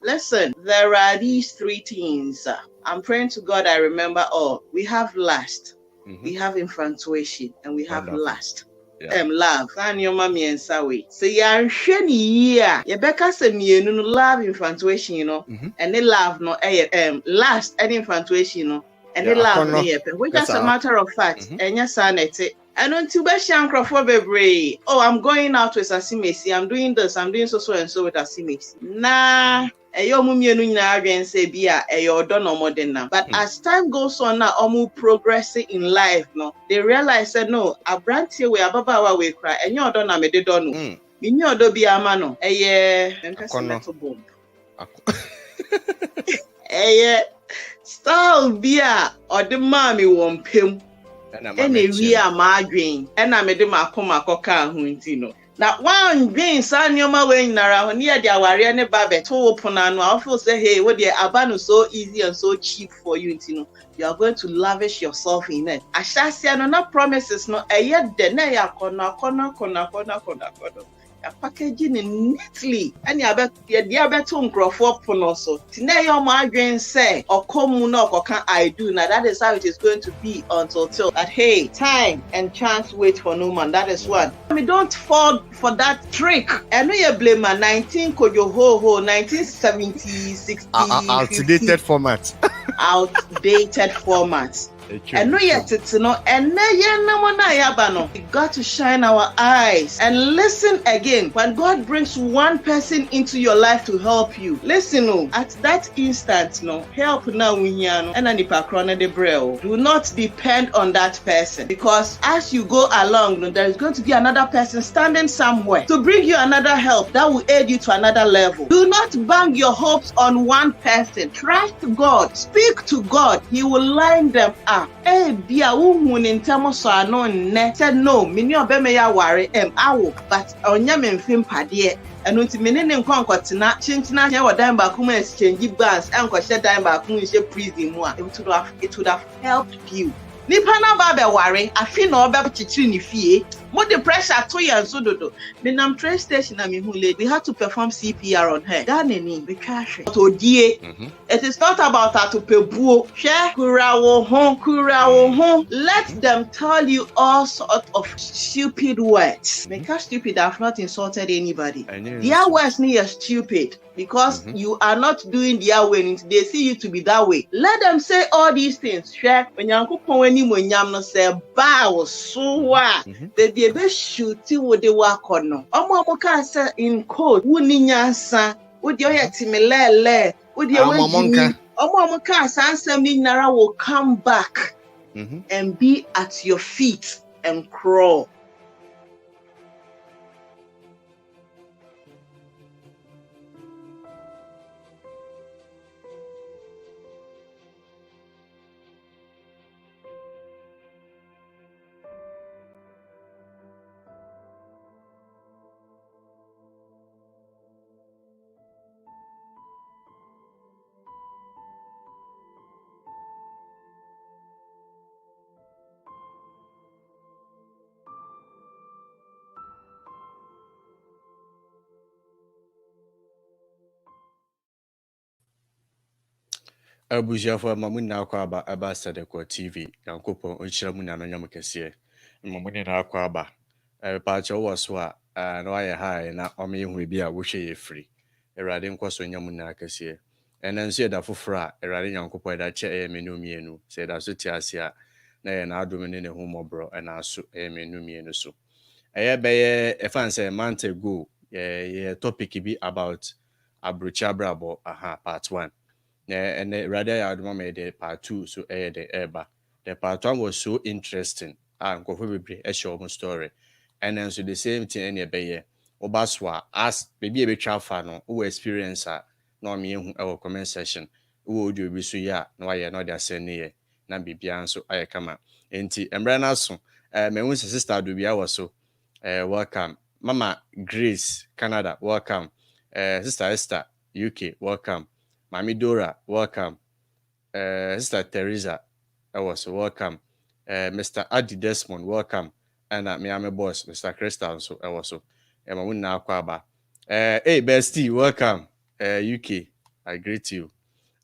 Listen, there are these three things. I'm praying to God I remember all. We have lust, we have infatuation, and we have lust. Love. And your mommy and Sawi. So you're shiny yeah. You better say me no love infatuation, you know, and they love no lust and infatuation, you know, and they love no which as a matter of fact, and your sanity. And until Bebre, oh, I'm going out with Asimesi, I'm doing this, I'm doing so and so with Asimesi. Nah. Eyo mumienu nyina adwen say bia eyo odo no modern now. But as time goes on now, omu progressing in life no, they realize that no, abrantie we ababawa we cry enyo odo na mede do no. Minyo odo bia ama no. Eye empese metal bomb. Eye style bia ode ma mi wo mpem. Ene wi ama adwen. Ena mede makoma koka ho nti no. Na one green san nyoma we nyara ho near dia ware ne ba beto opona no I feel say hey what the abanu so easy and so cheap for you know you are going to lavish yourself in it ashasia no na promises no eye de na ya kona a packaging neatly and ya bet dia beto nkrofo pono so tine your margin say okomu na okoka I do now that is how it is going to be until that hey time and chance wait for no man. That is one. I mean, don't fall for that trick. I know you blame a 19 kojo ho 1970 60 outdated format. Outdated format. And no yet it's no and we got to shine our eyes and listen again. When God brings one person into your life to help you, listen at that instant no help now and do not depend on that person, because as you go along there is going to be another person standing somewhere to bring you another help that will aid you to another level. Do not bang your hopes on one person. Trust God, speak to God, He will line them up. Bia wohun ntamo so ano nne said no mini obeme ya ware awo but onya memfim pade eno nti mene ne nkonkotena chinchina ya wadan ba kuma exchange bands enko she dan ba kuma she prison mu a it would have helped you. Nipa na ba be ware afi na obe chichiri ni fie mo the pressure to yan so dodo me nam train station na me hu lady we had to perform CPR on her that name we trash to die. It is not about her to pebuo share kurawo hon let them tell you all sort of stupid words because stupid have not insulted anybody. Their words are stupid because you are not doing their way. They see you to be that way. Let them say all these things. Share when you say bow so they be shooting with the work on no. Omo say in code wuni nyansa with your yetimilele with your omo answer me nara will come back and be at your feet and crawl. Abuziafo mamuna akwa aba SethEkow TV yankopo onchira mu na nyam kese mamuna na akwa aba pacha wo so a na waye hai na omehu bi a wo hwe ye free erade nkoso nyam na kese enanso da foforo a erade yankopo da che menu mienu se da so tiase a na ye na adom ne hu mobro na aso menu mienu so beye efan say month ago ye topic bi about Abrabo part 1 and rather I made the part 2 so the eba. The part 1 was so interesting. And go for a show story. And then so the same thing any bay Obaswa asked maybe a bit fan who experience no me who our comment session. Who would you be so ya no I know they are saying near na bibian so I come out. Enti Embrana so my own sister do be our so welcome. Mama Grace, Canada, welcome. Sister Esther, UK, welcome. Mami Dora, welcome. Sister Teresa, also welcome. Mr. Adi Desmond, welcome. And Maame boss, Mr. Crystal, also. Mamun na kwaba. Hey, bestie, welcome. UK. I greet you.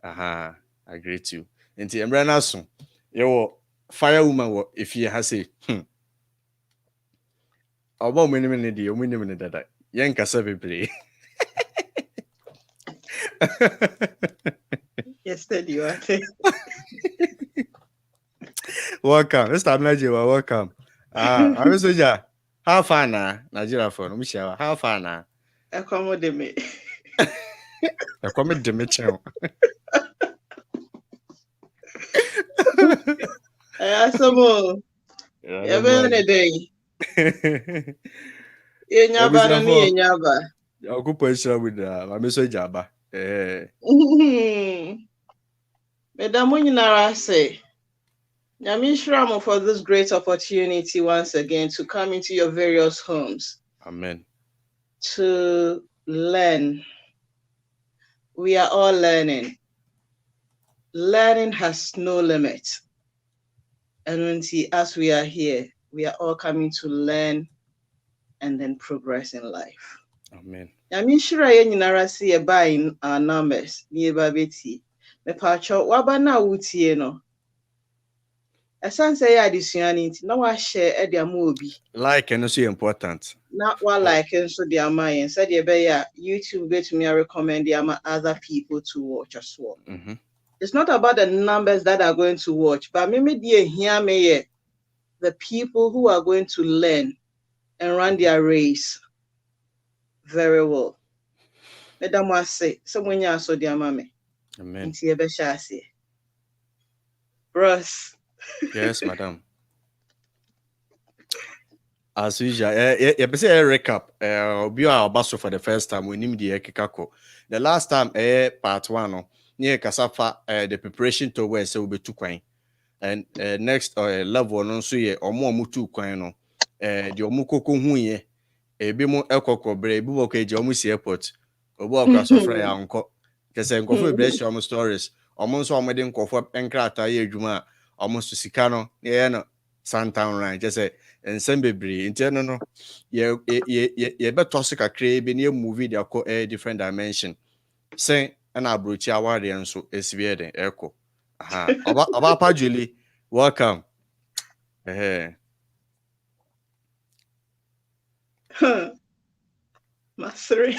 I greet you. Nti emre na so. Yo firewoman wo if you has say oba mo ni me di, o mo ni me dada. Yen kasa bebre. Yesterday you are. Welcome. Mr. Nigeria, welcome. I'm Soja. How far na? Nigeria for no Michelle. How far na? Accommodate me. I come de me chen. Asamo. Ya be na dey. Ye nyaba no ni ye nyaba. Okupo isra with Maame Soja ba. Madam nyinara say Nyame for this great opportunity once again to come into your various homes. Amen. To learn. We are all learning. Learning has no limit. And as we are here, we are all coming to learn and then progress in life. Amen. Nyame nhyira ye nyinara se ye ba in our numbers. Ni ba beti. Me pacho waba na wutie no. Esan say ya adesua ni nti na wa share e de ama obi. Like and so important. Not one like and so the ama yen said ye be ya YouTube bet me recommend the ama other people to watch as well. It's not about the numbers that are going to watch, but maybe hear me the people who are going to learn and run their race very well. Madam was say someone ya so the ama me. Amen. Nti ye be sha say. Bros. Yes, madam. As usual, you say a recap. We are basso for the first time. We need the Ekikako. The last time, part 1, near Kasafa, the preparation to where so be 2 coin. And next level, no, so ye or more mutu coin. No, the Omukoko huye, a bimo elcoco, brave, buboke, Jomus airport, or walk as a fry uncle. Because go for bless your stories. Almost all wedding cough and crata ye juma, almost to Sicano, no. Santown line just say and sembebri internal no ye better ka create be near movie they call a different dimension say an Abrokyire Akwantuo so SVA den echo Oba Julie welcome Mastery.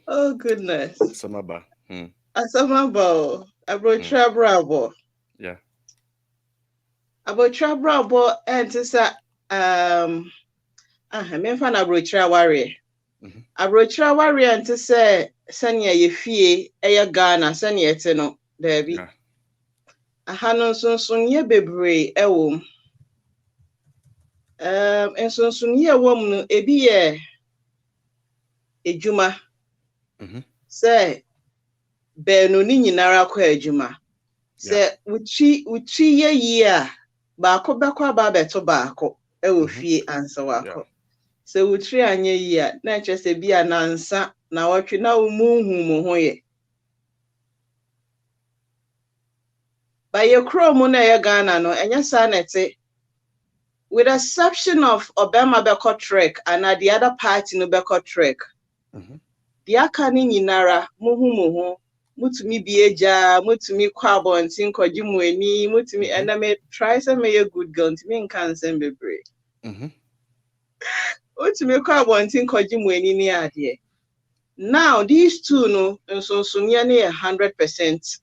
Oh goodness. Samaba Asamabo. Abrokyire Abrabo. Yeah. Abrokyire Abrabo and to say me fan Abrokyire Akwantuo. Abrokyire Akwantuo and to say sanya ye fie eya Ghana sanya ete no dabi. Aha no sonson bebre ewo. Ensonson ye wom no ebi ye ejuma. Say benu ni nyinara kwa ejuma. Se uchi ye a baako bekwa ba beto baako e wo fie ansa wako. Se utri anye yi a na che se bia nansa na wotwe na umuhu mu ho ye. Ba ye krom na ye Ghana no enya sa nete with the exception of Obama beko trek and the other party no beko trek. The aka ni nyinara muhu mutumi bieja mutumi kwa abontin kwaji mu ani mutumi and me try say me a good girl ntimi nkan nsem bebre mutumi kwa abontin kwaji mu ani ni ade. Now these two no nso nya ne 100%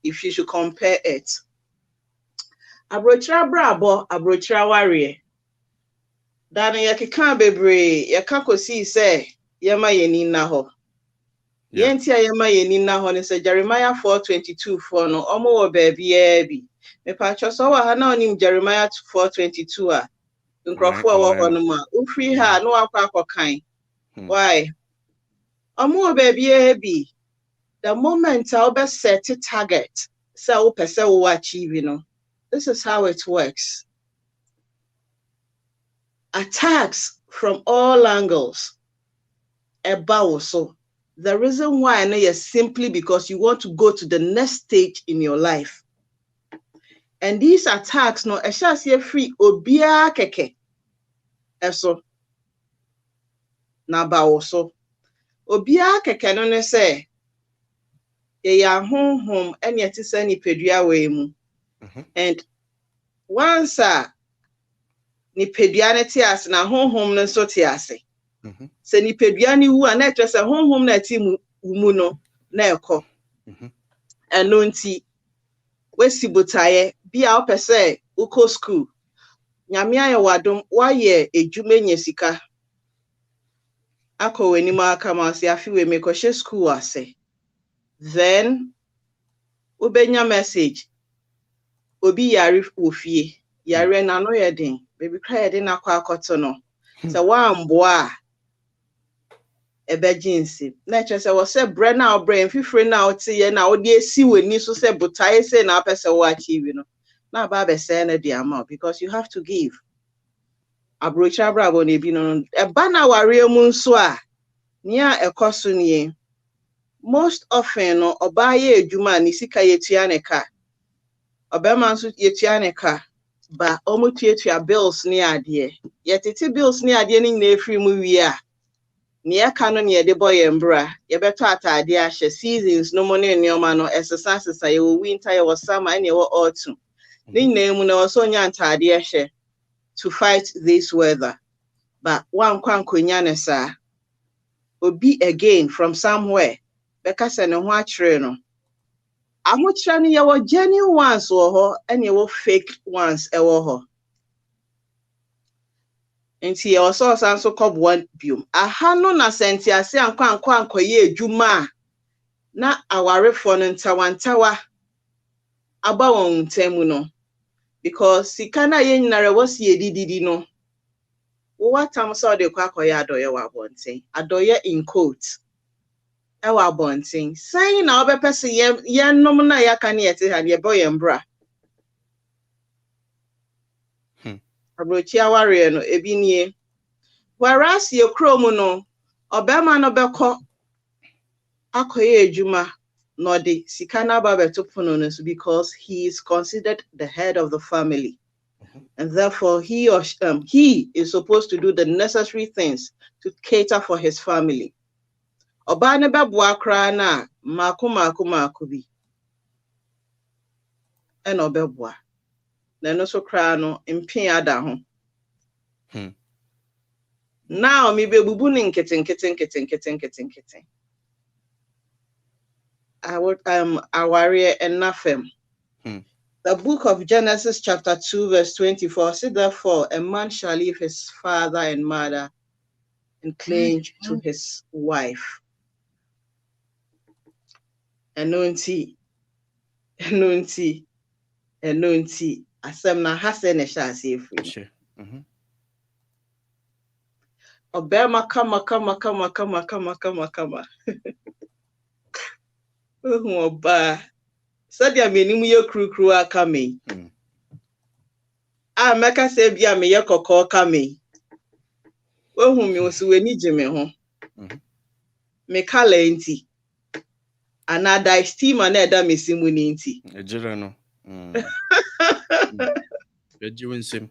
if you should compare it. Abrokyire Abrabo Abrokyire Akwantuo dan ye keka bebre ye ka kosi say ye ma ye ni na ho. Yenti ayema yeni na ho ne se Jeremiah 4:22 for no omo wo baabi e bi me pa cho so wa ha na onim Jeremiah 4:22 a nkrofo wo ho no ma ufri ha no akwa akokan why omo wo baabi e bi the moment I be set a target say wo pese wo achieve no this is how it works. Attacks from all angles about so. The reason why I know is simply because you want to go to the next stage in your life. And these attacks, no, I shall say free obia keke. So na ba wo so obia keke no ne say ye ya honhom ene eti se ni pedua we mu and once ni pedua ne ti ase na honhom no so ti ase se ni pedua ni wu na etre se honhom na ti mu no na ekọ eno nti wesi botaye bia opese uko school nyame aye wadom waye ejume nyesika akọ weni ma aka ma se afi we mekọhye school ase then ubenya message obi yare ofie yare na no yedin baby cry yedin akọ akoto no se wa mboa ebejinsi na chese wo se bre na obre fifre na otiye na odi esi weni so se botaye se na apese wo achieve no na ba be se na di amount because you have to give Abrokyi Abrabo na ebi no eba na ware mu nso a nia ekoso nie most often no obaye ejuma ni sika yetua ne ka obema nso yetua ne ka ba omotuatua bills ni ade yetete bills ni ade ni na efiri mu wi a ne aka no ne de boye mbra ye beto atade ahye seasons no mo ne neoma no esesa ye winter ye summer ne ye autumn ni na mu na so nya atade ahye to fight this weather but one kwankonya ne sa obi again from somewhere beka se ne ho akire no ahokyira no ye wo genuine ones wo ho ene ye wo fake ones e wo ho enti ye so sanso kobwa biom aha no na sentiase anko ye adwuma na awarefo no ntawantawa aba won ntemu no because sika na ye nyinare wose ye dididi no wo watam so de kwa akoye adoye wa bonten adoye in quote e wa bonten saying na obepese ye nom na ya ka na yete ha ye boye mbra Abrokyi aware no ebi nie whereas ye kromu no obema no beko akoye adwuma no de sika na ba beto pono no so because he is considered the head of the family and therefore he is supposed to do the necessary things to cater for his family oba ne bebo akra na mako bi eno bebo na no so kra no mpin ada ho now mi be bubu ni nketen aware enafem the book of Genesis chapter 2 verse 24 said therefore a man shall leave his father and mother and cling to his wife enunti asem na hase ne sha ase efri obema kama oba sadia menimu ye krukru aka me meka se bia me ye kokko ka me wohu me osu weni gime ho me kala enti another steam na eda mesimu ni enti ejire no ejiwensem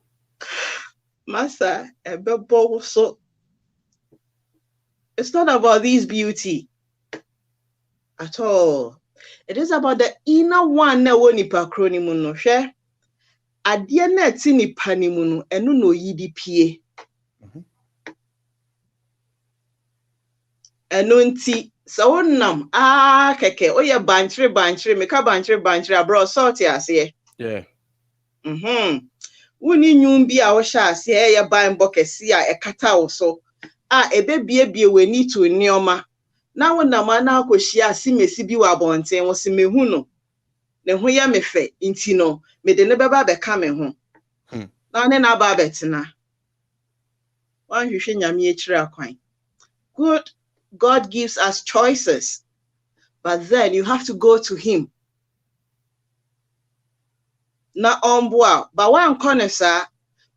masa ebebo so it's not about this beauty at all. It is about the inner one na woni pakroni mu no hwe ade na ti ni pani mu no eno no yidi pie eno nti so wonnam keke oye banchire me ka banchire abro salt ase woni nyum bi a wo hya ase ye ban bokesi a ekata wo so ebebie weni to nioma na wonnam na akohia asimesi bi wa bonten wo se mehu no ne ho ya mefe nti no me de ne beba be ka me ho na ne na ba betena wan hwehwe nyame ekire akwan God gives us choices but then you have to go to him na onboa ba wan konesa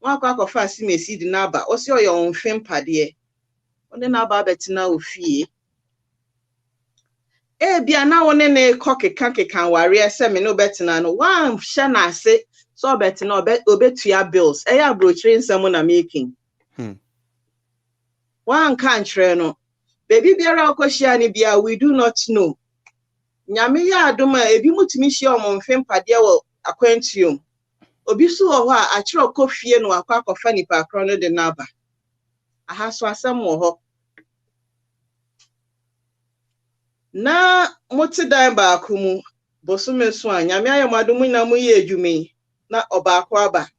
wan akwafa asimesi di na ba o se oyo onfem pade one na ba betena ofie bia na wone ne keka ware ese me no betena no wan hye na ase so betena obetua bills eya Abrokyi nsem na making One country no. Baby biara okoshia ni bia we do not know. Nyame ya adoma ebi mutimi hia omomfem pade wo Akwantuo. Obi so wo a akire okofie no akwa akofa nipa akro no de naba. Aha so asem wo ho. Na moti dan ba akumu bosume so a nyame ayamado na mu ye adwumi na obaako aba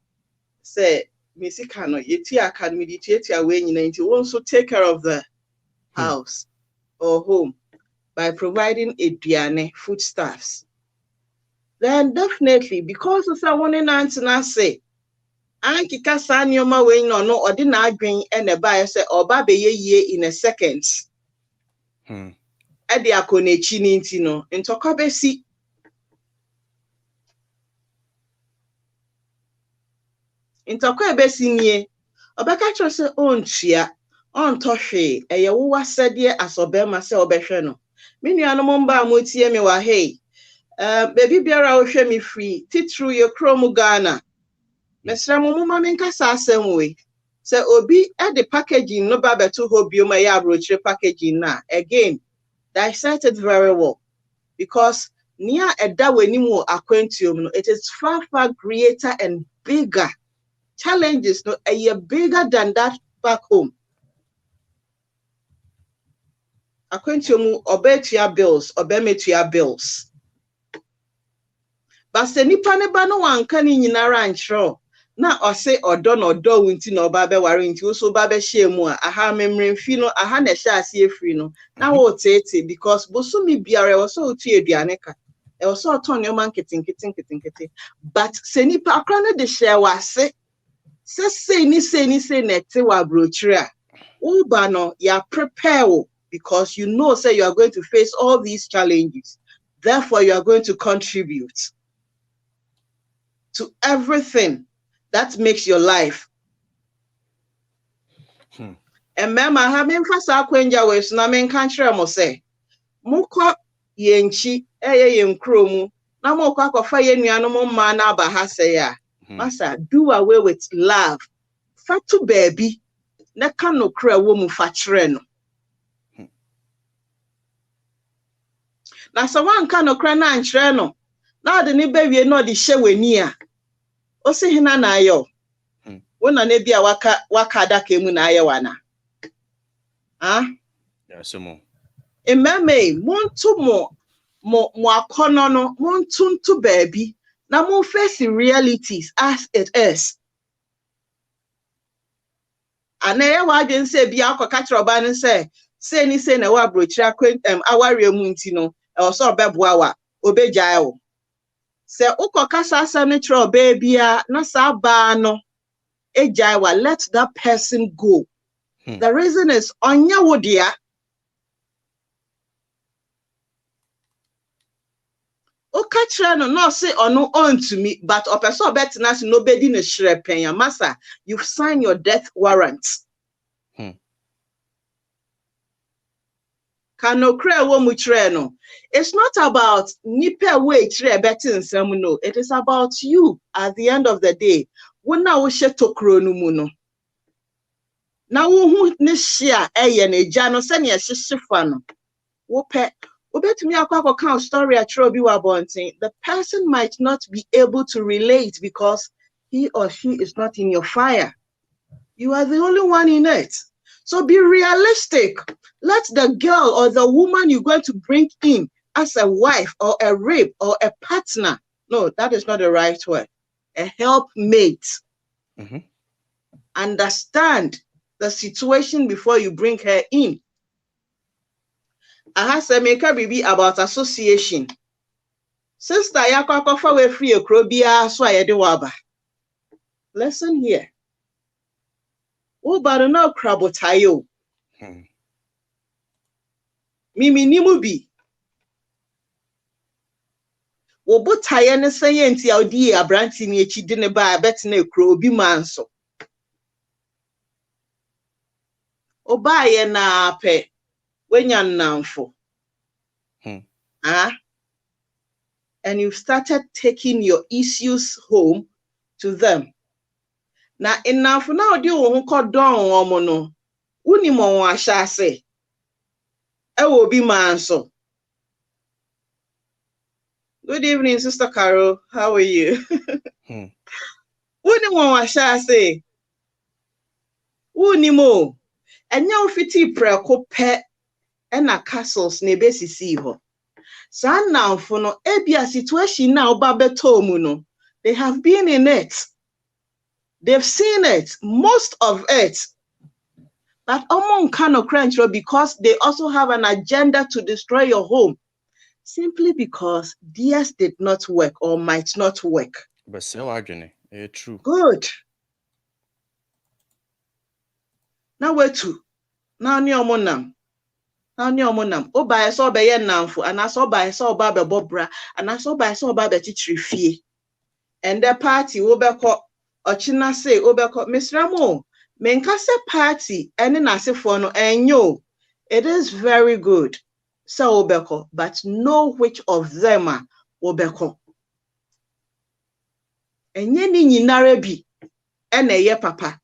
say misika no yeti aka no mediti awe nyina nti won so take care of the house or home by providing aduane foodstuffs. Then definitely because of someone in answer say anki kasa nioma we no odi na adwen e na ba say oba be ye in a second. Ade akonechi ni nti no ntokwa besi ntokwa ebesi nie obeka cho se ontua ontohwe eye wo wasede asobema se obehwe no menuanom mba motie me wa hey baby biara wo hwe me free titru ye krom Ghana mesra mo ma menkasa asem we se obi e the packaging no ba beto ho bioma ya Abrokyire packaging na again dissect it very well because near eda wanimu Akwantuo no it is far greater and bigger challenges no a bigger than that back home. Akwantuo mu obetua bills obemetua bills but se nipa ne ba no wanka ni nyinara ankyro na ose odo no odo wunti na oba be ware nti wo so ba be hye mu a aha memremfi no aha na hye ase efri no na wo tete because bosumi biare wo so otu eduane ka e wo so oton no man ketinketi but se nipa akra no de hye wase se ni na te wa Abrokyire a uba no ya prepare wo because you know say you are going to face all these challenges, therefore you are going to contribute to everything that makes your life. And mama ha me mfasa akwenja we so na me nka kire mo say mukọ yenchi eye yenkro mu na mukọ akofa ye nuanom mma na aba ha say ya masa do away with love fatu baby na kan no kra wo mu fa kire no na so wan kan no kra na nkire no na de ne bewie no de hye weni a o se hina na ayo wona na bia waka adaka mu na ayo wana ya somo ememe monto mo akono no monto baby na mo face realities as it is anaye wa dwen se bia akoka kire oba ne se ni se na wa Abrokyire aware mu nti no e so obeboa wa obegyae wo se ukokasa asem ne kire oba bia na sa ba no ejai wa let that person go. The reason is onya wodia okachira no say ono on to me but opeso betina si no bedi ne hrepen ya masa you've signed your death warrant. Kano kre wo mu kire no it's not about nipa we kire betin nsam no it is about you at the end of the day wona wo hye tokro no mu no na wo hu ne hye a eye na eja no se ne hyehyefa no wo pe obetumi akwa account story a kire obi wa bonten the person might not be able to relate because he or she is not in your fire. You are the only one in it. So be realistic. Let the girl or the woman you're going to bring in as a wife or a rib or a partner. No, that is not the right word. A helpmate. Understand the situation before you bring her in. I have to make a baby about association. Sister Yakofa we free okrobia so ayede waba. Listen here. Uba no krabotayo. Mimi nimu bi. Wo botaye ne seye nti awdi abranti ni echi de ne ba bet na ekro obi manso. Oba ye na pe wenya nnamfo. And you've started taking your issues home to them. Na nnamfo na odi wo ho kodon wo mo no. Uni mo wa shase. E will be man so. Good evening, Sister Carol. How are you? Uni mo wa shase. Uni mo. Enya ofiti preko pe ena castles ne besisi ho. Sa nanfo no ebia situation na oba beto mu no. They have been in it. They've seen it, most of it. But among Kano Crunchro, because they also have an agenda to destroy your home, simply because theirs did not work or might not work. But so arguing, true. Good. Now where to? Now near monam. Now near monam. Oh, by a saw by a namfu, and I saw by a saw baba bobra, and I saw by a saw baba teacher fee. And the party obeko ochina say obeko Miss Ramo. Menkase party ene nasefo no enyo. It is very good. So obeko, but know which of them are obeko. Enye ni nyinare bi ene ye papa.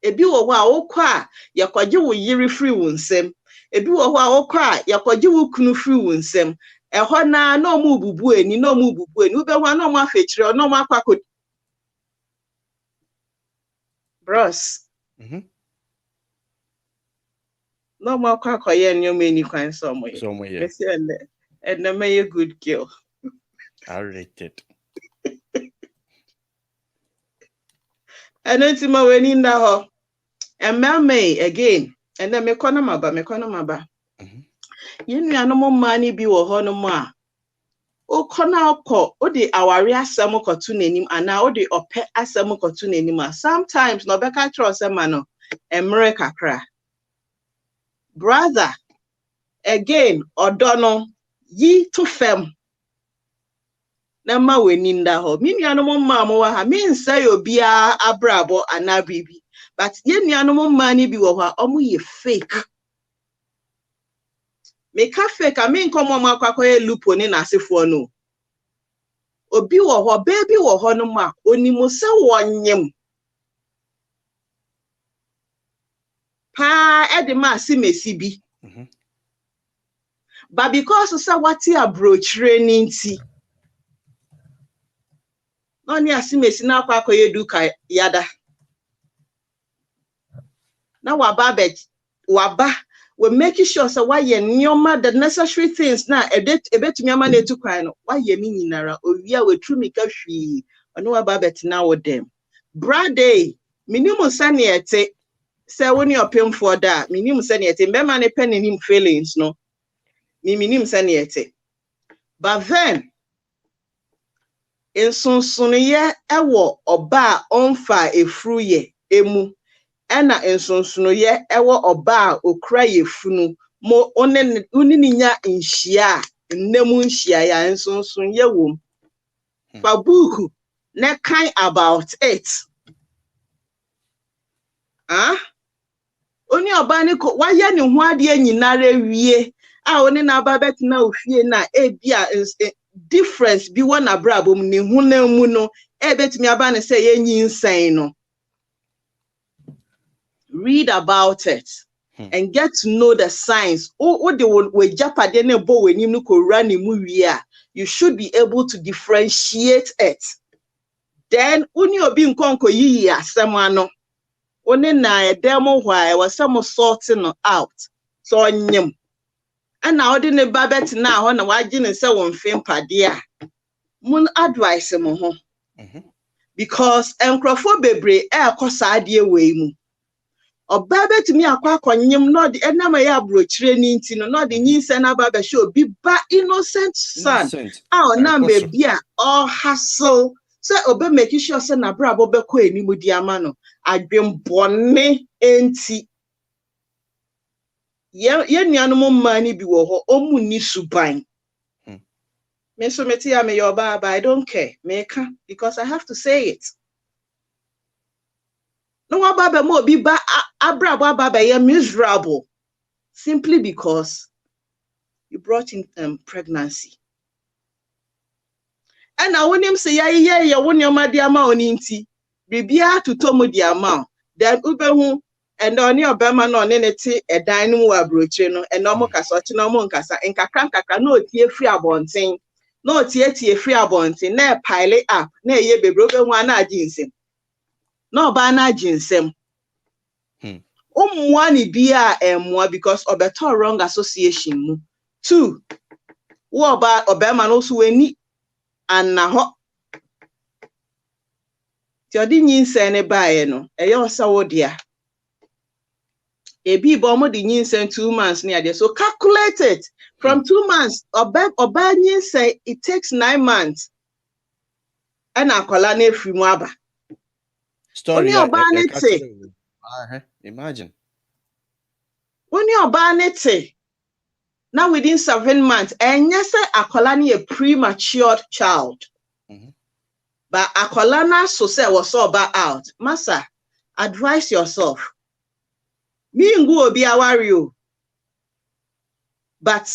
Ebi wo ho a wokwa yakwaje wo yiri free wo nsem. Ebi wo ho a wokwa yakwaje wo kunu free wo nsem. Eho na no mu bubu eni no mu bubu eni ube ho no mu afechire no mu akwako. Bros. No more kwakoye and you many kind somewhere. And the may a good girl. I rate it. And then to my wedding now. And Maame again. And then me kono maba. You know no more money be wo ho no more. O kona ko o de aware asem ko to nanim ana o de ope asem ko to nanim. Sometimes no beka tro se ma no emre kakra. Brother, again, odono yi to fem. Nama weninda ho. Mi nuanom mma mo wa ha. Mi nsa obia Abrabo ana bibi. But ye nuanom mma ni bi wo ha, omo ye fake. Me ka fake a me nkomo ma kwakoye lupo ni na asefo no. Obi wo ho, baby wo ho no ma, onimo se wonyem. Pa edema asimesi bi. But because so wati Abrokire ninti. Oni asimesi na kwa koye duka yada. Na waba we making sure so why ye nyoma the necessary things na ebetumi ama na etukwan no why ye ni nyinara owia we tru mika hwi ono waba na wo dem. Brade minimum sane ete say woni opem for da minimum sane ete mbema ne pen nim feelings no minimum sane ete. But then ensonsonoye ewo oba onfa efru ye emu ena ensonsonoye ewo oba okra ye funu mo onininya nhia nnemu nhia ya ensonsonye wom. Fa book na kind about it. Oni oba ni ko waya ni ho ade anyinare wie a oni na aba betina ofie na ebia difference bi won Abrabo ni hu na mu no ebetimi aba ne say yenyi nsan no. Read about it and get to know the signs. O de we japade na bo wenim no ko rani mu wie a you should be able to differentiate it. Then uni obi nkonko yi asem ano oni na edemo why was some sorting out so onyem ana odi ne babet na ho na waji ne se won fem pade a mun advice mo ho because enkrofo bebre ekosa ade we mu obabet mi akwakonyem no de enama ya Abrokire ni nti no de nyinse na baba show bi ba innocent son na baby a all hustle so obe make sure say na Abrabo be ko enimu di ama no adwembone enti ye nuanom mma ni bi wo ho omu ni suban me so meti ya me your baba I don't care me ka because I have to say it. No wa baba mo bi ba Abrabo baba ye miserable simply because you brought in pregnancy. And now when him say ya won your ma dia ma oni nti bibia to tomu dia ma then ube hu and on your bema no neneti a dining Abrokyire no and no more kasa no more kasa and kakranka no tie free abonting no tie free abonting na pile up na ye be broken one aginsem no bana ginsem umwani bia emwa because obeto wrong association mu 2 wo ba obema no so weni anna ho ti odi nyinse ne baaye no eye osawo dia ebi bo mo di nyinse 2 months ne ade so calculate it from 2 months oba nyinse it takes 9 months and akola na efri mu aba story imagine Oni oba ne te now within 7 months and yes akola na a premature child but akola na so say was oba out massa advise yourself me ngu obi aware o but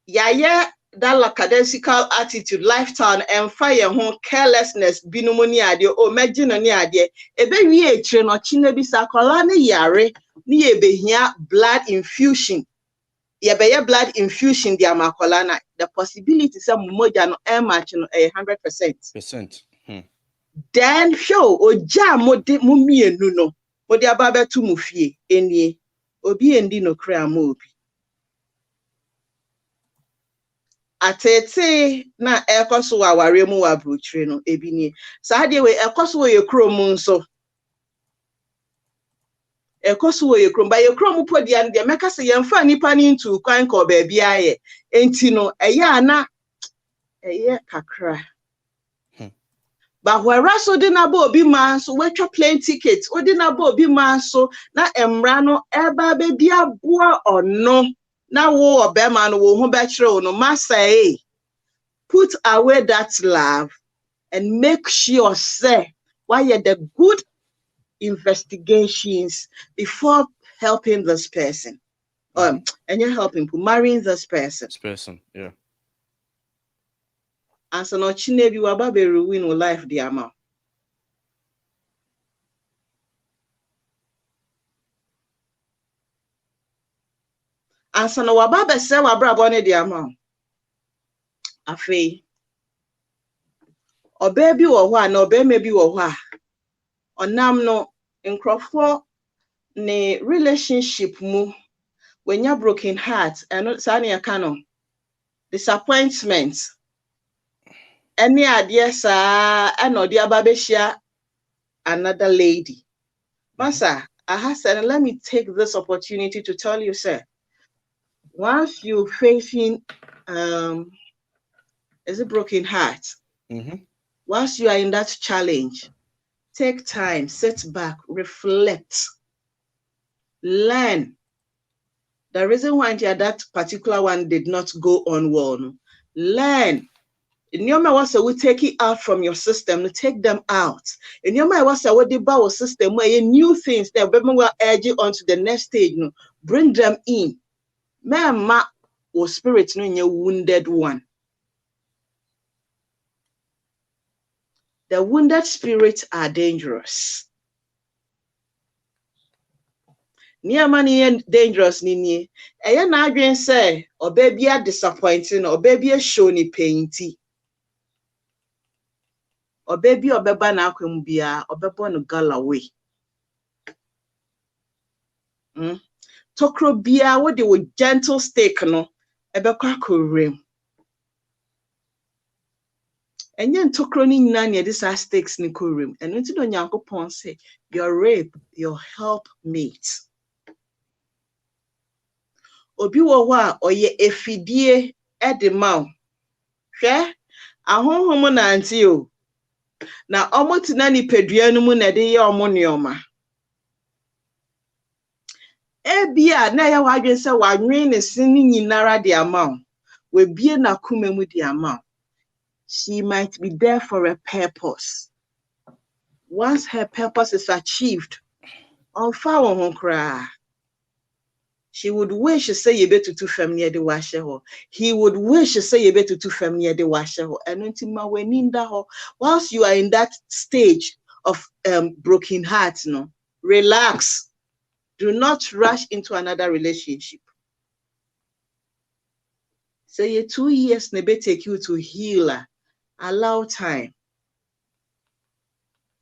yaye that lackadaisical attitude lifestyle and fire home carelessness binumoni ade o megino ni ade ebe wi etire no chine bi sakola ne yare ni ebehia blood infusion yebeye blood infusion dia makola na the possibility say moja no air match no 100%. Then show oja mode mu mienu no mode aba betu mu fie enie obi endi no kra ma obi atete na ekoso aware mu Abrokyire no ebini saa de we ekoso ye krom nso ekoso ye krom ba ye krom podia no de meka se ye mfa nipa ni ntu kwan ko ba bia ye enti no eye ana eye kakra ba where so de na ba obi man so wetwa plane ticket odi na ba obi man so na emra no eba be bia boa ono na wo obema no wo hu be kire no masa put away that love and make sure say why the good investigations before helping this person and you're helping marrying this person yeah. And so no chine bi waba be ruin life the amount. And so no waba be se Abrabo ne the amount. Afei oba bi wo ho a na oba me bi wo ho a onam no nkrofo ne relationship mu when you broken heart and sa na ka no disappointment any idea sa anodi ababeshia another lady masa I said let me take this opportunity to tell you sir once you facing is a broken heart once you are in that challenge take time sit back reflect learn the reason why that particular one did not go on well learn. In your mind, was we take it out from your system, take them out. In your mind, was what the bowel system where you new things that women will urge you onto the next stage, bring them in. Ma or spirit no your wounded one. The wounded spirits are dangerous. Near money dangerous nini. Aya na adwen say or baby are disappointing or baby show ni painty. Or baby or beba na akwem bia or beba no galawe. Tokro bia what they would gentle steak no ebekwa korem. Enye tokro ni nyina ne this steaks ni korem. And unti do Nyankopon say your rape, your help mate. Obi wo ho a oye efidie edema. Hwe ahonhom na anti o. Na omotina ni pedua no mu na de ye omoneoma. Ebia na ya wadwen se wadwen ne sin nyinara de ama. We bie na kuma mu de ama. She might be there for a purpose. Once her purpose is achieved, on fa won ho kra. She would wish to say you better to family the washer ho. He would wish to say you better to family the washer ho. And until ma when in that ho, whilst you are in that stage of broken heart, no, relax. Do not rush into another relationship. Say 2 years maybe take you to heal. Allow time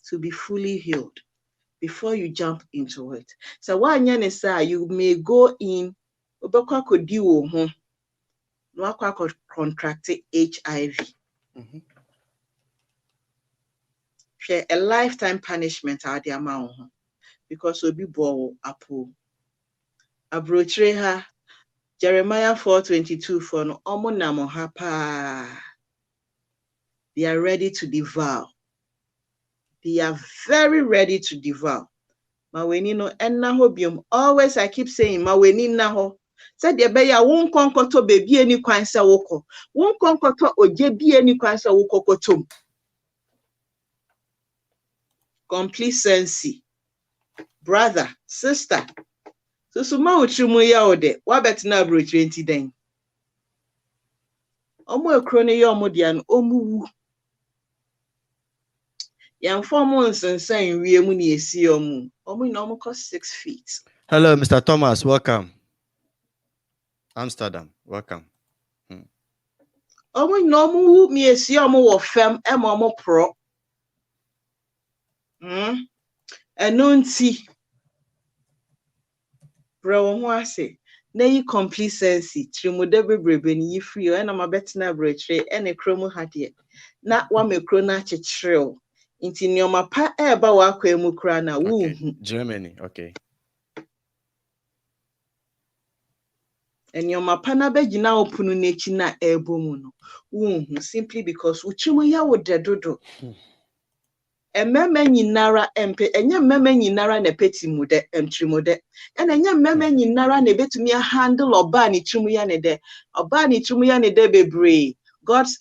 to be fully healed before you jump into it. So one year say you may go in contract HIV. Share a lifetime punishment at the amount because we'll be born apo. Abrokyire Jeremiah 4:22 for no omonamo hapa. They are ready to devour. They are very ready to devour. Maweni no enna ho biom. Always I keep saying maweni na ho. Said the beya won konkoto baby any kwan sa woko. Won konkoto oje bi any kwan sa woko kotom. Complacency. Brother, sister. So suma uchimu ya ode. Wa betina Abrokyire nti den. Omo ekro ne ya omo dia no omu wu. Yan formons and saying we muni esi omu. Omu no cost 6 feet. Hello, Mr. Thomas. Welcome. Amsterdam. Welcome. Omu no mu mi esi omu wo fam e mo mo pro. Eno nti bro ho ase na yi complacency trimude bebrebe ni yi free o na mabetena Abrokyire e ne kromu hade na wa mekro na chechrew nti nioma pa e ba wa kwa mu kra na wu Germany, okay. Nioma pa na begina opunu nechi na ebo mu no wu simply because uchimu ya wo dedodo. Ememe nyinara empe enye mmeme nyinara na peti mude emtrimude ena enye mmeme nyinara na betumi handle oba ni trimu ya ne de oba ni trimu ya ne de bebre. God's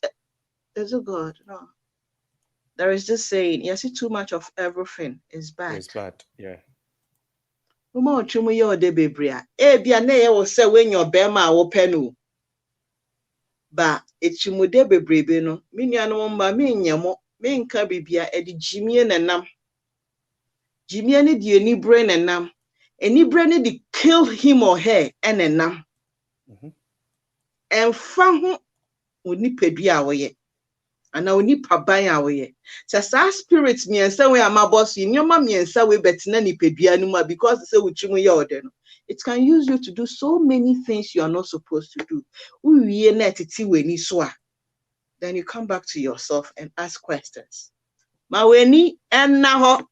is a God. No, there is this saying, you see too much of everything is bad. It's bad, yeah. Uma trimu ya de bebre a bia na ye wo se when your bema wo penu ba etrimude bebrebe no menuanu mba me nyamo menka bibia edi jimie nenam jimie ne die ni brain nenam eni brain ne di kill him or her enenam emfa ho oni pedua woye ana oni paban awoye sa spirit miensa we amabos nyoma miensa we betina ni pedua no ma because say wuchimu ye ode no it can use you to do so many things you are not supposed to do uwie na titi we ni so a then you come back to yourself and ask questions. Maweni and naho.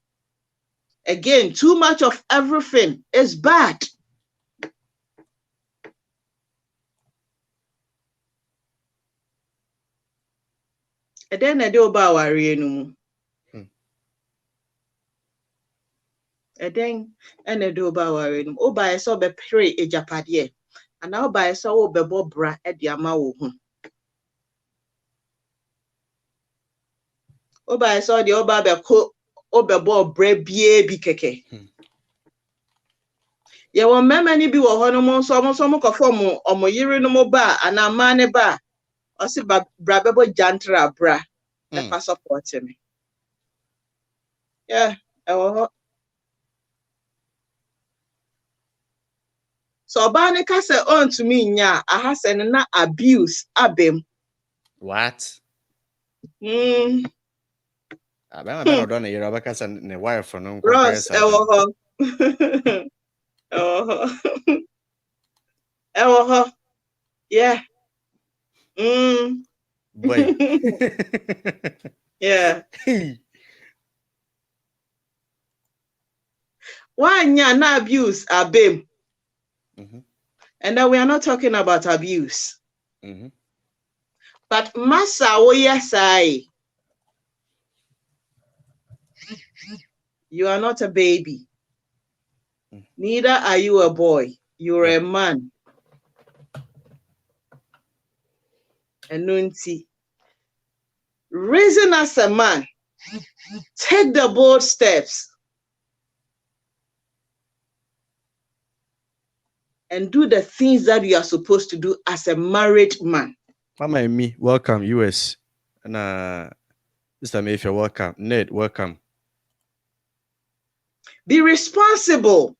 Again, too much of everything is bad. And then I do about AWARE no. And then I do about AWARE no. Oba I saw be pray a japadier. And now by so be bobra at the amawo. Oba I saw the oba be ko obebo brebie bi keke. Ye wo mema ni bi wo ho no mo so mo kofo mo omo yiri no mo ba ana ma ne ba o se bra bebo jantra bra e fa support me. Yeah, e wo so ba ne ka se on to me nya aha se na abuse abem. What? Ross, yeah. Boy. Yeah. Why na abuse abem? And then we are not talking about abuse. But massa wo yesai. You are not a baby. Neither are you a boy. You're a man. Enunti. Reason as a man. Take the bold steps. And do the things that you are supposed to do as a married man. Mama and me, welcome, US. And Mr. Mayfair, welcome. Ned, welcome. Be responsible.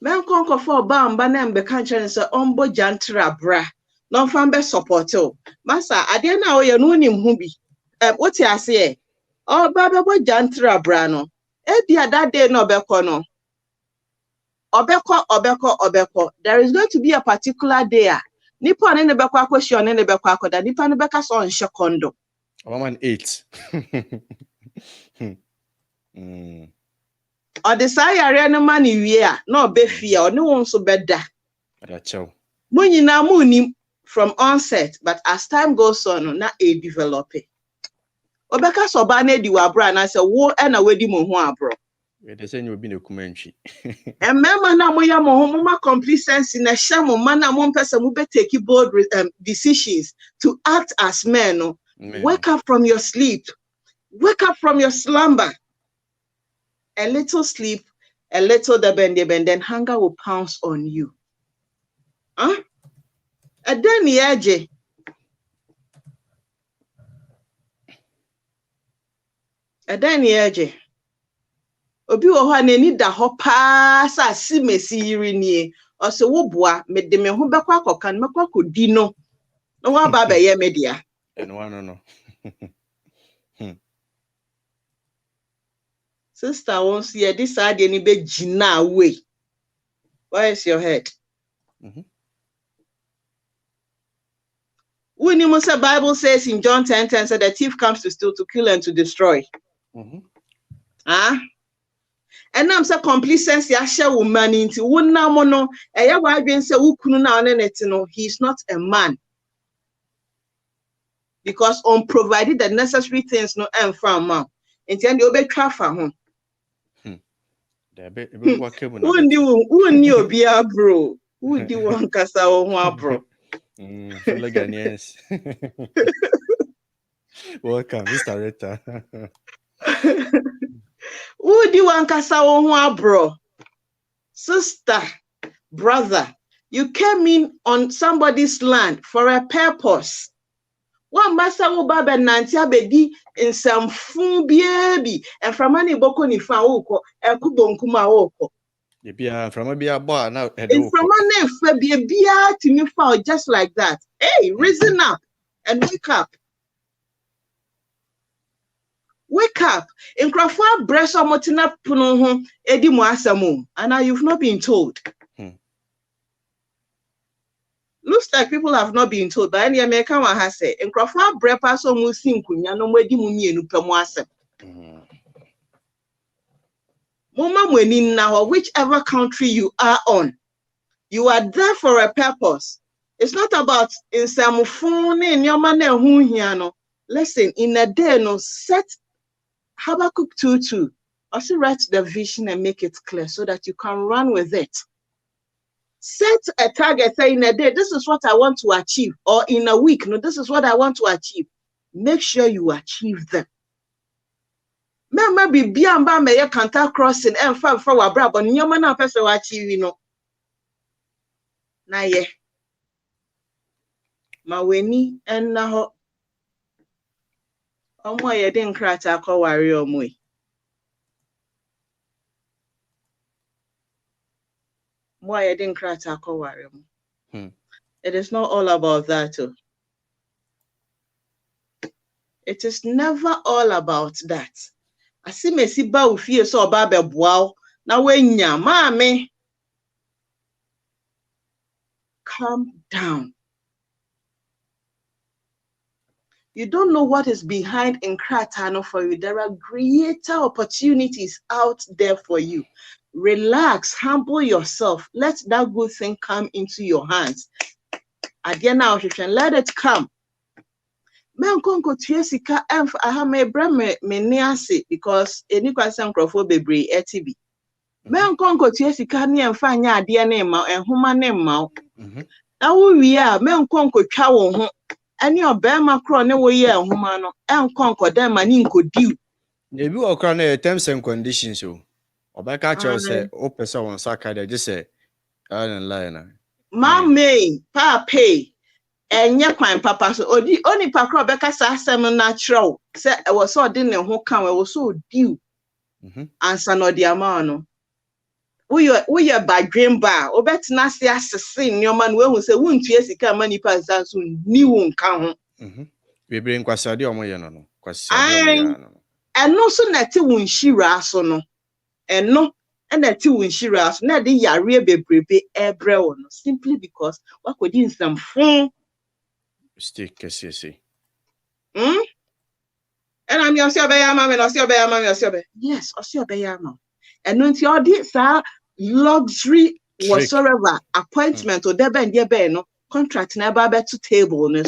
Men konko for bamba na mbeka nkyere se ombo jantra bra. No fan be support o. Masa ade na wo ye no nim hu bi. What you say? Oh baba bo jantra bra no. E dia that day no beko no. Obeko. There is going to be a particular day. Nipa ne beko akohio ne beko akoda. Nipa ne beka so nhye kondo. 118. Or the sayare no mani wie a na obefia or no won so beda. Rachaw. Mo nyina mo nim from onset, but as time goes on na e develop. Obeka so ba na di wabra na se wo e na wedi mo ho abro. They say you be no commentary. And member na mo ya mo ho mo complete sense na hye mo man na mo pese mo be take bold decisions to act as men. No. Wake up from your sleep. Wake up from your slumber. A little sleep, a little debende, then hunger will pounce on you. Huh? And then yeje. Obi wo ho anani da ho pa sa si mesi yiri nie. O se wo boa me de me ho bekwa akokan mekwa kodi no. No wa ba be ye media. And one no. Sister wants here this idea ni be jina away. Where is your head? When you must say Bible says in John 10:10 said the thief comes to steal, to kill, and to destroy. And I'm so complete sense ya share woman into one na mono e ya wa adwen say wukunu na oneneti no, he is not a man. Because on provided the necessary things no and from man. And then you be trafa home. Who knew obi abro? Who di wan kasa o ho abro? Fellow Ghanaians. Welcome, Mr. Rita. Who di wan kasa o ho abro? Sister, brother, you came in on somebody's land for a purpose. One master wo baba nanti abedi nsamfu biebi and from any boko ni fa woko e kubonkuma woko ye bia from bia boy now and from any fa bia timi fa just like that. Hey, reason up and wake up. Wake up. In Crawford breast or motina puno ho edi mo asamo and now you've not been told. Looks like people have not been told, but any American one has said, and Crawford brepa so musin kunya no wedi mumie pemo asem. Mama mweni now, whichever country you are on, you are there for a purpose. It's not about in some phone in your man who hiano. Listen, in a day no set Habakkuk 2:2. Also write the vision and make it clear so that you can run with it. Set a target, say in a day, this is what I want to achieve, or in a week, no, this is what I want to achieve. Make sure you achieve them. Maybe be amba me can't crossing and for Abrabo, but your man person achieve, you know. Na ye. Maweni and now. Omo ye didn't crack a warrior mwe. Why I didn't cry to It is not all about that. It is never all about that. I see me see ba ufie so ba wow. Now when ya Maame, calm down. You don't know what is behind in Kratano for you. There are greater opportunities out there for you. Relax, humble yourself. Let that good thing come into your hands. Let it come. Because any question be etibi. Men konko tiesika ni emfanya ade na ema ehuma ne ma. Na wo wi a men konko twa wo ho. Ani obema kro ne wo ye ehuma no. Enkonko dem ma ni nkodi. Ebi wo kra na terms and conditions so. Obeka cho say o pese won saka de just say and line. Maame pa pay. Enye kwan papa so oni pa kro obeka sa asem natural. Say e wo so de ne ho kan we wo so due. Answer no the amount no. we are by dream bar, or better not say assassin your man who say won't yes he can money pass that soon new count. We bring Quasadi or Moyano, and no so that won't she rasono, and no, and that won't she ras, not the yare baby Abrabo, simply because what could in some phone stick, as you see. And I'm your Mamma, and Osio yes, Osio Bayama. And when you did that luxury whatsoever appointment or deben dear beno contract never bet to table no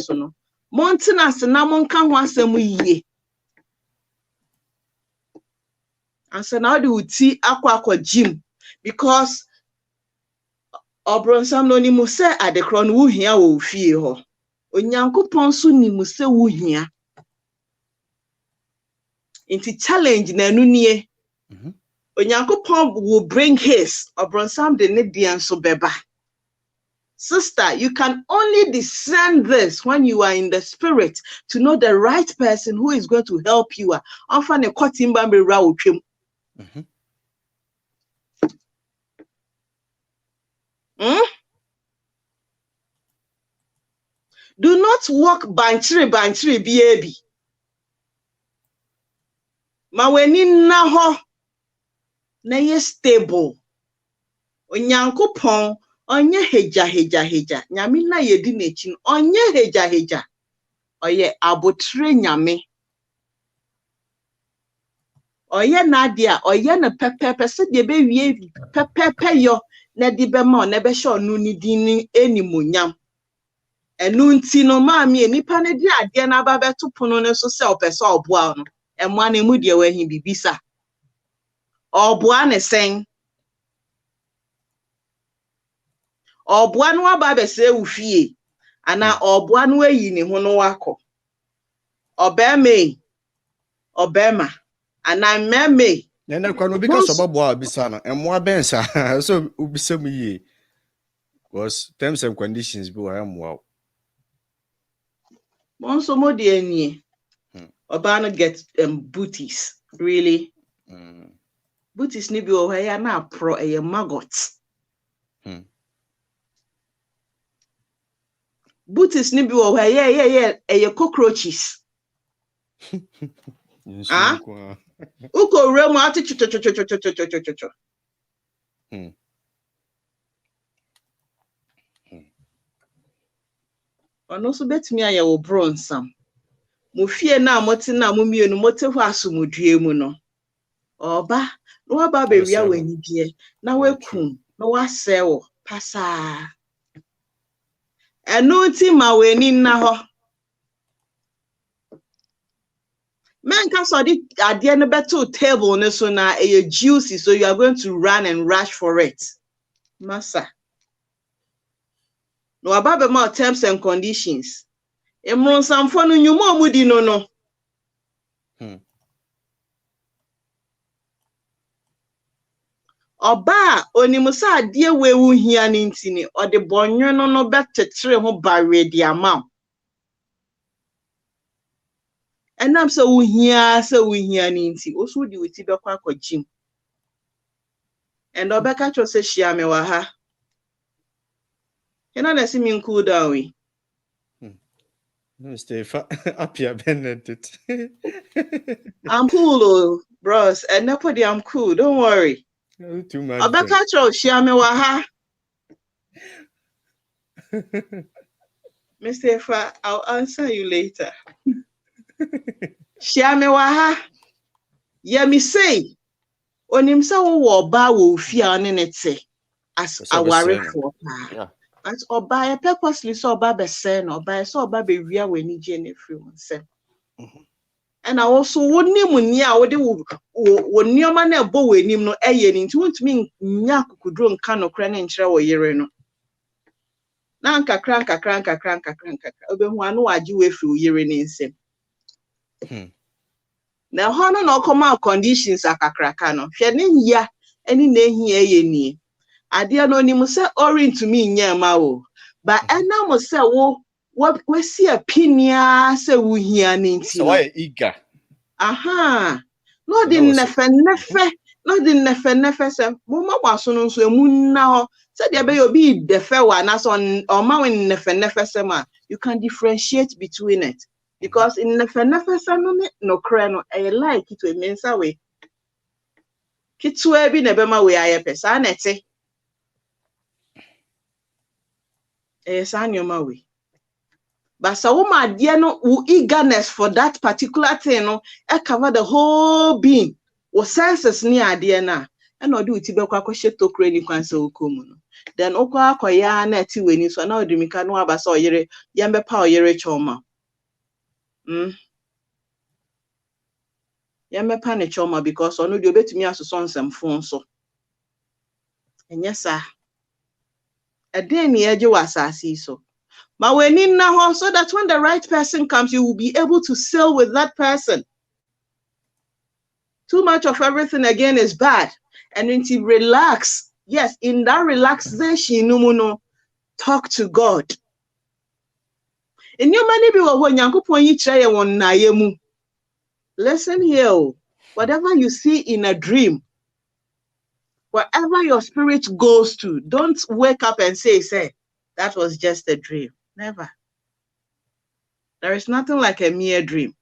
Montanas and Namon can once a ye. And so now do tea aqua gym because Obron no ni muse at the crown woo here will feel her. Onyanko ponsu ni muse woo here. Into challenge na nunie. Onyankopon will bring his Obronsam de Nidian so beba. Sister, you can only discern this when you are in the spirit to know the right person who is going to help you. Often a kotimba be rawchim. Do not walk bantry baby. Maweni naho na ye stable. Onyankopon onye heja nyame na ye di n'echi onye heja oye abotre nyame oye na dia oye na pepepe se de be wie pepepe yo na di be ma na be sho nu ni di ni enimonyam enu nti no maami enipa ne di ade na ba beto pono ne so se opese oboa no emo na emu de wahi bibisa oboa ne sen oboa no aba be se ufie ana oboa no ayi ne ho no wako obema ana meme nene kwa no because oboa bisa no emo abensa so ubisa mu yi was terms and conditions bi wa emo monso mo de ani oba no get booties really booties ni bi o ha ya na pro e maggot booties ni bi o ha ye cockroaches uko remo ati cho ono so betimi aye wo bronsam mo fie na moti na mo mienu mote ho asomdue mu no oba no aba be wia wani die na wekum no wasewo pasa enu ti ma weni na ho men can so di ade no beto table no so na e juicy so you are going to run and rush for it massa no about more terms and conditions. Emron samfonu nyumo mudi no. Oba onimusa adie wewu hia ni ntini ode bonyo no betetre ho bare di amam. Enam se wo hia ni nti osu di witi bekwa akogim. And obeka cho se hia me wa ha. You know, let's see me cool down. We. No, stay Apia Benedict. I'm cool, bros. And nobody, I'm cool. Don't worry. Too much. I'll be catch you. Shiame waha. Mr. Fa, I'll answer you later. Shiame waha. Yeah, me say. Onim sa wo ba wo fia ne nete as AWARE3. But oba purposely so oba be say no oba so oba be wia wani je na free wonsem and I also woni muni a wode wo nioma na ebo wanim no eye ni nti wontumi nya kokudro nka no kra na nkyere wo yere no na nkakra obehu anu waji we free yere ni nsem na hono no come conditions akakraka no hwe ne ya eni na ehia eye ni ade no ni musa orin to me nyama wo ba ena mo se wo si apinia se wo hia ni nti so why eager no di nefe Not the nefe mama waso no so emu na ho said there be obi defe wa na so o ma when nefe ma you can differentiate between it because in nefe no kra no I like it to mean say we kitwa bi na be ma we aye pesa na ete sa nyoma we but so woman dear no eagerness for that particular thing no e cover the whole being. O senses ni ade na e na odi uti bekwa kwahye tokre ni kwanse okomu no then okwa akoya na ati weni so na odi mika no abasa oyere yembe pa oyere choma yembe pa ne choma because ono di obetumi asoso nsemfo so enye sa ade ni eje wasasi so ma weni na ho so that when the right person comes you will be able to sail with that person. Too much of everything again is bad. And when you relax, yes, in that relaxation, talk to God. In your money, listen here. Whatever you see in a dream, wherever your spirit goes to, don't wake up and say, that was just a dream. Never. There is nothing like a mere dream.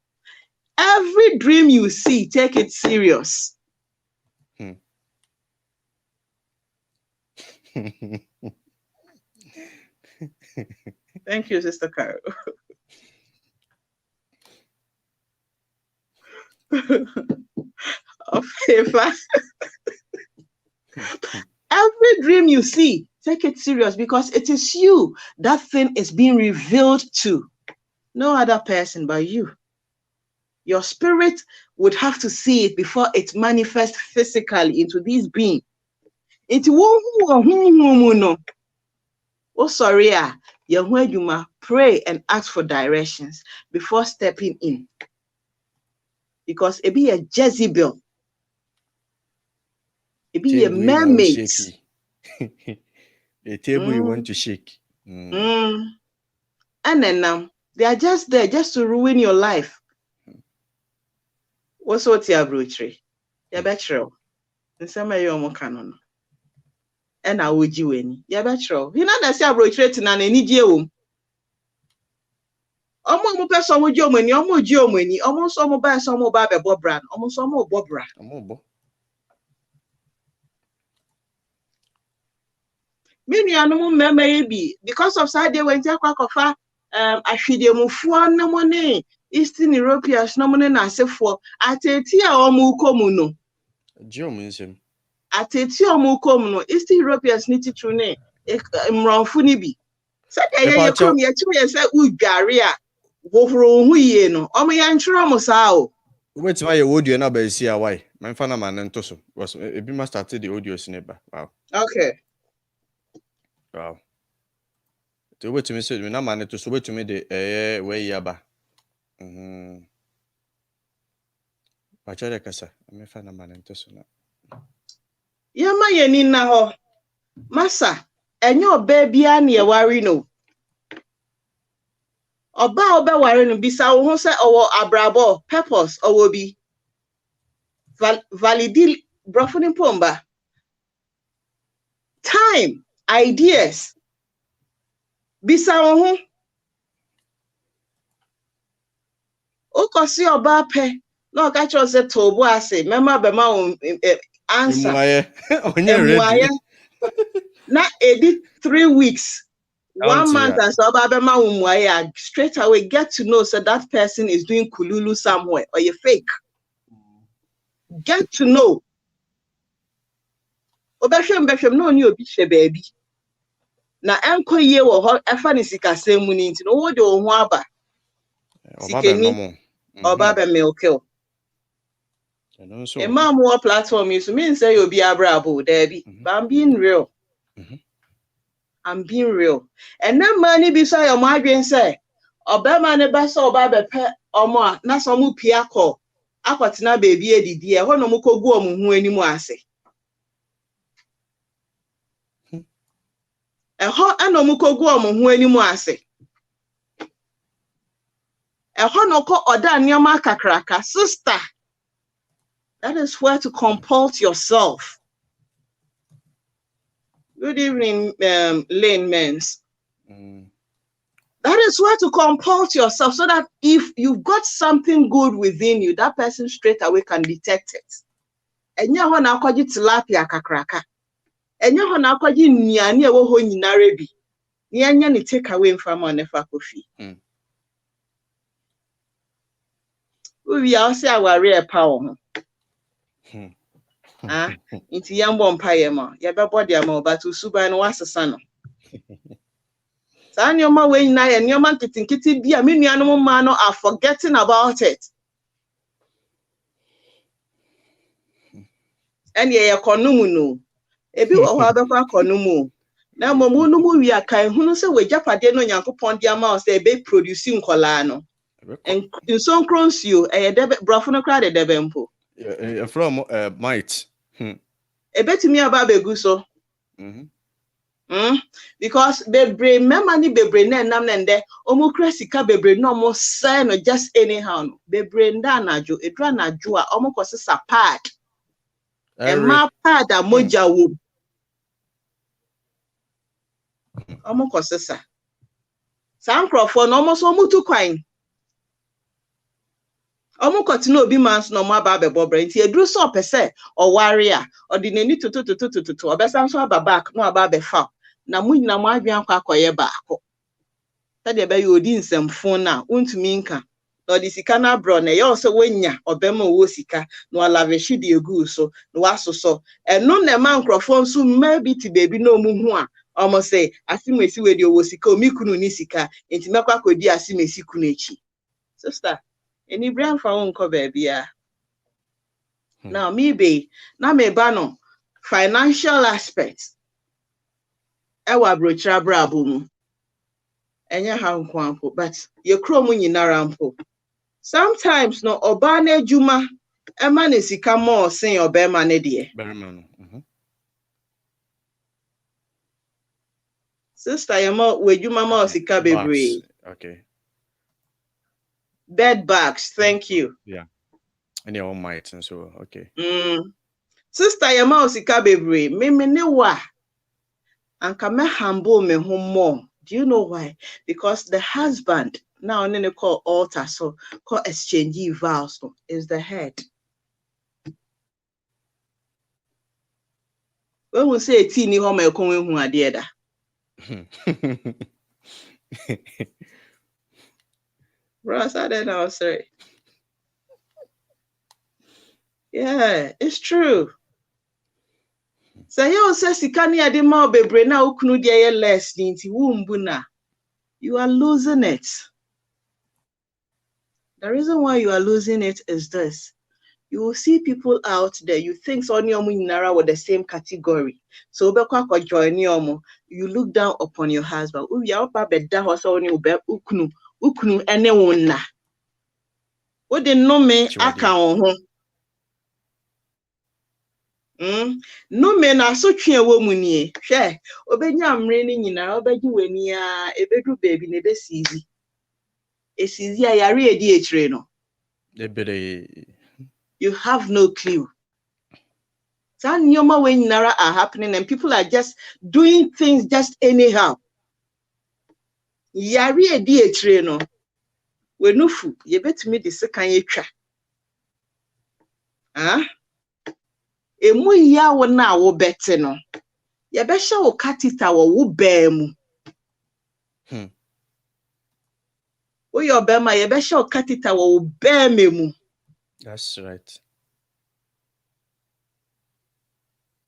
Every dream you see, take it serious. Thank you, Sister Carol. Every dream you see, take it serious because it is you that thing is being revealed to. No other person but you. Your spirit would have to see it before it manifests physically into this being. It won't. Oh, sorry, you pray and ask for directions before stepping in. Because it be a Jezebel. It be a mermaid. The table you want to shake. And then they are just there just to ruin your life. What's what you Abrokyire? You better. In some way, you're more canon. And I would you any. You better. You know that's Abrokyire to none any deal. Almost person with your money, almost your money, almost some buy some more Bob brand, almost some more Bob brand. Many animal maybe because of side they went to Kwakwafa. I feed them for no money. Eastern Europeans no money na se for atetia omu komuno. Geominsem. Atetia omu komuno. Eastern Europeans need to tune mronfu ni bi. Say ye kom ye tu ye say udware a wofro hu ye no. Omo ya ntwero mo saa o. Wait my audio na ba si awai. Memfa na man nto so. Was e bi ma started the audio sineba. Wow. Okay. Wow. To wait to me say me na man to so wait to me the way yaba. Bachare kasa. Memfa na man nto so na. Yama ye ni na ho. Masa, enyo baby an ye worry no. Oba worry no bisa wo ho se owo Abrabo purpose owo bi. Validil brofuni pomba. Time, ideas. Bisa wo ho. Okosi oba pe no ka cho se tobo ase mema be ma answer. Onye na edit 3 weeks. 1 month and so oba straight away get to know so that person is doing kululu somewhere or you fake. Get to know. Obehwem no ni obi hwe baby. Na enkoye wo ho efa ni sikasem mu ni nti no wo de wo ho aba. Sikeni oba be milkill. Imam what platform is mean say you'll be Abrabo, Debbie. But I'm being real. I'm being real. And that money beside your migraine say, Obama never saw Baba pet or more, not some piako. Aquatina baby, Eddie, dear, when no muko go who anymore I say. A hot and no muko go who anymore I say. A honoko or dan your marker cracker, sister. That is where to compult yourself. Good evening, Lane Mens. That is where to compult yourself so that if you've got something good within you, that person straight away can detect it. And you want to call you tilapia kakraka. And you want to call you nyani ewo ho nyinare bi. Nyanya ni take away from on nefa kofi. We are say AWARE power. Ah, inti yambo mpaye ma. Ya bebo dia ma obatu suba no wasesa no. Sa nyoma we na ye nyoma nkitinkiti bia me nuanom ma no are forgetting about it. And ye konumu no. Ebi wo ho abekwa konumu. Na momu no mu wi akan hunu se we japade no Nyankopon dia ma o se be producing nkola no. And in some cross you debe brofo no kra de debe mpo. From might. Ebetimi aba begu so. Because bebre mema ni bebre na nam nende omu kra sika bebre no mo say no just anyhow no. Bebre nda najo edra najo a omu kosesa pad. E ma pad a moja wo. Omu kosesa. Sa nkrofo no omo so mutu kwan. Omu kotino obi mans no ma ba bebo bra nti edru so pese o ware a odi nani tutu obesa so aba back no aba be fa na mu nyina mu adwen akwa akoye baako tade be yodi nsemfo na untumi nka na odi sika na bro na ye so wanya obema wo sika no alaveshi de egu so no wasoso eno na ma nkrofo nso maybe ti baby no mu hu a omo say asimesi we de wo sika omikunu ni sika enti mekwa kodi asimesi kunu echi sister any brand for unko baby ya. Now maybe na me ba no financial aspects. Ewa Abrokyire Abrabo mu. Enya ha nkwanko but ye kro mu nyinara mpo. Sometimes no oba na adwuma ema ne sika more sen obema ne de. Sister yema we adwuma ma sika bebre. Okay. Bed bags, thank you. Yeah. And your own might and so okay. Sister yema osika bebre, me ne wa. Anka me humble me home more. Do you know why? Because the husband now they call altar, so call exchange vows no, is the head. When we say tini home ekon hu ade da. Bro, I said now, sorry. Yeah, it's true. So you say sikani ade ma bebre na okunu de less nti wumbu na. You are losing it. The reason why you are losing it is this. You will see people out there, you think so nara with the same category. So you look down upon your husband. Ukunu ene wona. What the no me aka ho. No me na so twe wo mu nie. Hwe, obenya amre ni nyina, obegi wani a ebedu baby ne be sizi. Esizi a yare edi etire no. You have no clue. Some nyoma when nara are happening and people are just doing things just anyhow. Yare edi etire no. We nufu ye betumi de sekan yetwa. Emu ya wo na wo bete no. Ye be hye wo katita wo baa mu. Wo your bema ye be hye wo katita wo baa mu. That's right.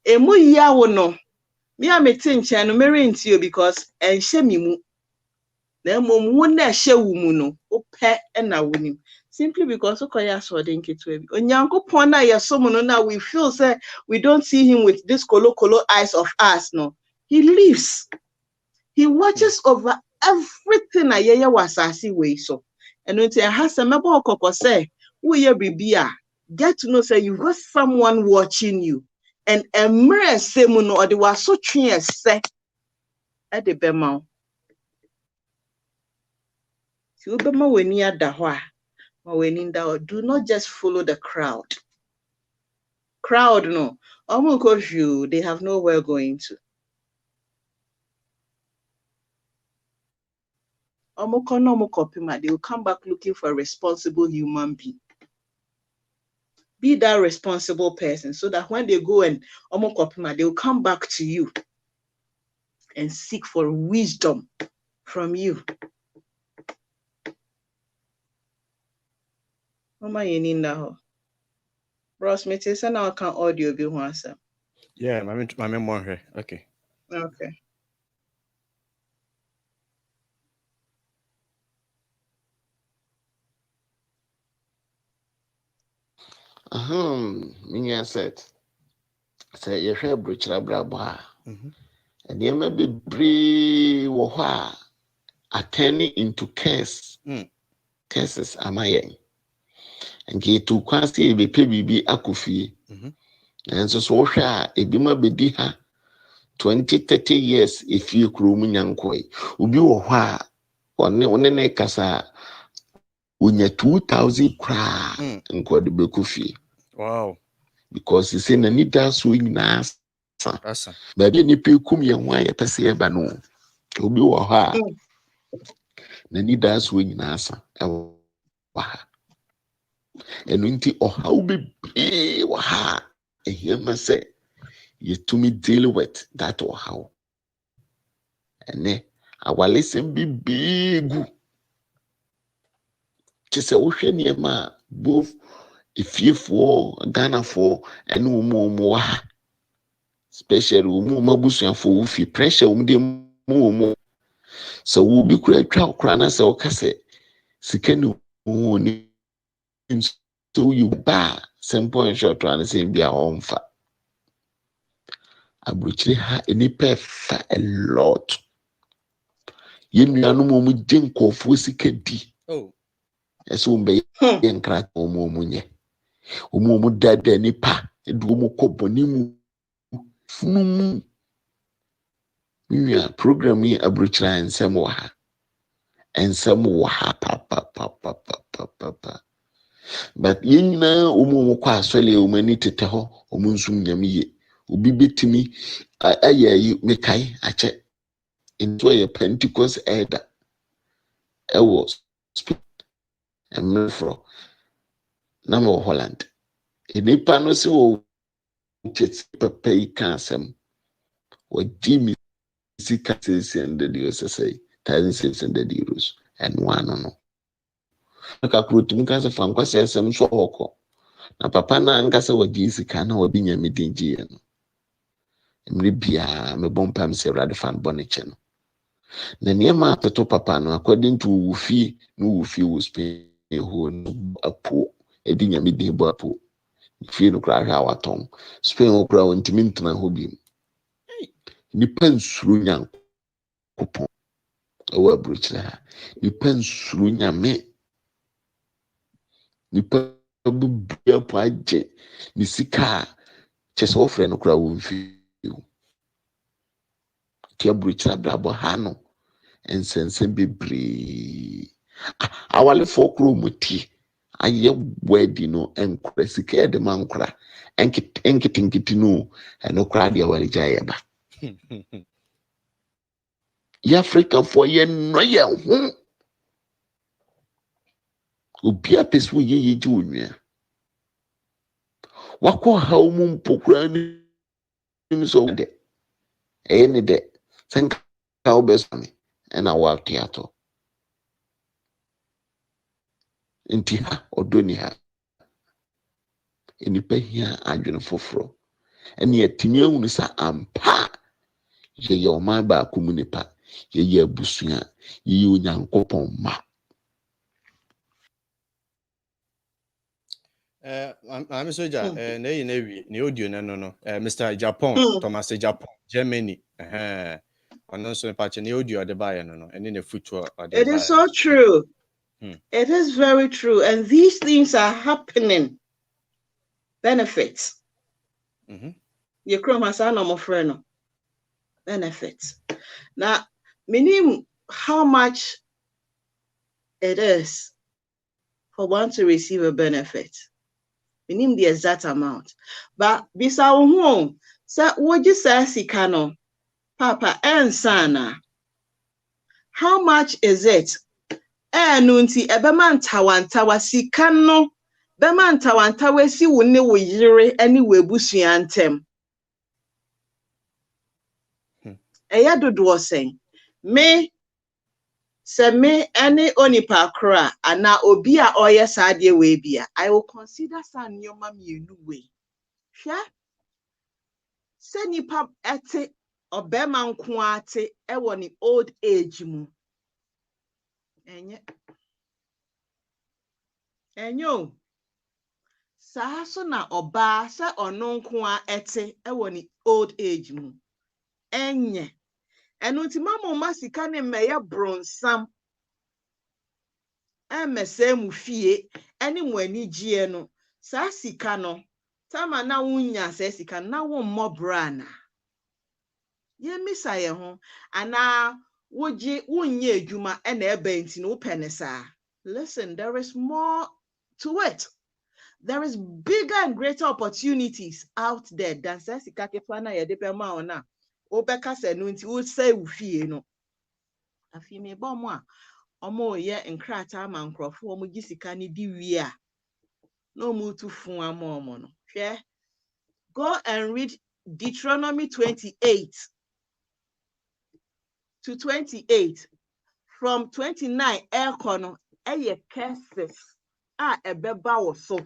Emu ya wo no. Me amete nche no merenti you because enhye mi mu. Na mom wo na hye wo mu no. Wo pe na wonim. Simply because Okoya saw the nketwe. Onyankopon na yesom no now we feel say we don't see him with this kolo eyes of us no. He lives. He watches over everything na yeye wasasi we so. And when it has a mebo okoko say, "Wo ye bibia, get to know say you've got someone watching you." And emre semu no odi waso twe ese e de bema. Ti obema weni ada ho a. Do not just follow the crowd. crowd no. You, they have nowhere going to. They will come back looking for a responsible human being. Be that responsible person so that when they go and they will come back to you and seek for wisdom from you. Mama, you need now. Ross, me say now I can audio be one answer. Yeah, my memory. Okay. Okay. Minya said, say you share Abrokire Abrabo. And you may be brave or attending into cases am I and get to quasi be PBB akufi. And so a bima be ha 20-30 years if you crew munyankoi. Ubi wa one kasa unya 2,000 kra and kwa de bekufi. Wow. Because he said, "Nani da swing nas." Baby, ni pe kum ye wan ye pese e ba no. Obi wo ha. Nani da swing nas e wo ha. Enu nti oha obi wo ha. E here ma say you to me deal with that oha. Ene awale sem bi big. Kise wo hwe ne ma both ifiefo Ghana for enu mo ha. Especially mabusuan for ufi pressure de mo so we be kura twa kura na se o kase sikeni ni so you ba simple and short one say bia onfa Abrokire ha any fa a lot yenu mo jinkofo sikedi eso mbe yenkra mo munye mo dada nipa edu mo koboni mu funu program yi Abrokire ensem wa ha pa but yina umu kwa asole umani tete ho omunsum nyamiye obi betimi ayayi mekai ache into a Pentecost elder was emfro na mo Holland enipa no se wo cheti papa yi kansem wo dimi sika €600 say €1,600 and one no ka krutum ka se fan kwa sesem so hoko na papa na nka se wodi sika na wodi nyame dinji no emre bia me bompam se rade fan boniche no na niema to papa no according to wufi no wufi wo Spain ho no apo edi nyame din bo apo fi no kra ha waton Spain wo kra wontimi ntena ho bi ni pensuru nyan kupon ewa Abrokire ha ni pensuru nyame ni pa bia po aje ni sika chese ofre no kra wo mfi ti Abrokire Abrabo ha no ensense bebre awale fokro muti aye wedi no enkra sika de mankra enkitinkiti no eno kra de awale jaye ba ya Africa for ye no ye ho obia pesu ye ji onua wako ha umum pokura ni so de ni de senka obesami ena wa tiato nti ha odoni ha enipa hia adwene foforo ene yatimi ehunu sa ampa ye oma ba komunipa ye abusua ye onyankopon ma I'm soja na yi na wi ne audio na no Mr. Japan Thomas Japan Germany ono so pa che ne audio de ba ye no ene ne future It is so true. It is very true, and these things are happening. Benefits. You chrome has an friend. Benefits. Now, meaning how much it is for one to receive a benefit. Minim the exact amount. But bisa wo sa woji sa sika no papa ensana. How much is it? Nunti ebema ntawantawa sika no bema ntawantawa si wo ne wo yire ani wo ebusua ntem. Eya dodo sen. Me se me any onipa kra ana obi a oye saade we bia I will consider san nyoma mienu we hwe se nipa ete obema nko ate e wo ni old age mu enyo saa so na oba se ono nko a ete e wo ni old age mu enye enu nti mama ma sika ne meye bronsam emese mu fie eni mu ani gie no saa sika no tama na wunya saa sika na wo mmobra ye misa ye ho ana woji wunye adwuma ena ebe nti no penesa. Listen, there is more to it. There is bigger and greater opportunities out there than saa sika kefa na ye de pe ma ona obeka se no nti wo say wo fie no afi me ba mo a omo ye nkrata ma nkrofo omo gisika ni di wi a no mu tu fun ama omo no hwe go and read Deuteronomy 28 to 28 from 29 ekono eye curses a ebeba wo so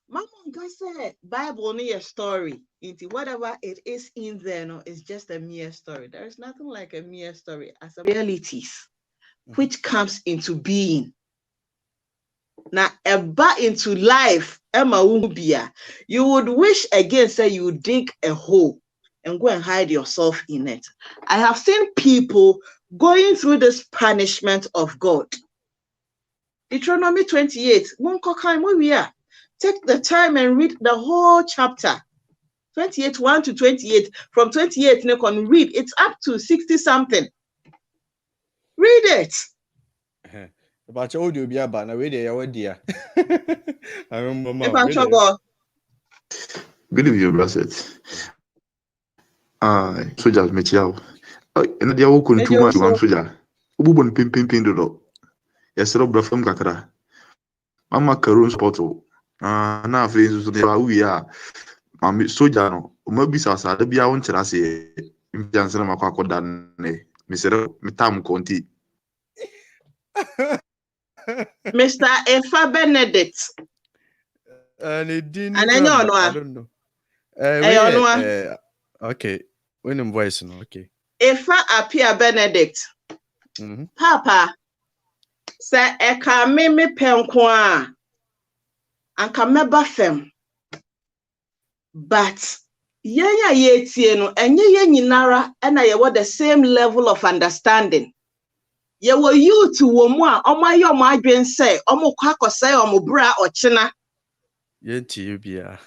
mama nka say Bible no your story into whatever it is in there no is just a mere story. There is nothing like a mere story as a realities which comes into being. Now, eba into life, Emma Umbia, you would wish again, say you would dig a hole and go and hide yourself in it. I have seen people going through this punishment of God. Deuteronomy 28, take the time and read the whole chapter. 28, 1 to 28. From 28, you can read. It's up to 60 something. Read it. About your audio, be about now. Where they are, dear. I remember. Good evening, brother. Soldiers, Metiao. And they are all going too much one soldier. Ubon pimping do. Yes, Rob from Kakara. Mama Karun's portal. Now, friends, we are. Mammy soldier, no, maybe Sasa, the Bia won't tell us a Jansen Macquaco done, Mr. Mitam Conti. Mr. Efa Benedict. And it didn't. And I don't know. Okay. When I'm voicing, okay. Efa Apia Benedict. Papa, Seth Ekow me penkwa. Anka meba fem. But ye tie no enye ye nyinara na ye the same level of understanding. Ye wo youth wo mu a omaye omo adwen say omo kwa akosai omo bra ochina. Ye tie bia.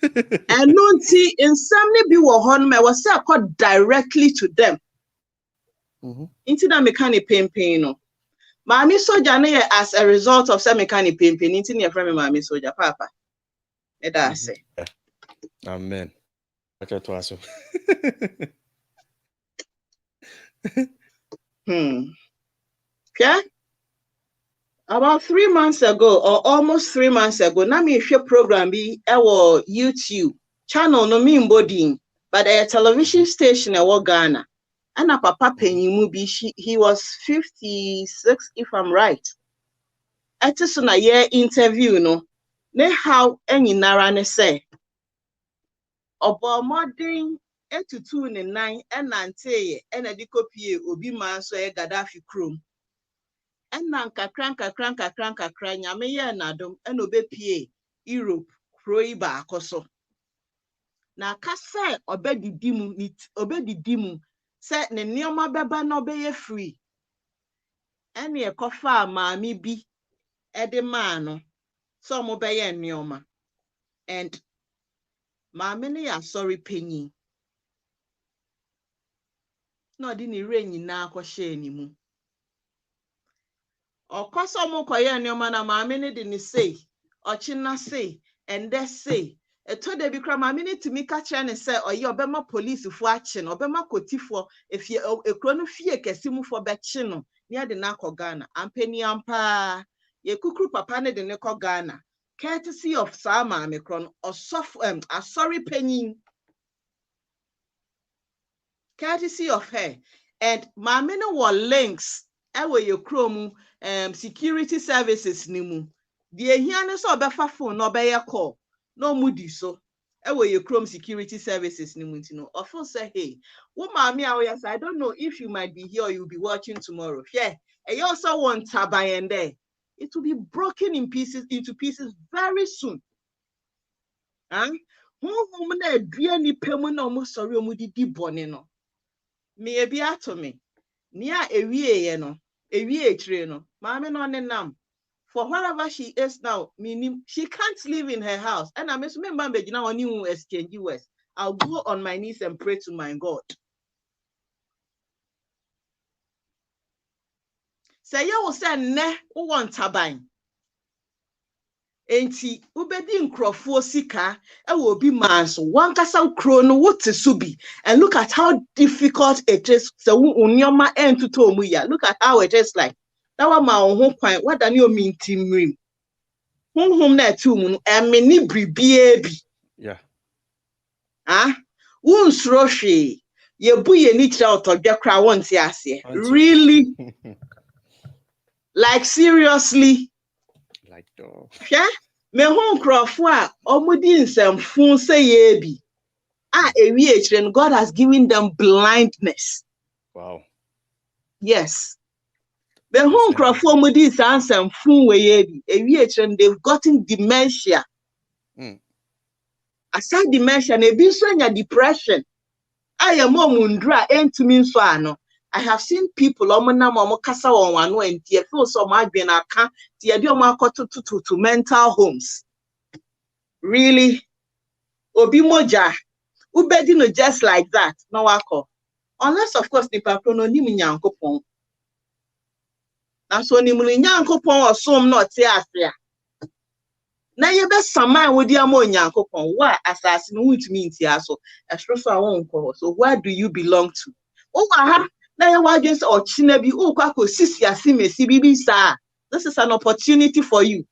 Eno nti nsam ne bi wo ho no me was say akọ directly to them. Inti na mechanic pain no. Maame soja na ye as a result of say mechanic pain inti na friend me maame soja papa. E da say. Amen. Okay. About 3 months ago, or almost 3 months ago, na me share program bi ewo YouTube channel no me mbodin, but a television station ewo Ghana. And a papa penyimu bi he was 56 if I'm right. Ati na year interview no, ne how enyinara ne say. Obo modern 82 ne 9 enante ena di kopie obi man so e Gaddafi krom ena nkakran nyame ye nadom ena obepie Europe kroi ba akoso na kasa obedidi mu se ne nioma beba na obeye free ena e kofa maami bi ede man no so mo beye nioma and Maame ne ya sorry penyi. No di ni re nyina akọhye ni mu. Okoso mo koye nioma na maame ne de ni sei. ochina say and they say e to de bi kra ma me to me catch and say oye obema police fo achi no obema kotifo if ye ekro no fie kesimu fo be chi no near de na ko Ghana ampani ampa ye kukuru papa ne de ne ko Ghana courtesy of Sama Mekron or soft sorry penny courtesy of her and Maame no were links ewe your chrome security services nimu the hiane so obefa phone no be call no mudi so ewe your chrome security services nimu ntino ofo say hey wo maame a yes I don't know if you might be here or you'll be watching tomorrow yeah and you also want tabayen there it will be broken into pieces very soon. Who na dua ni pemu na omo sori omo didi bone no. Me ebi ato me. Nia ewie ye no, ewie etire no. Maame no nenam. For wherever she is now, meaning she can't live in her house. And I miss me mbambe gina oni hu exchange words. I'll go on my knees and pray to my God. Say you will say ne who want taban. Enti ubedi nkrofo sika e will be man so one kasa kro no what to be and look at how difficult it is so unyoma entuto mu ya look at how it is like that one ma ho kwan what dan you mean timrim honhom na atu mu no emeni bribie bi yeah unsro hwe ye bu ye ni kira otodwe kra wonte ase really like seriously like dog. Yeah, me hon krofo a omudi nsemfun say ye bi. And God has given them blindness. Wow. Yes. Me hon krofo omudi nsemfun we ye bi. They've gotten dementia. Aside dementia, ne bi so nya depression. Aye mo mundra entumi so ano. I have seen people omo kasa won wano entie feel so ma adwen aka tie de omo akoto to mental homes. Really? Obi moja. Ubedi no just like that. No wako. Unless of course nipa no nim nyankopon. Na so nim nyankopon osom no te ase a. Na ye be saman wodi am nyankopon wa asase no wutumi ntia so. Esro so awon ko. So where do you belong to? O wa ha na ye wa against or chinabi o kwa ko sisi asimesi bibi sa. This is an opportunity for you.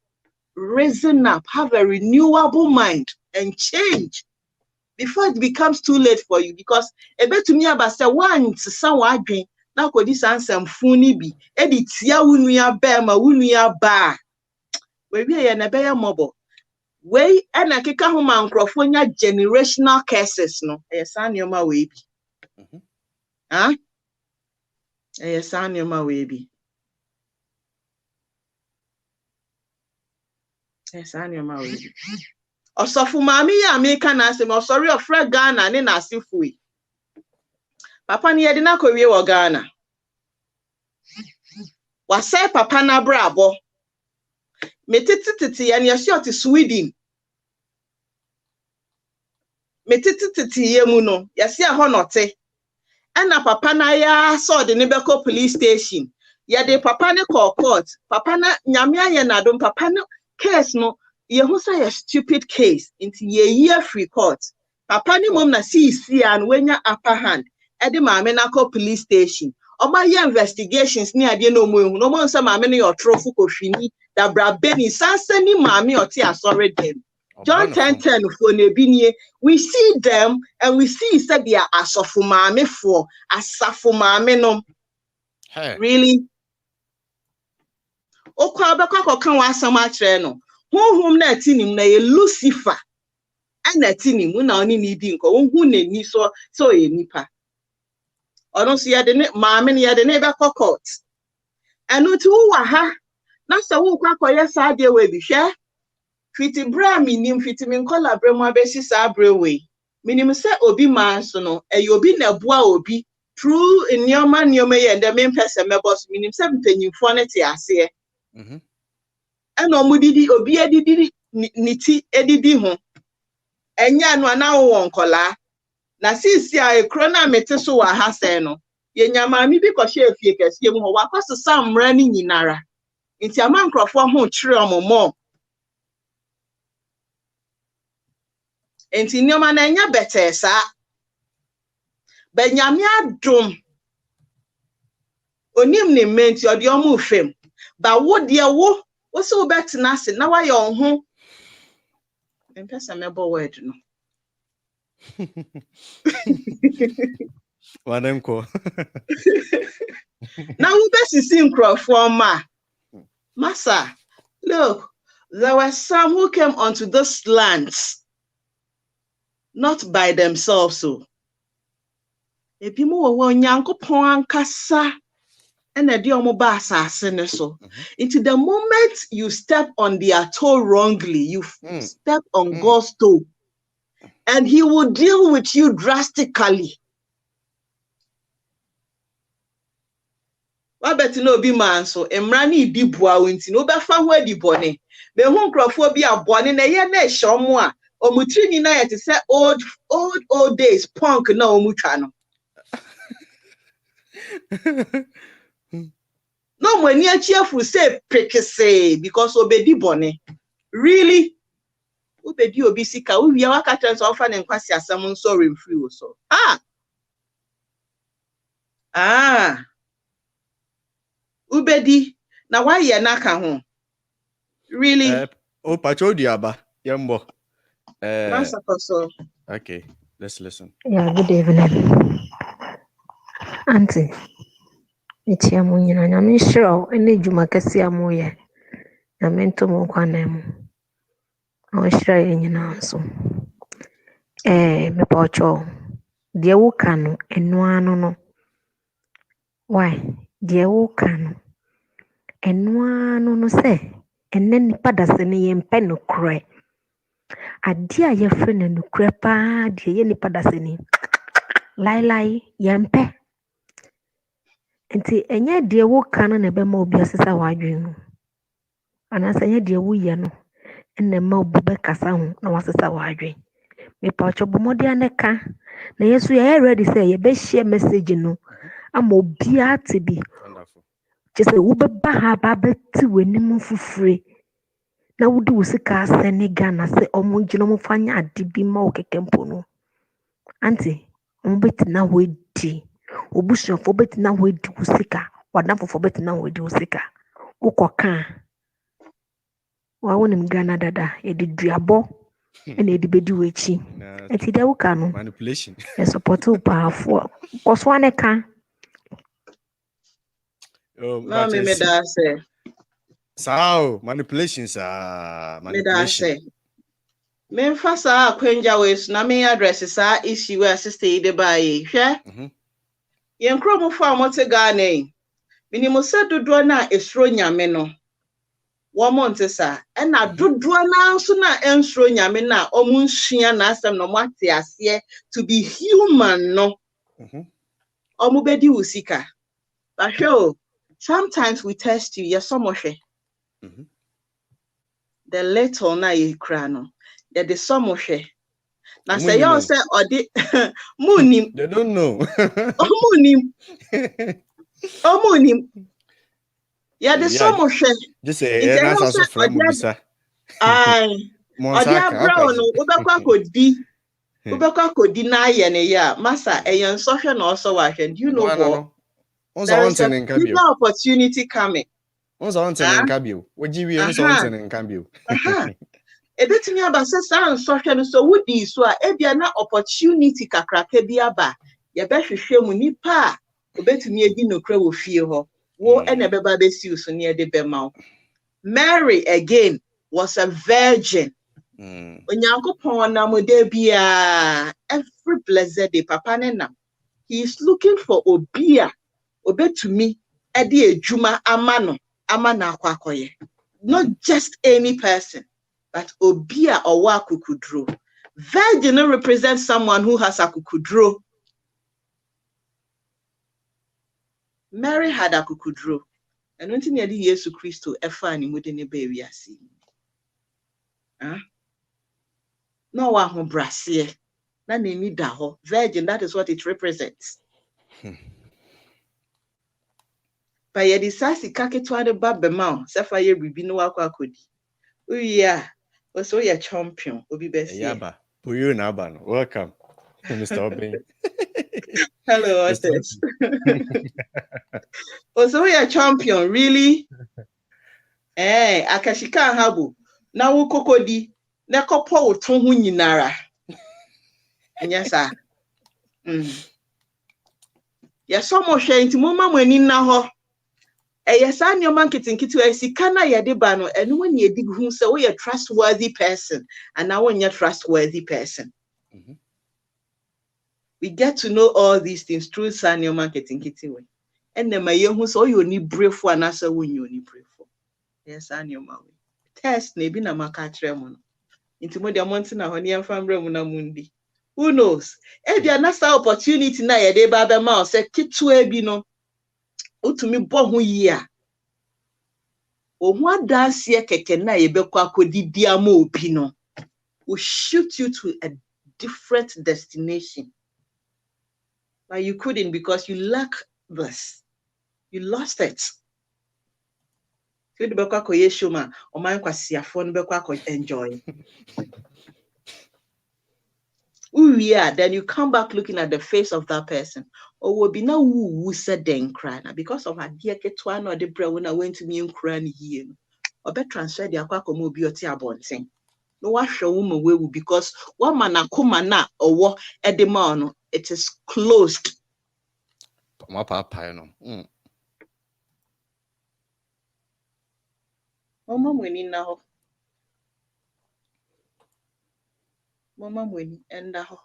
Raisen up, have a renewable mind and change before it becomes too late for you because a bit to me about say one to someone dream now could this answer funny be edit ya wunuya bema wunuya ba we be a beya mobile way and a kika huma microphone generational cases no yes anyoma we be yes anyoma we be yes anyoma we be Osofu Maame ya America na asem osori ofra Ghana ne na asefui. Papa ne yede na kowie wo Ghana. Wasai papa na Abrabo. Metitititi ya ne yesi Sweden. Metitititi ye mu no yesi aho note. Ana papa na ya so de ne beko police station. Ya de papa ne call court. Papa na nyame aye na dom papa no case no you say a stupid case into ye year free court. Papa ni mom na see and when you upper hand at the Maame na call police station. Or my investigations near the no more some Maame your trophy koshini that brabeni sansani Maame or tia sorry them. John 10:10 for Nebinie, we see them and we see said they are asofu Maame for asafu Maame no. Really? Okwa beka kan wa asama kire no. Whom na tinim na ye Lucifer ana tinim na oni ni di nko won na ni so ye nipa ono so ye de ne maame ne ye de ne be court eno ti wo wa ha na se wo kwa koye sa de we bi hwe fiti bra minim fiti min kola bra mu abesi sa bra we minim se obi man so no e obi na boa obi through nyoma ye and me person me boss minim se mpanyimfo ne te ase and omudidi obi edidi niti edidi ho enya no na wo nkola na sisi a ekro na mete so wa ha se no ye nyama mi bi ko hye fie kese mu ho wa kwaso samra ni nyinara nti ama nkrofo ho kire omomo enti nyoma na enya better sa benyame adom onim ne menti odi omu fem ba wo de wo se wo betena ase na wa ye onho empesa mebo word no Wanenko. Now we best see from Massa. Look, there were some who came onto this land not by themselves. So, if you move one yanko pon kasa and a diomoba assassin so, into the moment you step on their toe wrongly, you step on God's toe, and He will deal with you drastically. Wa beti no bi man so emra ni di bua wonti no be fa ho adi bone be hu nkrofo bi abone na ye na ehye omo a omutri ni na ye te se old days punk na omutwa no no mo ani achiefu say pekese because obedi bone really obedi obi sika wo wi aka tren so ofa ne nkwasi asem nso remfree wo so Ubedi na why ye naka ho really Pacho diaba yembo so okay, let's listen. Yeah, good evening auntie iti amu nyina na me shiro ene juma kasi amu ye na mento mo kwana mu o shiro ye nyina so me pacho de wo kanu enu anu no why de wo kanu enu anu no se enne nipa da se ne yempe no kure ade a ye fre ne no kure pa de ye nipa da se ni lai yempe nti enye de wo kanu na be ma obi osesa wadwen no ana se enye de wo ye no enne ma obi be kasa ho na wasesa wadwen me pacho bomodi aneka na yesu ye ready say ye be share message no ama obi ate bi Wonderful. Just wo beba ha ba beti w'anim fufure na wo de wo sika asene Ghana se omo gino mo fanya ade bi ma wo kekempo no anti omo beti na wo di obusuafo beti na wo di wo sika wadafofo beti na wo di wo sika ukoka wa wonim Ghana dada e di duabo ene di bedi wechi enti de wo ka no Manipulation. e support u powerful koso aneka no me da say sao manipulations me da say me fasa akwenja we na me address sa issue we sister ide bae hwe yen kromo fo amote Ghana minimo se dodo na esro nyame no wo monte sa e na dodo na nso na ensro nyame na omunsua na asem no mate ase to be human no omubedi usika but sure sometimes we test you yesomoshe the little na yekra no the somoshe na say you say odi munim they don't know omunim ya the somoshe just say na so from bisa odi Abrabo no ubekwa kodi na aye ne ya masa eyen sohwe na oso wa hwe. Do you know what? There's a opportunity coming. Once on ten kabio. Wojiwi once on ten kabio. Ebetimi aba se san sohwe no so wudi so a ebia na opportunity kakraka bi aba. Ye behwehwe mu nipa obetumi edi nokra wo fie ho. Wo ene beba besi so ne de bema. Mary again was a virgin. Onyankopon na mode bia every blessed day papa ne nam. He is looking for obia obetumi ede ejuma amano amana akwakoye. Not just any person, but obia owa kukudro. Virgin represents someone who has a kukudro. Mary had a kukudro. And when you need Yesu Christo, efani mudene baby asi. No one who brassier. Na nemi daho. Virgin, that is what it represents. But ye disasi kaketwa de babema. Sefa ye bibi no wakwa kodi. Uya. Also ye champion. Obi besi. Yaba. Puyu Naban, welcome, Mr. Obin. Hello, Otis. Oh, so we are champion, really? Akashika habu. Na wo kokodi. Na kopo wo ton ho nyinara. Yes, sir. Ya so mo hwe nti mo ma mo ani na ho. Yes, I know man kitinkiti we sika na yede ba no eno woni edi hu se we a trustworthy person and now when you're trustworthy person. We get to know all these things through Sanyo marketing kitty way. And then my young so you need brave for an answer when you need brave for. Yes, Sanyo Maui. Test maybe na makatremon. Into Modia Mountain honey and family mundi. Who knows? If you're not opportunity na ye de baba mouse say kitu ebino. Utumi bohu year. O one dance ye keke na ye bekwa kodi diamo opino. Will shoot you to a different destination. But you couldn't because you lack this. You lost it. You bekwa ko yeshuma o man kwa siafon bekwa ko enjoy. Then you come back looking at the face of that person. Or will be now who said then cry because of a dear ketwan or the bread when I went to me and crying here. Or better transfer the aquaco mobility about thing. No one show woman way because one man a kumana or what at the man it is closed. My papa, no. Mama winning now. Mama winning and now.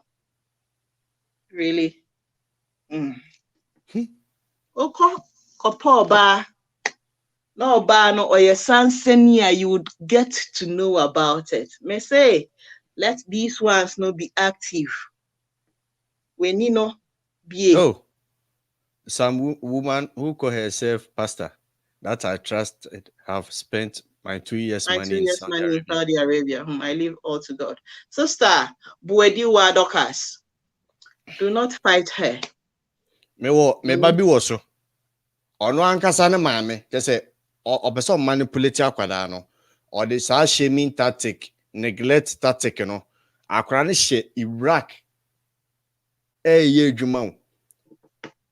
Really? Okay, kopoba. No bano or your son senior, you would get to know about it. May say, let these ones not be active. When you know, be. Oh, some woman who call herself pastor that I trust have spent my 2 years money in Saudi Arabia. I leave all to God. Sister, Buedi Wadokas, do not fight her. Me baby was so. Ono ankasa ne maame, say or person manipulate akwada no, or the sa shaming tactic, neglect tactic no. Akwara ne she Iraq. Ye dwuma.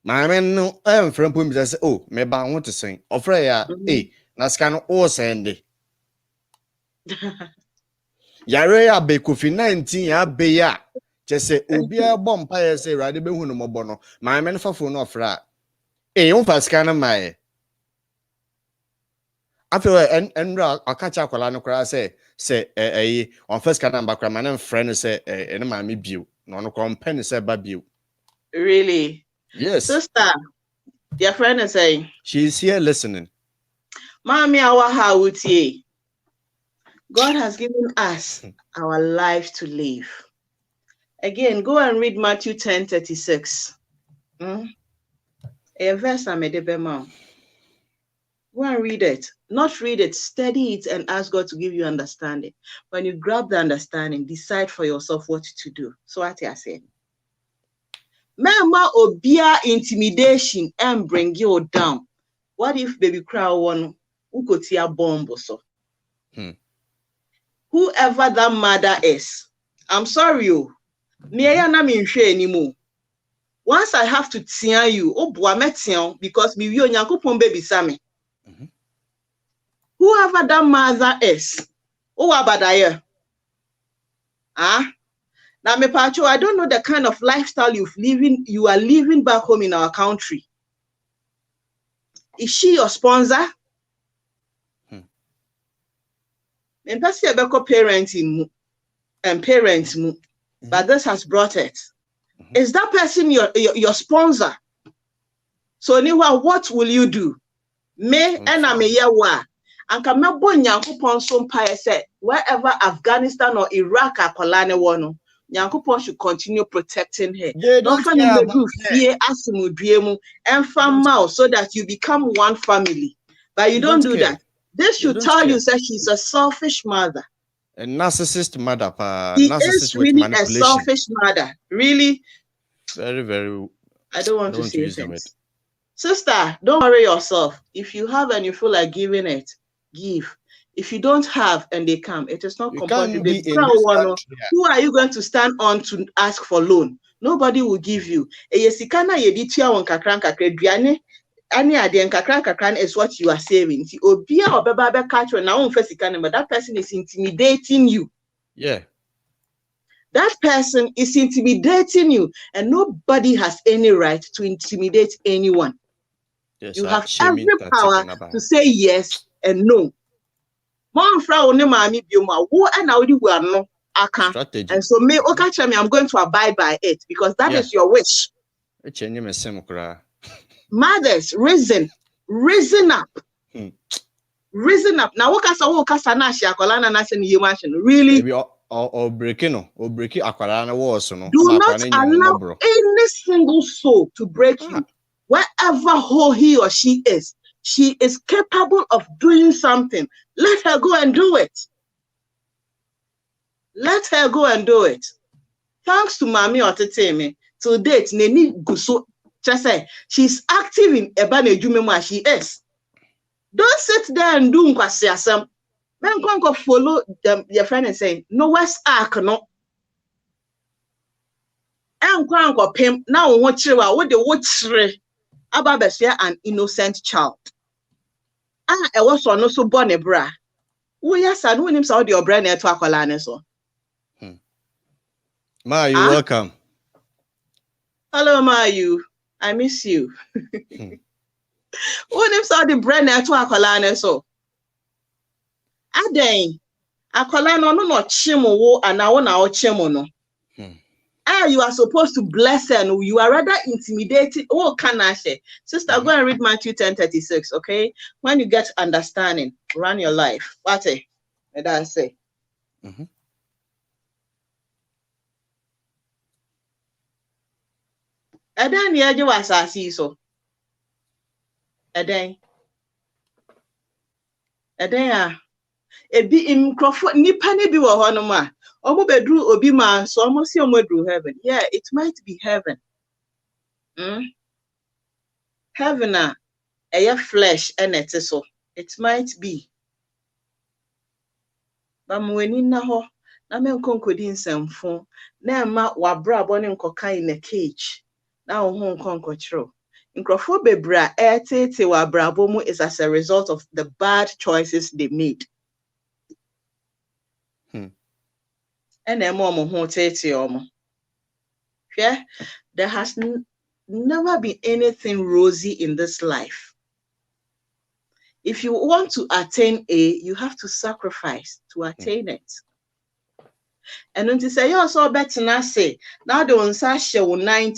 Maame no frem po mi say oh, me ba ho to sen. Ofra ya na ska no o send. Yare ya be COVID-19 ya be ya. Say obi a bom pa ya say rade be hu no mobo no. Maame no fafo no ofra. On paska na mai. After and I catch up no cry say on first can number cry man friend say and mammy view. No company say babu. Really? Yes. Sister, your friend is saying she's here listening. Mommy, our hautie. God has given us our life to live. Again, go and read Matthew 10:36. A verse I made a bema. Go and read it. Not read it, study it and ask God to give you understanding. When you grab the understanding, decide for yourself what to do. So what I said. Mama obia intimidation and bring you down. What if baby cry one who could see a bomb or so? Whoever that mother is, I'm sorry you. Me na me nhwe anymore. Once I have to tell you, because me Nyankopon baby sami. Whoever that mother is, abadaye. Now me pacho, I don't know the kind of lifestyle you are living back home in our country. Is she your sponsor? Me pasi ebeko parenting and parents mu, but this has brought it. Is that person your sponsor? So anyway, what will you do? Me and I'm a yawa. And come me bo Nyankopon so mpa say wherever Afghanistan or Iraq are kolane wono, Nyankopon should continue protecting her. Don't care about fear asimudue and family so that you become one family. But you don't do that. This should tell you that she's a selfish mother. A narcissist mother, He is really a selfish mother. Really? Very, very. I don't want to say things. Sister, don't worry yourself. If you have and you feel like giving it, give. If you don't have and they come, it is not You compulsory. can't be in this country. Who are you going to stand on to ask for loan? Nobody will give you. Eyesikana yeditia won kakran kakra duane ani ade nkakran kakran is what you are saving. See, obia obeba be catch na won fasikana, but that person is intimidating you. Yeah. That person is intimidating you, and nobody has any right to intimidate anyone. Yes, you have every power to say yes and no. Strategy. And so me, I'm going to abide by it because that is your wish. Mothers, reason up. Reason up. Now, really? Or breaking Aquarana was no. Do not allow any single soul to break you. Wherever whole he or she is capable of doing something. Let her go and do it. Let her go and do it. Thanks to Maame Oteteme, to date, Neni Guso, just say she's active in Ebane Jumema. She is. Don't sit there and do nkwasiasem. Men go follow them, your friend and say, no West Ark, no. And go pim now what you are, what the watch Ababesia an innocent child. I was on also born a bra. Oh, yes, I know him saw your brand near to Aqualane so. Ma, you welcome. Hello, Ma, you. I miss you. When him saw the brand near to Aqualane so. Aden, Aqualane no chimo and now chimo no. You are supposed to bless her, and you are rather intimidated. Oh, can I say? Sister, go and read Matthew 10:36, okay? When you get understanding, run your life. What did I say? Eden ye je wasasi so. Eden ebi imkrofo nipa ne bi wo hono ma. Omo bedru obi man so omo si omo bedru heaven. Yeah, it might be heaven. Heaven a flesh and it so. It might be. But mweni na ho na me nkonkodi nsamfo na ma wabrabo ne nkoka in a cage. Na ho nkonkochiro. Nkrofo bebra etete wabrabo mu is as a result of the bad choices they made. And there has never been anything rosy in this life. If you want to attain you have to sacrifice to attain it. And when you say, you also better not say, now the one sasha will 9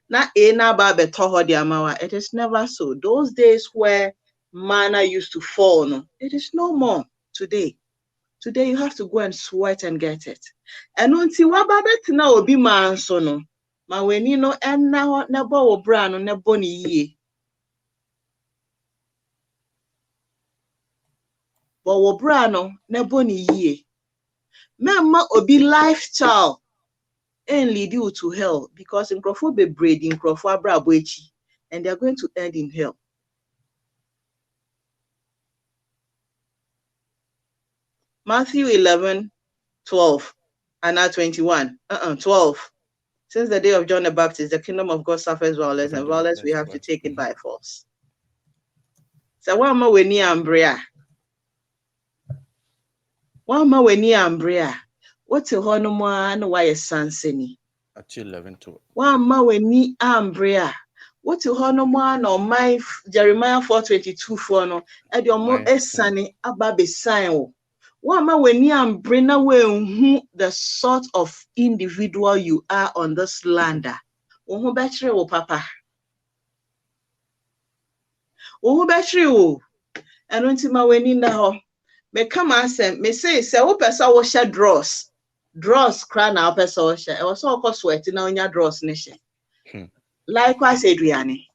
na ba betoho di amawa. It is never so. Those days where manna used to fall, no, it is no more today. Today you have to go and sweat and get it. And until wababet na obi man so no, ma weni no en na nebo wo bra no nebo ni ye. But wo bra no nebo ni ye. Memma obi lifestyle and lead you to hell because in Crawford be braid in Crawford Abrabo and they are going to end in hell. Matthew 11:12 and now 21. 12. Since the day of John the Baptist, the kingdom of God suffers violence, and violence we have to take it by force. So what am I when you ambria? What am I when you ambria? What's a honor and why a sanseni? At 11:2. What am I when you ambria? What's a honor or my Jeremiah 4:22 for no? At your more sunny ababe sign. What am I when you bring away the sort of individual you are on this lander? Who battery o papa? Who battery o? And until my when in the hall, me come and say, me say, who person wash your drawers crown our person wash. I was all called sweating on your drawers nation. Likewise, Adriani.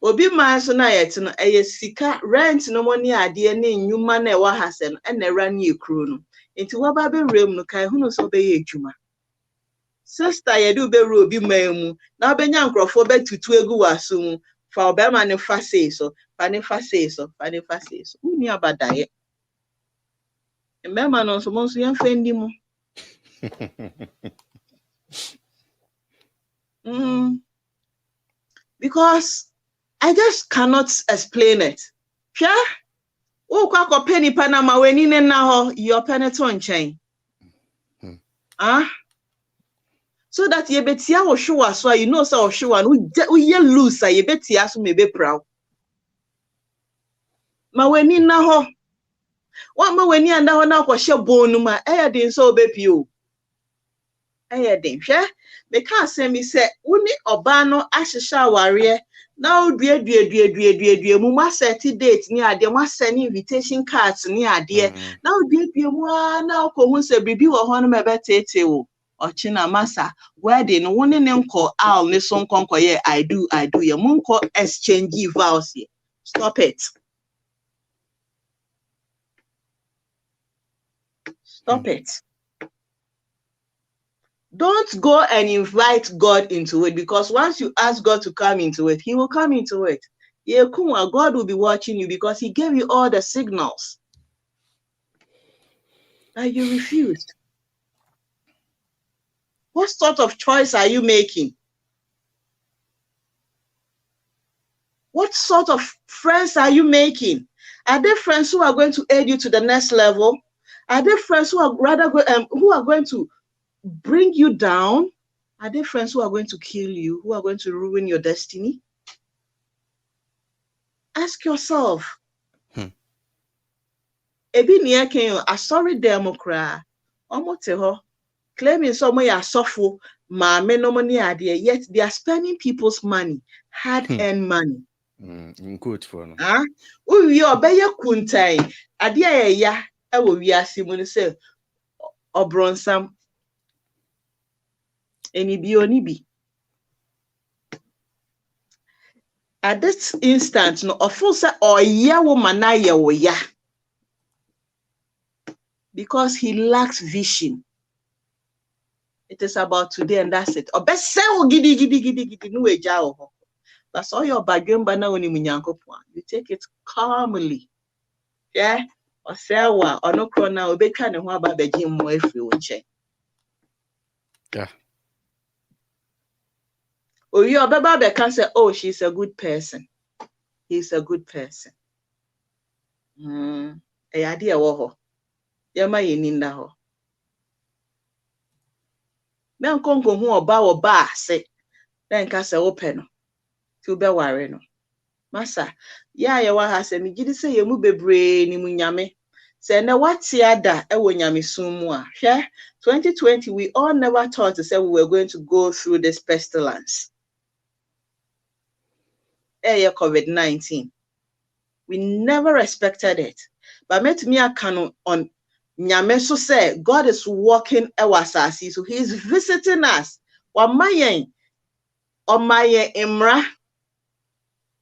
Obi man so na yet no sika rent no money ade ne nyuma na e wa hase no na ran ye kru no enti wo ba be rem no kai hunu so be ye adwuma sister ye do be ro obi man mu na be nya nkrofo be tutu egu waso mu For Obama no fa say so. Uni abadaye. Remember no so monso yan fendi mo. Because I just cannot explain it. Sure? Oh, kwa penny panama when in na your peneton chain. So that ye betia will show us why you know so show and we ye lose ye betia so maybe proud. Ma when in na ho. What ma when you and na kwa she bonuma din so be pio. Din hwe me can say me say woni oba no ahyehya aware na due mu ma set date ni ade ma send invitation cards ni ade na due mu na ko hu se bibi wo ho no me betete wo ochi na masa wedding woni ne nko al ne so nkonko ye I do ye mu nko exchange vows ye. Stop it. Don't go and invite God into it, because once you ask God to come into it, he will come into it. God will be watching you because he gave you all the signals. And you refused. What sort of choice are you making? What sort of friends are you making? Are there friends who are going to aid you to the next level? Are there friends who are going to bring you down? Are there friends who are going to kill you, who are going to ruin your destiny? Ask yourself. Ebi ni eken asori democrat omoteho claiming somewhere ya suffer Maame no money ade, yet they are spending people's money, hard-earned money. Good for no. Uwi obeye kuntai ade ya ewo wiase mu ne se obronsam eni bi oni bi. At this instant, no offense or ya woman na ya wo ya, because he lacks vision. It is about today and that's it. Obese o gidi no eja o. That's all your bagamba na oni munyankopon. You take it calmly. Yeah? Osewa onokro na obeka ne ho aba beji mo afri wo nche. Yeah. Oh, your baby can say, oh, she's a good person. He's a good person. A idea woho. Yama yeninda ho. Me ankonko hu oba say. Then ka say open no. Ti be ware no. Masa, ya wa ha say me gidi say yemu bebre ni mu nyame. Say na wati ada e wo nyame sumu a. Hwe 2020 we all never thought to say we were going to go through this pestilence. COVID-19. We never expected it. But met me a canon on Nyame so say God is walking ewasasi, so he is visiting us. Wamayen omaye imra.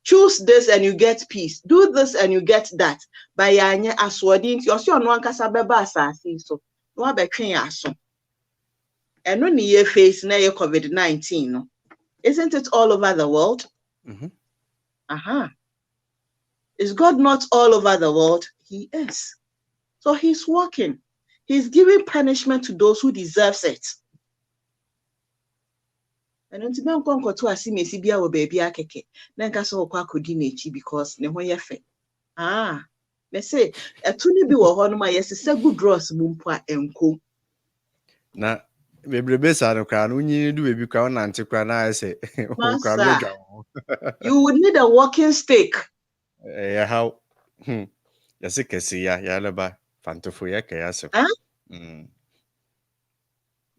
Choose this and you get peace. Do this and you get that. By yanye aswadi nti osi ono ankasa beba asasi so. No abetwen aso. Eno ni ye face na ye COVID-19 no. Isn't it all over the world? Is God not all over the world? He is. So he's working. He's giving punishment to those who deserves it. And until men come to a me bia wo baby akeke. Then ka so kwa kodi nechi because ne ho ye fe. Me say etuni bi wo ho no ma yes say good draws mumpo a enko. Na bebrebe sa no kwa no nyi du bebi kwa na nte kwa na say kwa medwa. You would need a walking stick. How yes kesi ya leba fantofo ya kayaso.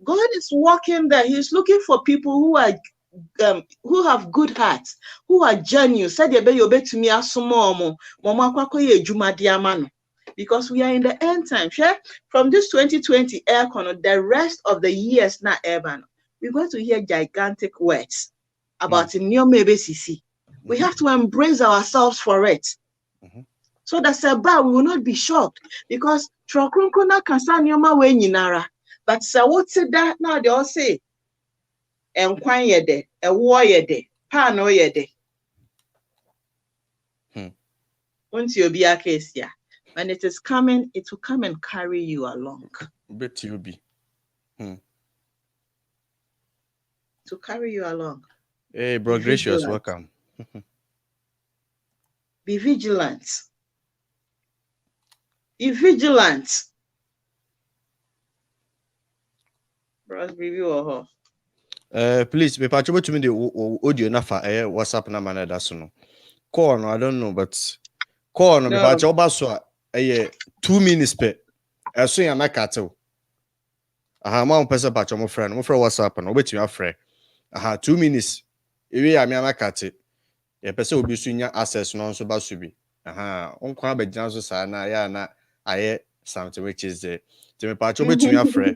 God is walking there. He's looking for people who have good hearts, who are genuine. Said you be to me asomo because we are in the end time. From this 2020 aircon, the rest of the years na urban, we're going to hear gigantic words about new maybe CC. We have to embrace ourselves for it. So that's about we will not be shocked because Trokronkona Kasanyama we nyinara. But so what's that now? They all say, "Enquire de, a warrior de, pano ye de." Once you'll be a case, yeah. When it is coming, it will come and carry you along. Bet you be. To carry you along. Hey, bro, gracious, welcome. Be vigilant. Be vigilant. Bros, review please, me patch to me the audio nafa WhatsApp na man that's no. Call no, I don't know, but call no me patch oba so 2 minutes per. So ya make ato. Aha, ma person patch mo friend WhatsApp no, obetumi afre. Aha, 2 minutes. Ewe ya me make ate. Ye person obi so nya access no so ba so bi. Aha, onko abegina so sa na ya na aye something which is the me patch obetumi afre.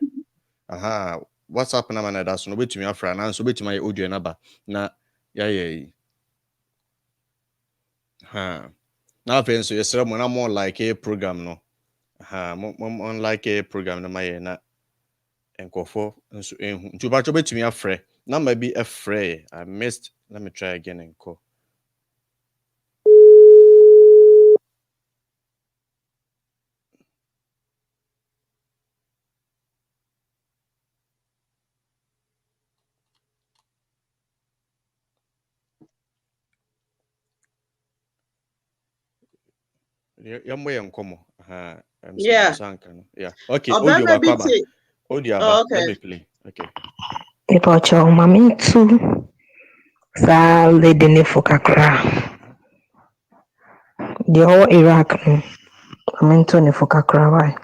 Aha, WhatsApp na man that's no betumi afra na so betumi ay audio na ba na ya ha na fen so yesra mo na more like a program no ha mo like a program na maye na enkofo nso ehu ntu ba cho betumi afre na ma bi afre I missed. Let me try again and call. Yeah. Yeah. Okay. Audio bakwaba. Audio ba. Okay. Let me play. Okay. Ipocho Maame tu sa lady ne fokakra. The whole Iraq no. Maame tu ne fokakra why.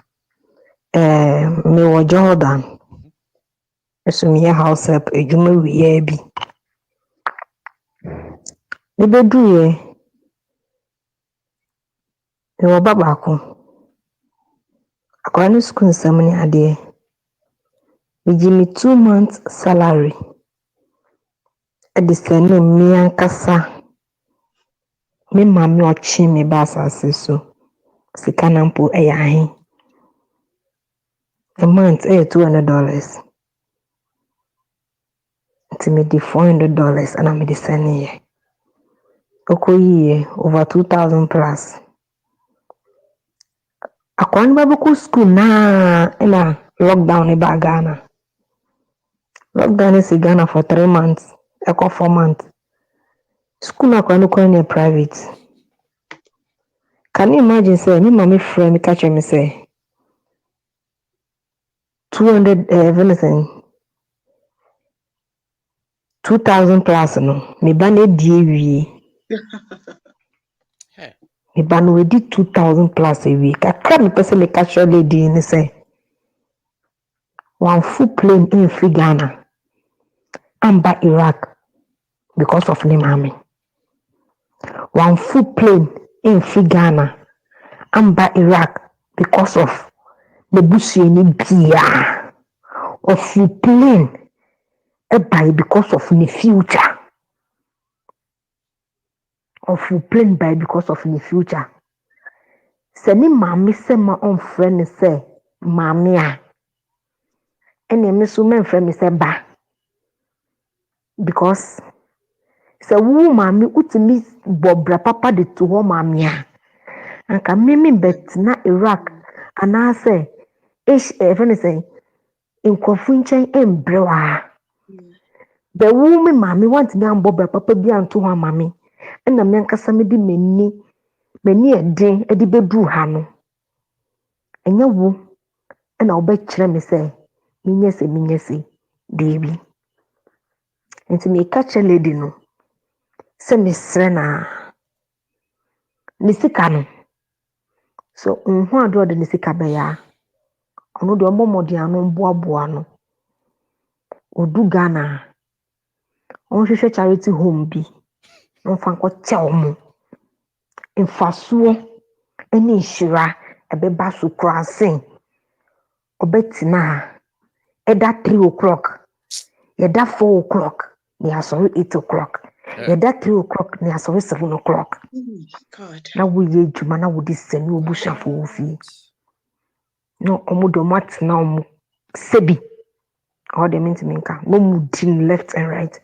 Me wo Jordan. So me house help edwuma wiye bi. Me beduye. Me wo baba ko. Akwa no school nsam ni ade. Me give me 2 months salary. Edisene me ankasa. Me mami ochi me ba asase so. Sika na mpo ahe. A month $200. It's me the $400 and I'm the same year. Okoye over 2,000 plus. Akwan babuku school na ina lockdown in Ghana. Lockdown is in Ghana for 3 months. Eko 4 months. School akwan no private. Can you imagine say me mommy friend me catch me say 2,000 plus no. Me bane die me ban we did 2,000 plus a week. I can't person me catch your lady and say one full plane in free Ghana and by Iraq because of the Maame. One full plane in free Ghana and by Iraq because of the Busiani Bia. Or full plane by because of the future. Or full plane by because of the future. Say me Maame say my own friend say Maame and me so my friend say ba because say wo Maame utimi bobra papa de to ho Maame anka mimi bet na Iraq ana say ish even say nkwofu nchen embrewa the woman Maame want me ambobra papa bi anto ho Maame na me nkasa me di mani eden edi bedu ha no enya wo na obekire me say minyese debi enti me catch lady no se me sre na ni sika no so nhu ado de ni sika be ya ono de omomodi anu mboaboa no odu Ghana on hwehwe charity home bi on fa nko che omo mfasuo eni hira ebeba so krasen obetina eda 3 o'clock yeda 4 o'clock ni asori 8 o'clock yeda 3 o'clock ni asori 7 o'clock God. na wo ye djuma na wo di seni obusha fo ofi no omodo mat na omo sebi all the mean to me nka no mudin left and right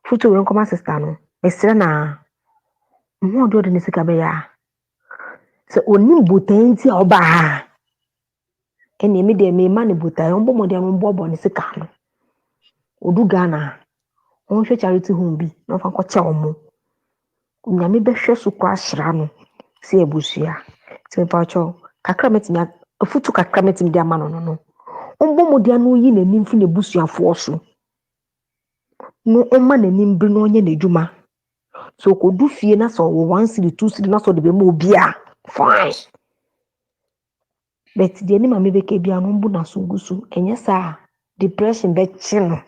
futu we nkoma sister no mesre na mo do de nisika be ya So onim botan ti oba ha. Ene me de me ma ne botan on bomo de on bobo ne sika no. Odu Ghana. On hwe charity home bi na fa ko che omo. Nyame behwe so kwa hra no. Se ebusua. Se pa cho kakra metimi afutu kakra metimi de ama no. On bomo de no yi nanim fi ne busuafo so. No oma nanim bi no onye n'edwuma. So kodu fie na so 1 city 2 city na so de be mo bia. Fine. But the ni mama beke bia no mbu na so gusu enye sa depression be chi no.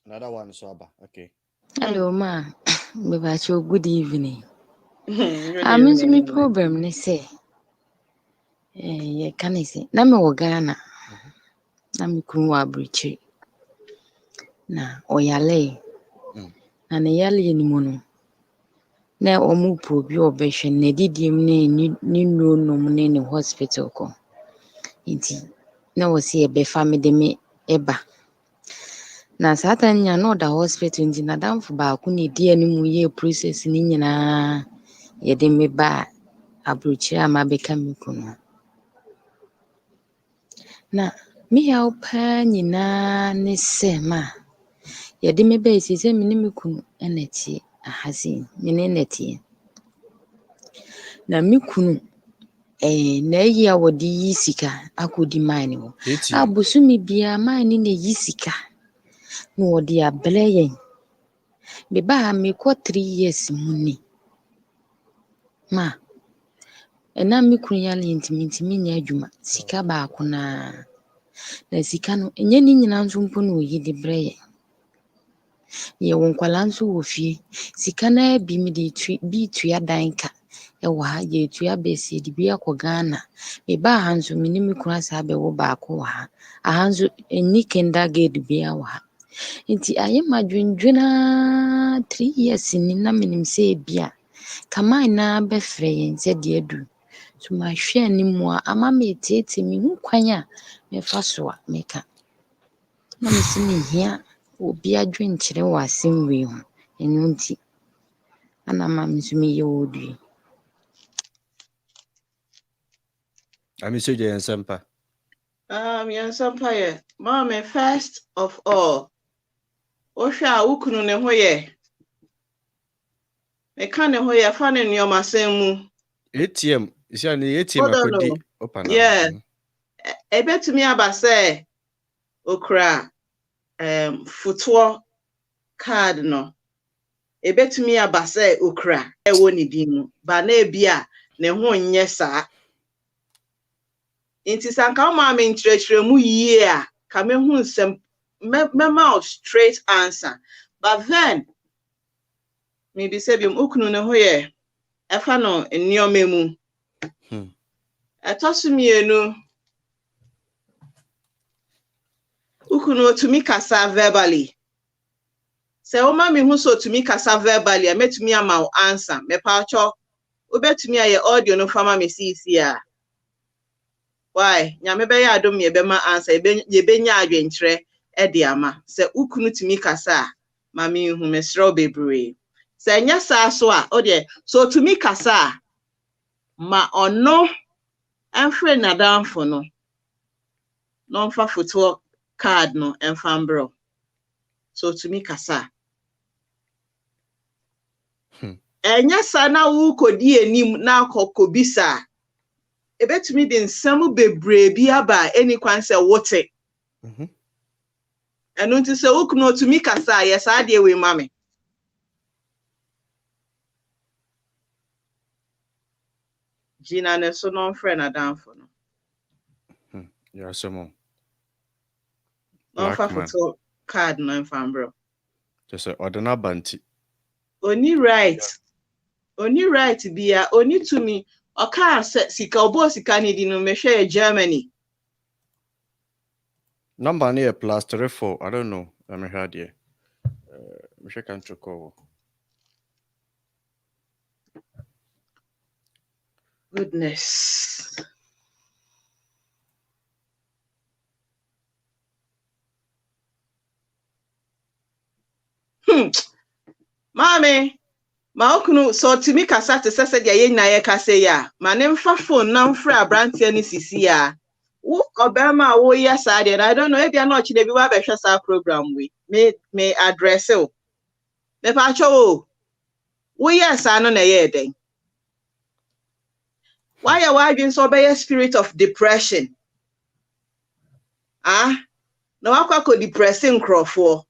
Another one so aba. Okay. Hello ma. Bebacho good evening. I'm into my problem ne say. Ye can say na me wo Ghana. Na me kunu wa Abrokyi. Na oyale. Na ne yale ni mu no. Na omu probi obehwe na didim ne no ne ne hospital ko. Inti na wo se e be family de me eba. Na satan nya no da hospital ndi na damfo ba ko ne die no mu ye process ni nyina ye de me ba Abrokyi ama beka me kunu. Na me ya opa nyina ne se ma ye de me ba esi se me ne me kunu eneti ahasi me ne neti. Na me kunu na yi a wodi yi sika akodi mine wo. Abusu mi bia mine ne yi sika. No wodi abele yen. Me ba me ko 3 years muni. Ma na me kunu ya intimi nya adwuma sika ba ko na sika no enye ni nyina nso mpo no yi de breye. Ye won kwala nso wo fie sika na bi me de bi tua danka e wa ha ye tua besi de bi akọ Ghana me ba ha nso me ni me kunu asa be wo ba ko wa ha aha nso eni kenda gate bi a wa ha nti aye madwendwena 3 years ni na menim se bia kama na be frɛ yen se de adu so ma hwɛ animu a ama me tete me hu kwan a me fa so a meka na me se me hia obi adwenkyere wɔ asɛmwe ho enu nti ana ma me so me ye wodui. Ami so je ensempa. Yensampa ye. Maame, first of all, Osha ukunu ne ho ye. Me ka ne ho ye fa ne nneoma semu. ATM, isi ani ATM akodi open. Yeah. Ebetumi aba say okra footwear card no. Ebetumi aba say okra ewo ne din ba na ebia ne ho nye saa. Inti sanka ma me nkyerɛkyerɛ mu yie a ka me hu nsɛm me mouth straight answer. But then maybe say bi ukunu ne ho ye efa no nneoma mu. Etosumienu ukunu otumi kasa verbally. Se o ma me hu so otumi kasa verbally a metumi ama o answer. Me pa cho obetumi aye audio no fama me sisi a. Why? Nyame be ya adom ye be ma answer ye be nya adwenkyerɛ e de ama. Se ukunu tumi kasa ma me hu mesrɛ bebree. Se nya saa so a o de so tumi kasa ma ono enfre na danfo no. No mfa photo card no enfambro. So tumi kasa. Enya sa na wo kodi enim na akokobisa. Ebetumi de nsɛm bebree bi aba eni kwan sɛ wote. Enu nti sɛ ukunu otumi kasa yɛ saa de we mame. Gina ne so no mfrɛ na danfo no. Ya somo. No fa photo card no enfambro. Just say ordinary banti. Oni right bia oni tumi oka sika obo sika ni di no mehwe Germany. Number near +34, I don't know. Let me hear there. Mehwe kan choko. Goodness. Maame, ma okunu so timi kasa te sese de ye nyina ye kasa ya. Ma ne mfa phone na mfra abrantie ni sisi ya. Wo obema wo yes I did. I don't know if you are not chine bi wa be hwɛ sa program we. Me address o. Me pa cho wo yes ano na ye den. Why you wadwin so be spirit of depression? Ah, no akwa depressing crofo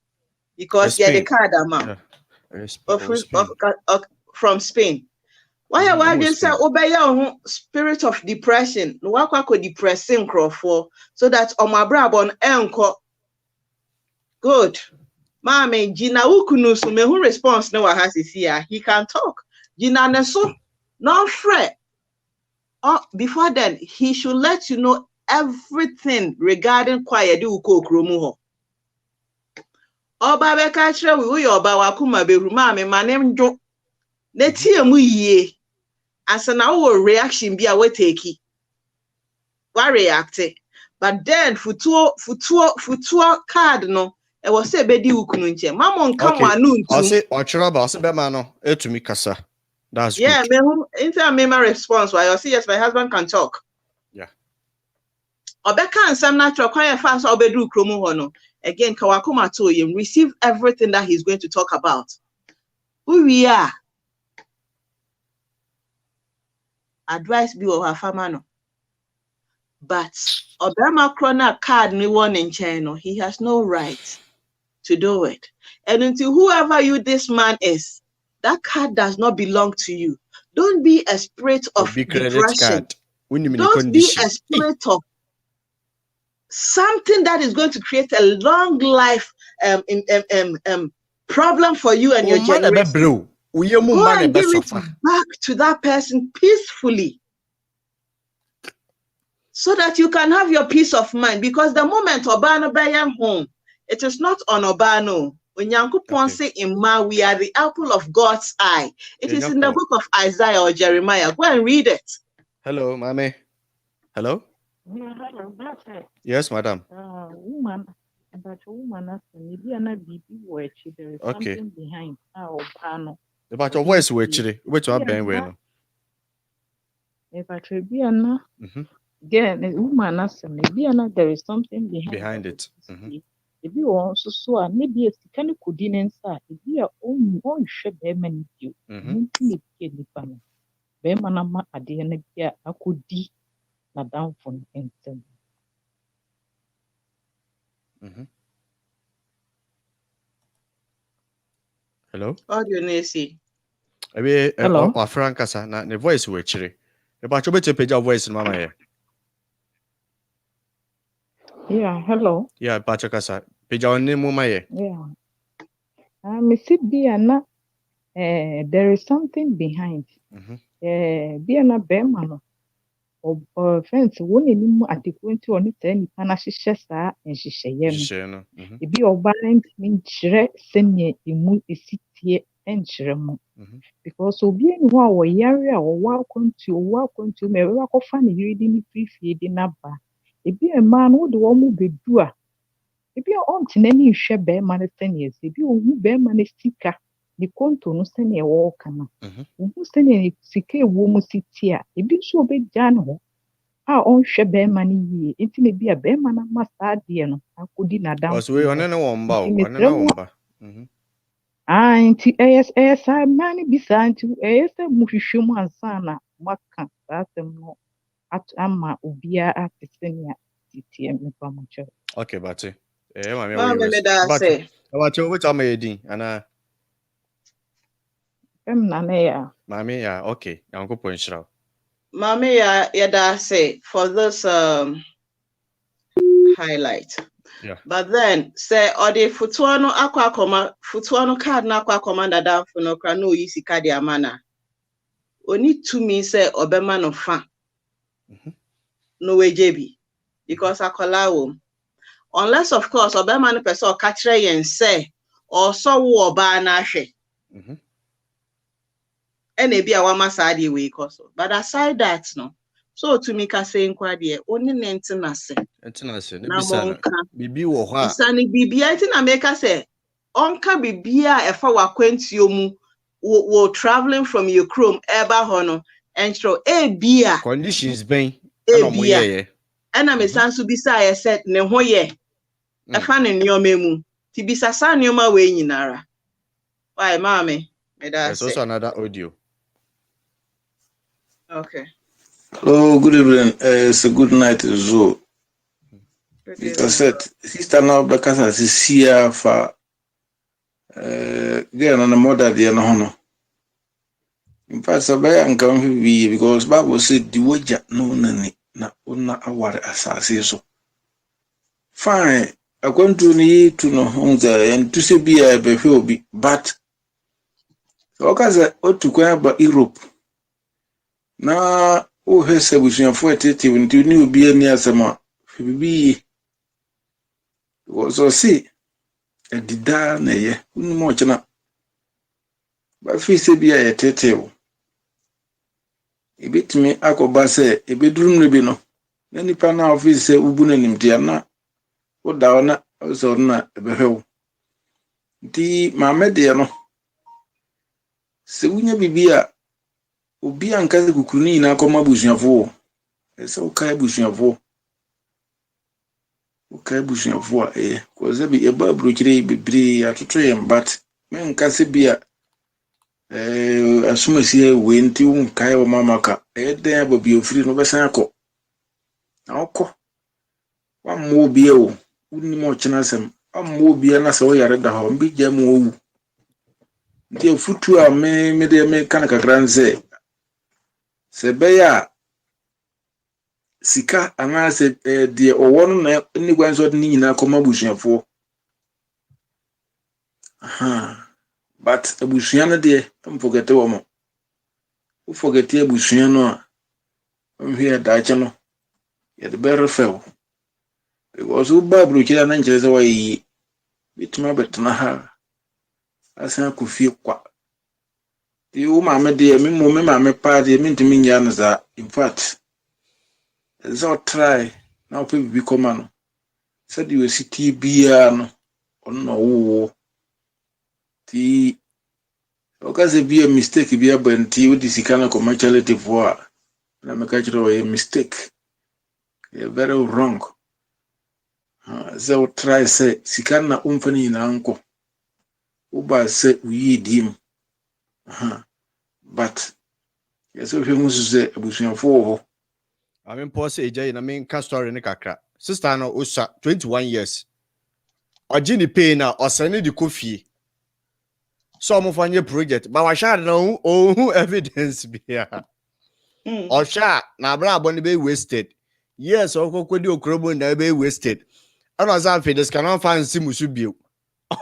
because you the card amount from Spain. Why you wadwin say obey your spirit of depression? No akwa depressing crofo so that Abrabo enko good. Maame Gina ukunu so mehu response no wa hasisi he can talk. Gina ne so no fret. Oh, before then, he should let you know everything regarding quiet uko kromu ho. Oba be ka kire we oba wakuma beru maame manem dwo. Na tie mu yie. Asa na wo reaction bi a we take. Wa react. But then futuo card no e was say be di ukunu nche. Mama nka wa no ntu. I say ochira ba say be ma no etumi kasa. That's yeah, good. my response why you see yes my husband can talk. Yeah. Obeka nsam natural quiet fast obedu kromu ho no. Again kawakuma to him receive everything that he's going to talk about. Who we are. Advice be of her farmer no. But Obama Krona card ni one in China, he has no right to do it. And until whoever this man is, that card does not belong to you. Don't be a spirit of depression. Don't be a spirit of something that is going to create a long life problem for you and your generation. Go and give it back to that person peacefully so that you can have your peace of mind. Because the moment Obano Bayan home, it is not on Obano. When Yankupon say in Ma, we are the apple of God's eye. It is in the book of Isaiah or Jeremiah. Go and read it. Hello, Maame. Hello? Hello, yes, madam. Woman, but woman, maybe another baby watch. There is something behind our panel. About your voice, which are being well. If I should be an again, a woman, maybe there is something behind it. If you also saw maybe a kind of could inside, if you are own should be many you. Bemanama at the end of the year, I could be down for instance. Hello? How do you see? Hello? Frankasa, na the voice we chiri. About your better page of voice, Mama. Yeah, hello. Yeah, Pachakasa. Page on name, Mama. Yeah. Missy Biana, there is something behind. Biana Berman. Friends, one in adequate to only 10 Panashisa and she say, if you are blind, mean chere, send ye immune city and cheremo. Because so being wow, area or welcome to me, welcome funny reading free feeding up. If be a man who do one be doer. If you are on any share bear man 10 years, if you bear man sticker, the conto no send a walk. Who send a sick woman sit here, if you so be done. Our own share bear money, it may be a bear man must add the I could dinner down. Was we on any one bow? AS, I money beside to AS, Mushuma Sana, Maka, that's no at Amma Ubia at the senior CTM. Okay, but say, about your which I made in and Mammy, yeah, okay, I'll go point out. Maame yada say for this highlight. Yeah. But then say odi futuano akwa koma futuano card na akwa commander down for no kra no yisi card ya mana. Oni to me say obema no fa. No way JB. Because akola wo. Unless of course obema no person kachire yen say or so wo oba na hwe. And maybe a wama side way also. But aside that, no. So to me, say inquiry only maintenance. Maintenance. Na monka. Bibi wo ha. Isani bibi. I think I make us say onka bibia efa wakwantuo mu wo traveling from your chrome eba hono entro bia conditions ben bia ana me sanso bisa ye set ne ho ye efa ne nioma mu ti bisa sa nioma we nyinara why Maame me da there's also another audio. Okay. Hello, good evening. It's a good night as well. Mr. Seth, sister now because I see here for again on the mother the no. In fact, Sabaya and come be because Bible said the wager no nani na una aware asase so. Fine, I want to need to know and to say be a be but okaza otukwa ba Europe na o hese busuafo atete nti ni obi ani asema bibi so see edida na ye unimo chena ba fi se bia yetete o ebitimi akoba se ebeduru no bi no na nipa na office se ubu na nimtia na o da ona so na ebehwew nti Maame de no se wunya bibia obi anka kukuru ni na akoma busuafo ese o kai busuafo koze bi eba Abrokyire bebre atoto yem but men kase bia asumasi we nti unkai o mamaka den ababi ofiri no besan akọ na okọ wa mo bia o unni mo chena sem ammo bia na se o yare da ho mbi gya mo owu nti afutu a me de me kan kakran se beya sika ana se de owo no na ni gwanso de nyina akoma busuafo but abusua no de mfogete wo mo ufogete abusua no a nhwe daache no ye de berefew because uba Abrokyire na nkyere se wayi bituma betena ha asa kufie kwa ti o Maame de me Maame pa de me ntimi nya no za in fact so try now people be common said you city bia no ono wo ti okaze be a mistake bia banti with this kind of commerciality for na me ka chiro a mistake a very wrong so try say sikana umfani na anko uba say we dim but yes so famous say abusuafo I mean, pause AJ, I mean, can story in kakra. Sister no Usa 21 years. Or Jenny pay now, or send the coffee. Some of your project, but I shall know who evidence be here. Or shall now Abrabo be wasted. Yes, or could you crumble and be wasted. And as I feel this cannot find Simusu bill.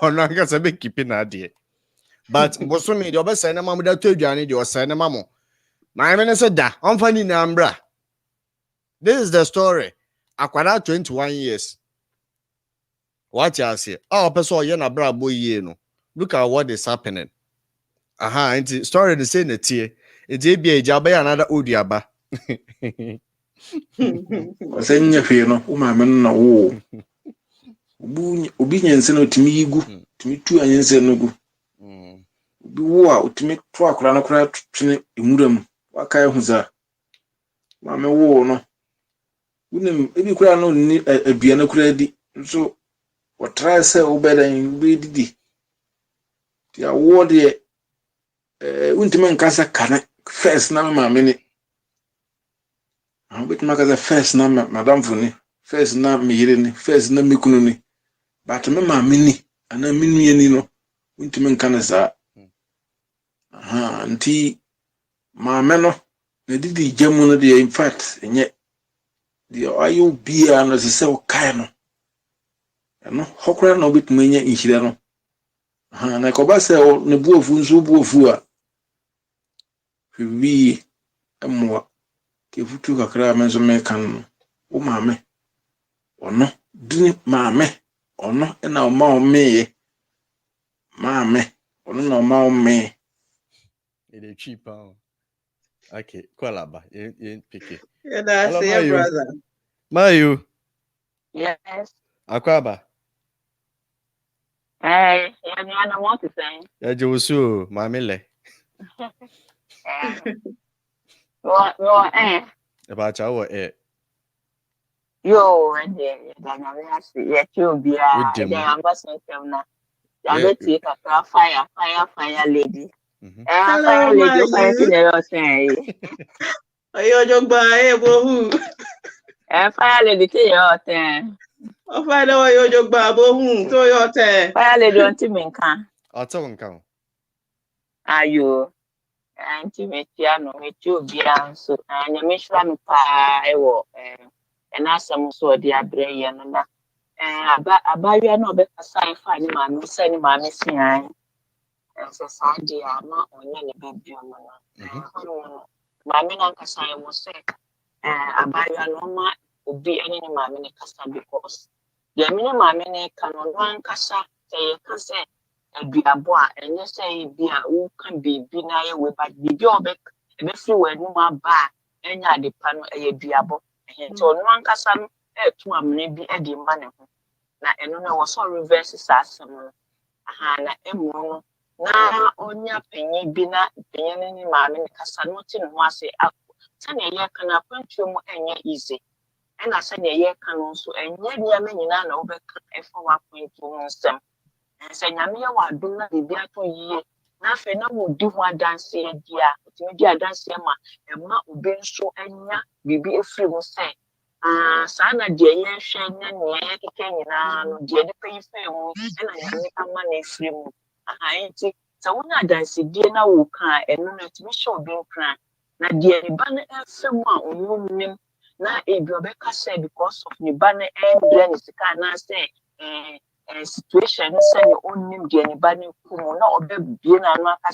Or not, I guess I be keeping idea. But Bosumi, your best send a mamma that told you I need your send a mamma. My man said that I'm finding Ambra. This is the story. Akwara 21 years. What you say? Oh, person you na Abrabo ye no. Look at what is happening. And story the same it here. It be a job another odiaba. Wasenya fe no o Maame no na wo. Obi nyense no timi igu, timi tu anyense no gu. Obi wo a otimi to akora no kora twene emuram. Waka hu za. Maame wo no. Unem ebi kura no ni aduane kura di so what try say obedan bi didi ti awo de untime nkasa kana first na Maame ni betima kaza first na madam funi first na miyire ni first na mikunu ni but me Maame ni ana minu ye ni no untime nkana sa nti Maame no na didi jamu no de in fact enye the ayo bia no se o kai no hokra no bitmenya inhire no na ko ba se ne buofu nso buofu a hwi emwa ke futu kakra menso me kan o Maame ono dini Maame ono na o ma o me Maame ono na o ma o me It is cheap. Okay, Kualaba, you pick it. Yeah, that's your brother. Mayu. Yes. Akwaba. Eh, I want to say. Ya Josu, Maame le. No, About our air. yo, and then I see, yeah, you'll be With a them. ambassador now. I bet you a fire, lady. Hello, Fire lady, fire Maggie. to the say. Oyo gba bohu. Fire lady to your thing. O fa do oyo gba bohu to your te. Fire lady on Timinka. Ọtọ nka. Ayo. Anti metiano metio bia so anya mehra no pa ewo na asem so de abre ye no na abawia na obekasa ifa ni ma no se ni ma me sian so sade ama onye ne bebio mo no ma me na nkasa e wo se abawia no ma obi ene ni ma me ne kasa because de me ne ma me ne ka no nkasa se ye kasa aduabo a enye say bi a wo kan bibi na ye we ba bibi obek ebe free we no ma ba enya adepa no eye duabo ehento no ankasa no etu amene bi e de ma ne ho na eno na wo so reverse asem no aha na emu no na onya panyi bi na panyi ni ma me kasa no ti no ase sane ye kan akwantuo mu enye easy ena sane ye kan no so enye bia me nyina na wo be efa wa akwantuo mu nsem sɛ nyame yɛ wadom na biribi atɔ yie na afei na wodi ho adanseɛ di a wotumi di adanseɛ ma ɛma obi nso anya biribi efiri mu sɛ saa na deɛ yɛhwɛ ne nea yɛkeka nyinaa no deɛ nipa yi fɛ mu ɛna nyame ama na efiri mu nti sɛ wonya adansedie na woka a ɛno no atumi hyɛ obi nkran na deɛ ne ba no ɛfɛ mu a ɔno nim na ebi ɔbɛka sɛ because of ne ba no ɛmbrɛ ne sika anaasɛ situation say you onim de ne ba ne kumu na obebie na no aka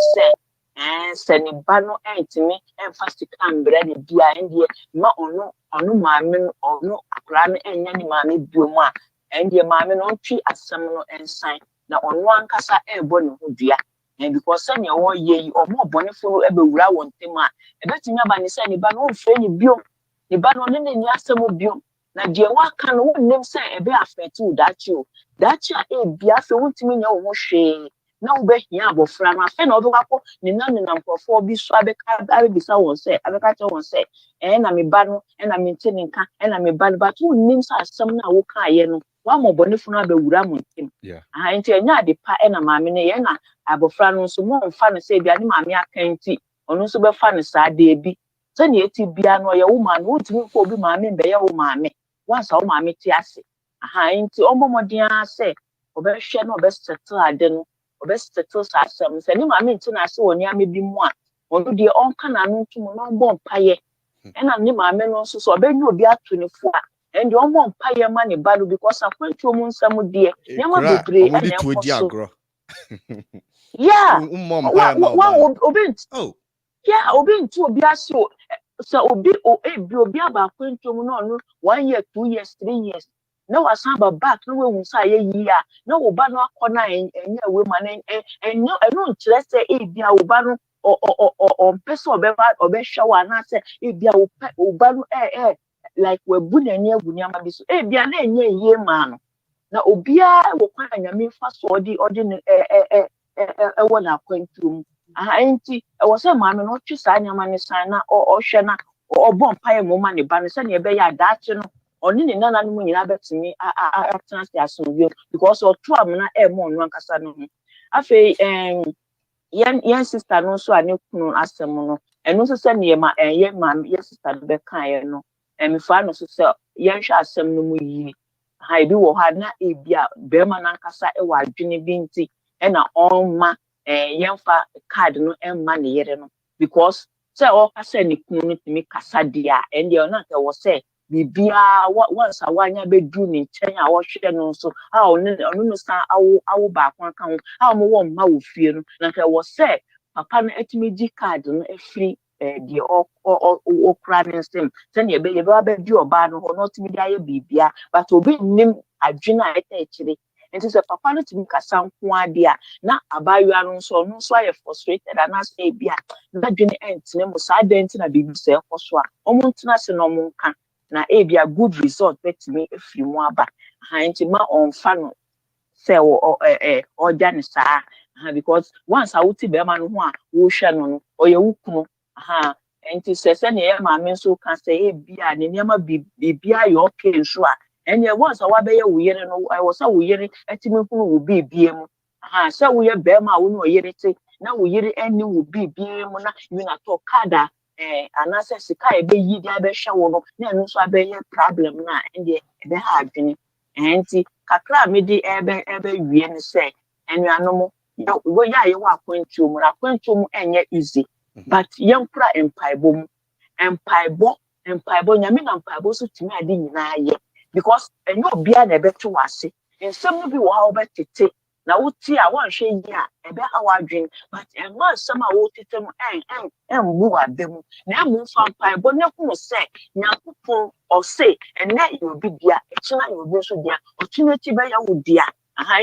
se ne ba no entimi emfastic ambre ne bia endie ma ono maame no ono akra no enya ne maame biomu a endie maame no ntwi asem no ensan na ono ankasa ebo ne ho dua and because say ne wo ye yi omo obonefo no ebewura won tem a ebetimi aba ne se ne ba no mfre ne biom ne ba no ne ni asem biom na de waka no wonnim se ebe affect you dachi a bia fe wontimi nya wo hwe na wo behia abofra na fe na obekako ne na mkofo bi so abeka won se abeka che won se na me ba no na me ntini nka na me ba no but wonnim sa asem na wo ka ye no wa mobonefo no abewura mo ntim nti enya ade pa na maame ne ye na abofra no so mo mfa no se bia ne maame aka nti ono so befa no sa de bi se ne eti bia no ye wo ma no wontimi ko obi maame mbe ye wo maame once wo maame ti ase nti omomodin ase obehwe no obesettle ade no obesettle sa asem se ne maame nti na ase woni ame bi mu a onu de onka na no ntum no ombo mpaye na ne maame no so so obenyu obi ato ne fo a and ombo mpaye ma ne ba no because akwantuo mu nsam de nyama bebre na ekoso yeah obi nti obi ase so obi aba akwantuo mu no 1 year 2 years 3 years na wasaba back na we sa ye yi a na wo ba no akona enye we ma na enyo eno nkyerɛ sɛ ebia wo ba no o pese obehwa wa na sɛ ebia wo ba no like we bu na enye agu nyama bi so ebia na enye yie ma no na obia wo kwa nyame fa so odi ne wo na akwantuo mu nti wo sɛ maame no twi saa nyama ne san na ɔhwɛ na ɔbɔ mpae mo ma ne ba no sɛ ne be ya daache no oni ne nana no nyina betimi atena se asomvio because otu amna mo no ankasa no ho afei yen sister no so ane kunu asem no eno so se ne ma ye sister no be kan ye no fa no so se yen hwa asem no mu yi ha bi wo ha na ebia be ma na ankasa wa adwene bi nti na onma yen fa card no emma ne yere no because se o kasa ne kunu no timi kasa dia and dey na ka wo se bibia once awanya bedu ni nchen a wo hwe no so a onu no san awo ba kwa kan a mo wo mma wo fie no na ka wo se papa no etimi gi card no efri di okra ne nsem se ne ye ba di oba no no timi di aye bibia but obi nim adwena eta ekire nti se papa no timi kasa nko ade a na abayua no so aye frustrated and say bia na adwene entine mo sa denti na bibi se ekoso a omo ntena se no mo nka na ebia good result bet me efiri mu aba nti ma onfa no say or janisa because once I would see be man who shall no or your wukunu and to say Maame so can say bia ne nyama bibia your okay so and ya once I be we no I was a we etimi kunu wo bibia mu so we be ma wo no yere te na wo yere eni wo bibia mu na you na to kada anase sika ebe yi dia be hwe wo no na enu so abeye problem na ende ebe ha adwene enti kakra me di ebe wie ne se enuanom wo ya ye wa akwantuo mu enye easy but yankura empaibo nyame na empaibo so timi ade nyina ye because enyo bia na ebe to wase ensem no bi wo ha obetete na wuti a won hwe yi a ebe ha wadwen but enma nsem a wo tete mu bu adem na mu fa empaibo ne ku se nyankopon o se ene you bi dia echina you bi so dia opportunity be ya wo dia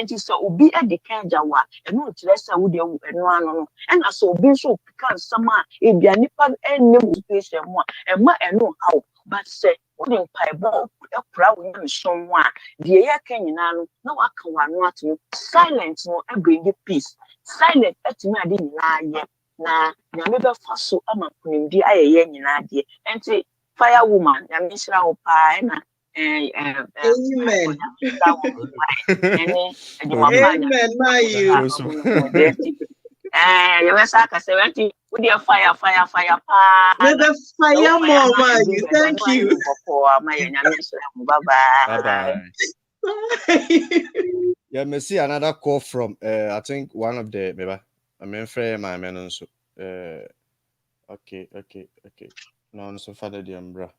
nti so obi edikan jawa eno kire se wo de eno ano no ena so obi so kan sama ebia nipa enne wo situation mu ema eno hawo but say wo de paibo ekura wo nyame so a de ye kan nyina no na waka wano ato silence no bring peace silent etimi ade nyina ye na nyame be fa so ama kunimdi ayeye nyina de enti fire woman nyame shira wo pa na Amen. Amen. My you. You were saying, "Would you fire? May the fire more, my you. Thank you. Bye bye. Yeah, me see another call from I think one of the maybe I mean friend my man also. Okay. No, so father the umbra.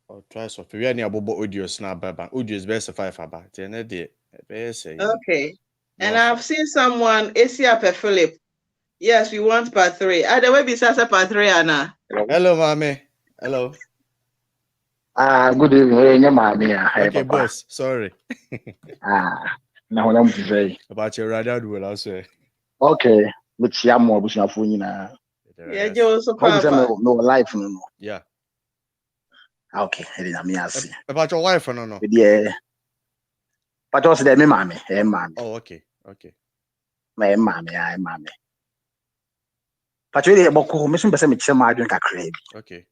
Or try so we are near Bobo audio snap audio is best 5 about okay. And I've seen someone Asia Philip. Yes, we want part 3. The way Bisasa part 3 Anna. Hello, Maame. Hello. Good evening, Maame. Okay, boss. Sorry. Now I'm very about your radar will also. Okay, but you are more bushing na. Yeah, Joseph. No life no. Yeah. Okay, I didn't me ask. About your wife or no? Yeah. But also the Maame. Oh, okay. My Maame. But really about me some person me chema my drink kakra bi. Okay.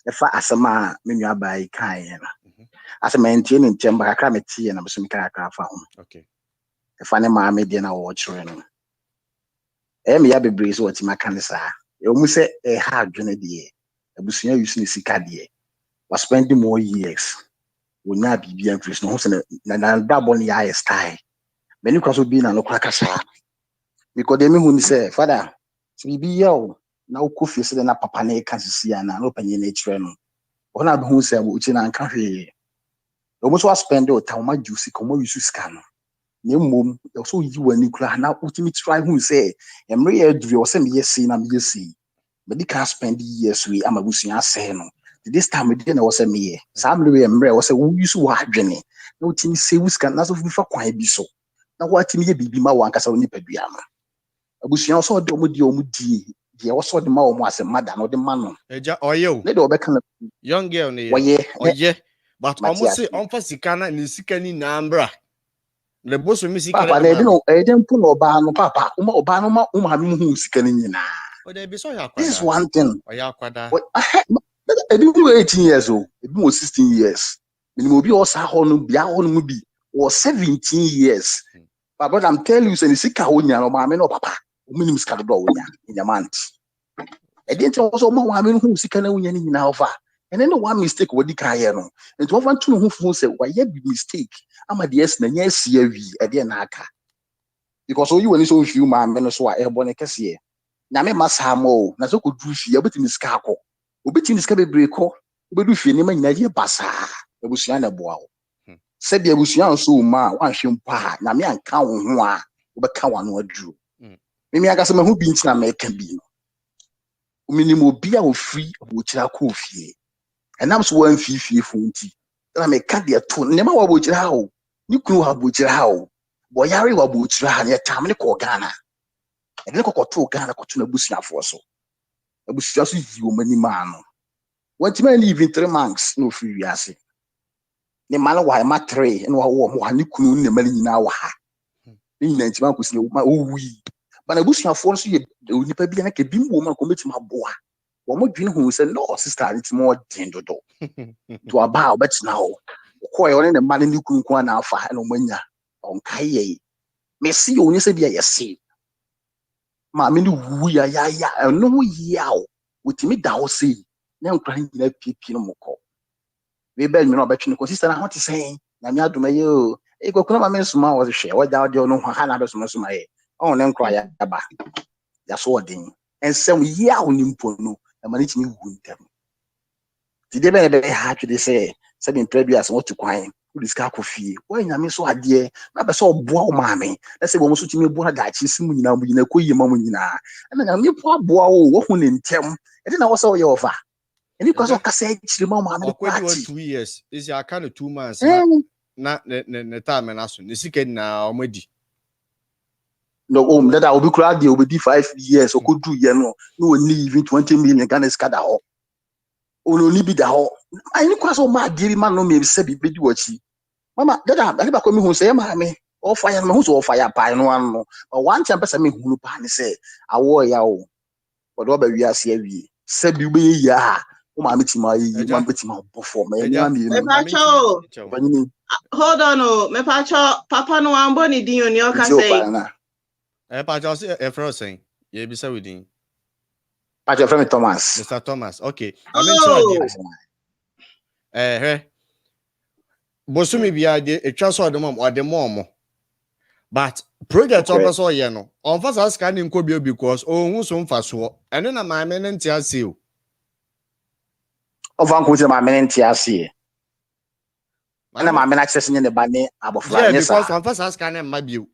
If asema me nua bai kan ye na. Asema entie ne ntemba kakra me tie na me some kakra fa ho. Okay. If ne Maame de na wo chire no. Me ya bebre so wati maka ne sa. E mu se ha adwene de. Abusunya use ne sika de. Was spending more years. We na bibia Chris no so na double ne ya style. Many cause will be na no kasa. Because they me say father bibi yo na ukofie se na papa na e kan sisia na no panye na chire no. Ona be hu say wo chi na nka hwe. Omo so spend o ta ma juice komo use sika no. Na mom so yi wani kura na ultimate try hu say emre ya dure o se me yesi na me yesi. But the can spend years we am abusunya say no. This time we didn't was a me. Some we emre was a wo use wo adwene. Na ultimate say wuska na so fifa kwan bi so. Na what me bibi ma wan kasa oni padua ma. Abusunya so de omo die. De also de ma omo ase mada no de ma no. Eja oye. Ne de obeka young girl ne. Oye. But almost say on for sikana ni sikani na ambra. Le boss me sikana. Papa na no e dem pu no ba no papa. Oba no ma ha me hu sikani nyina. O de be so ya kwada. This is one thing. Oya kwada. I do 18 years old. I do 16 years. Minimum be also honu bia honu bi or 17 years. But I'm telling you, say sika wonya no Maame no papa. Minimum sika do wonya in a month. I didn't also ma Maame hu sika na wonya ni nyina over. And then one mistake we di kan ye no. And to want to hu fu say why ye big mistake. Ama de yes na nya sia wi e de na aka. Because you when so few Maame no so a e bone kese. Na me masamo na so ko du fi e betimi sika akọ. Obetimi sika bebre kọ. Obedu fi ni ma nyina ye basa. Ebusua na boa wo. Se bia ebusua so ma wan hwe mpa na me anka wo ho a obeka wano aduru. Me aka se ma hu bi ntina ma eka bi no. Minimum obi a ofri obokira ko ofie. Enam so wan fifie fonti. Na me ka de to ne ma wa obokira ha o. Ni kunu wa obokira ha o. Bo yare wa obokira ha ne tam ne ko Ghana. E de ko to Ghana ko to na busuafo so. Abusua so yi o mani ma no. What man even 3 months no free wiase. ne ma no wa ma 3 no wo ni kunu ne ma nyina wa ha ni nyina ntima ko si ma owi ba na busuafo nso ye onipa bi na ke bi mo ma ko metima boa wo mo dwene hu se no sister it mo den dodo to aba obetina ho ko ye ne ma ne kunu ko na afa no manya on kai ye me si onye se bia ye si ma me ni wu ya no yawo wotimi da ho sei na nkra nyina pipi no moko we bel me no betwe ko sister na ho te sen na me adoma ye o e kokuna ma me suma wo hwe wo da de no ha na be suma ye on ne nkra ya ba ya so odin ensem yawo ni mpo no na ma ne timi wu ntam ti de be ha twe de se be previous what to kwan diska kofie wo nyame so ade na be so oboa o maame na se bo mo so timi bo na da chi simu nyina mo nyina koyi ma mo nyina na nyame po aboa wo hu ne ntem e na wo so ye ofa eni kwa so kasa chiri ma maame de party 2 years is ya kind of 2 months na ne time na so ne sika na omadi no that I will be crowd dey obedi 5 years okodu ye no oni even 20 million Ghana skada ho oni bi da ho eni kwa so ma diri ma no me se bi bedi wachi mama dada ali ba ko mi hu se maame o fire no hu so o fire pa no an no but one time person me hu pa ni se awo ya o odo ba wi ase awie se bi be ya o maame ti ma yi ma be ti ma bo for me ni ma mi hold on oh me pacho papa no ambo ni din oni o ka say pacho say e fro say ye bi say within pacho from Thomas Mr. Thomas okay I mean sure bosumi bia de etwa so odem mo but project oboso ye no on fa sa ska ni nko because ohun so mfa so eno na maame ne ntia ase o van ko se maame ne ntia ase na maame na access ne ba ne abofra ne sa because on fa sa ska ne mma bio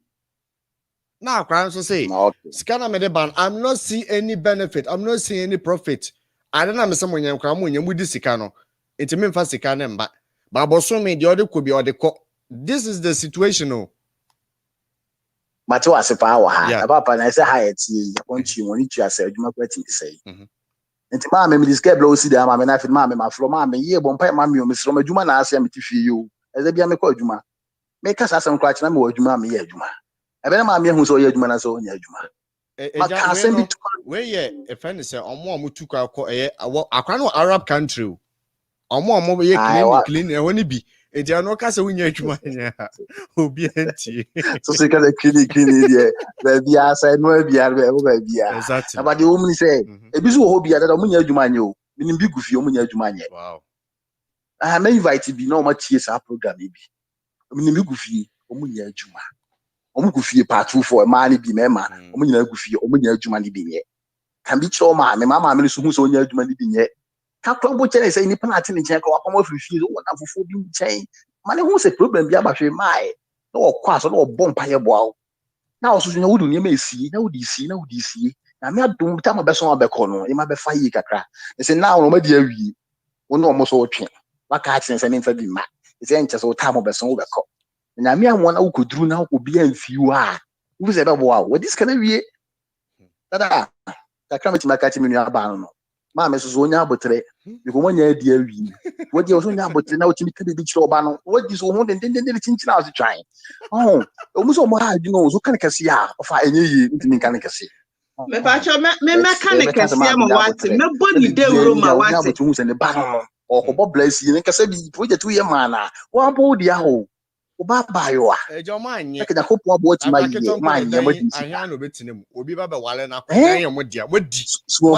na akran so say ska me de ban I'm not seeing any benefit, I'm not seeing any profit. I don't know me some nyam kra mo nyam di sika no entimi mfa sika ne mba ba boso me de ode ko bi ode ko. This is the situation o Mate wa sepa wa ha papa na say ha eti onchi woni tu ase adwuma kwati sei enti ma me diska bla osi da ma me na fi ma me ma flo ma me ye bompa ma me o mesro ma adwuma na ase me ti fie yo eze bia me ko adwuma me ka sa asem kwa kina me wa adwuma me ye adwuma ebe na ma me hu so ye adwuma na so nya adwuma ma ka asem bi we ye e friend say omo tu kwa ko akwa no Arab country omo ye clean e woni bi enti ano ka se wonya adwuma nya obi anti so se ka clean there ba bia say no bia ba bia exactly about the woman say e bi so ho bia da mo nya adwuma nya o minim bi gu fie o mo nya adwuma nya wow me invite bi na o ma tie sa program bi minim bi gu fie o mo nya adwuma o mo gu fie part 2 for ma ni bi mema o mo nya gu fie o mo nya adwuma ni bi nye kan bi cho ma me so hu so nya adwuma ni bi nye ka kwambo chere say ni penalty ni chen ka wa pamo frifie o na fufu bi chen mane hu se problem bi abahwe mai na o kwa so na o bompa ye boa na o so nya wudu ni ma esi na wudi si na me adum ta ma be so abekọ no e ma be fa yi kakra e se na o ma di awi o no mo so otwe waka chen se me fa bi ma e se nche so ta mo be so obekọ na me amọ na ukoduru na obi amfiu a wu se be boa o dis kana wie dada kakra me ti maka ti me nua ba no Maame so onya abotre biko mo nya di awi wodi o so nya abotre na o timi ka bi chiro ba no wodi so ho den chinchina o so twan o mu so mo ha adwuma o so kan kase ya o fa enye yi ntimi kan kase me pa cho me kan kase ma wate me boni de wuro ma wate nya abotre hu se ne ba no o ko bo bless yi ne kase bi project we ma na wa bo di aho o ba ba yo a ejo ma anye ka ko po abo ti ma yi ma anye mo di ahia no betinam obi ba ba wale na kwadan ye mo dia wodi so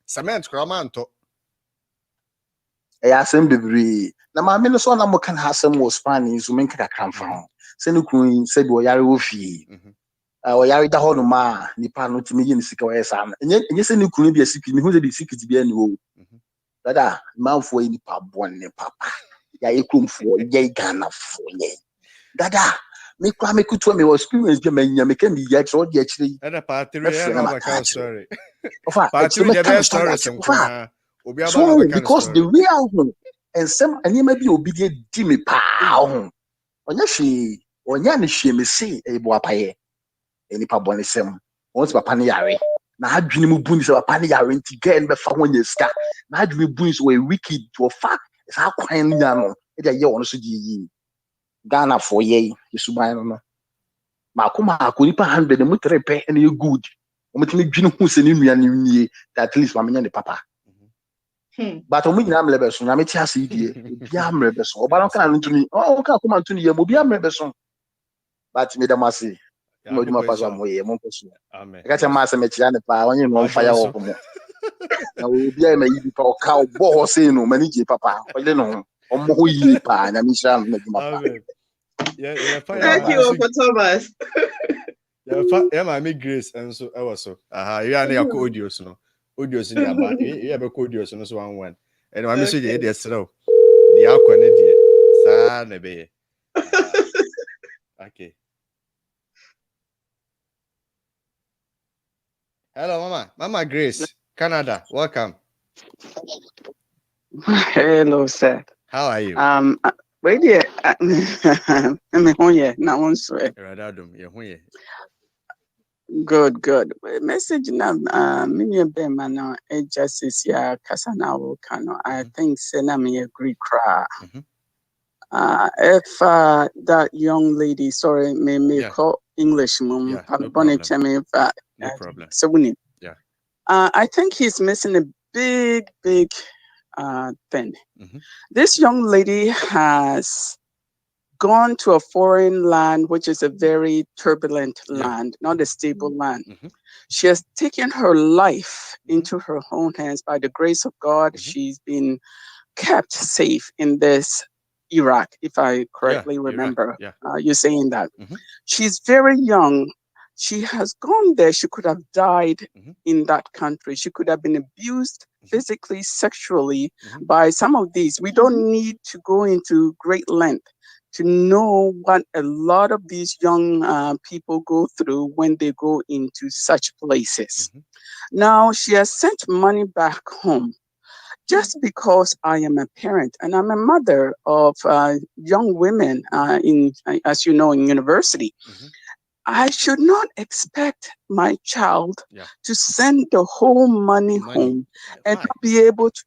cement kra ma nto ya asem bebre na ma me no so na mo kan hasem wo Spanish so men ka kramfa ho se no kun se bi o yare wo fie o yare da ho no ma nipa no timi yi ni sika wo yesa na enye se no kun bi asiki mi hu se bi sikiti bi ani wo dada manfo yi nipa bonne papa ya ekromfo ye Ghana fo ye dada me kwa me kuto me experience bi manya me kan bi ya tro di akire na patri na ba ka sorry ofa patri de be story senkwa obi aba so na ba because the real one and some anima bi obi di me pa ho onya hwe onya ne hwe me se e bo apaye enipa bone sem won se papa ne yare na adwene mu bu ni se papa ne yare nti gain be fa ho nya ska na adwene bu ni so we wicked to fa sa kwan nya no eja ye ono so ji Ghana for ye isuban no maako nipa 100 mu trepe na ye good omutimi dwene hu se ne nua ne nie at least ma menya ne papa but omu nyina mlebe so nyame ti ase die bia mlebe so oba no kana ntuni o ka kuma ntuni ye mo bia mlebe so but me dem ase mo djuma paso mo ye mo ko so amen ka chama se me chia ne pa onye no fire wo mo na obi a ma yi bi pa o ka o bo ho se no mani je papa o le no o mo ho yi pa na mi sha no djuma pa amen yeah thank you Uncle Thomas yeah Maame Grace and so I was so you are na audios no audios in aba you be audios no so one and my message e dey slow the akwa na dey sa na be okay. Hello, Mama Grace, Canada. Welcome. Hello, sir. How are you? Wait here. I'm here. Now on swear. Good. Message now. Many of them are now just is ya kasana kano. I think sena me agree cry. If that young lady, sorry, may call English mum, no problem. No problem. So we need. Yeah. I think he's missing a big thing. This young lady has gone to a foreign land, which is a very turbulent land, not a stable land. She has taken her life into her own hands by the grace of God. She's been kept safe in this Iraq, if I correctly remember. You saying that. She's very young. She has gone there. She could have died in that country. She could have been abused physically, sexually by some of these. We don't need to go into great length to know what a lot of these young people go through when they go into such places. Now, she has sent money back home. Just because I am a parent and I'm a mother of young women as you know, in university, I should not expect my child to send the whole money home and not be able to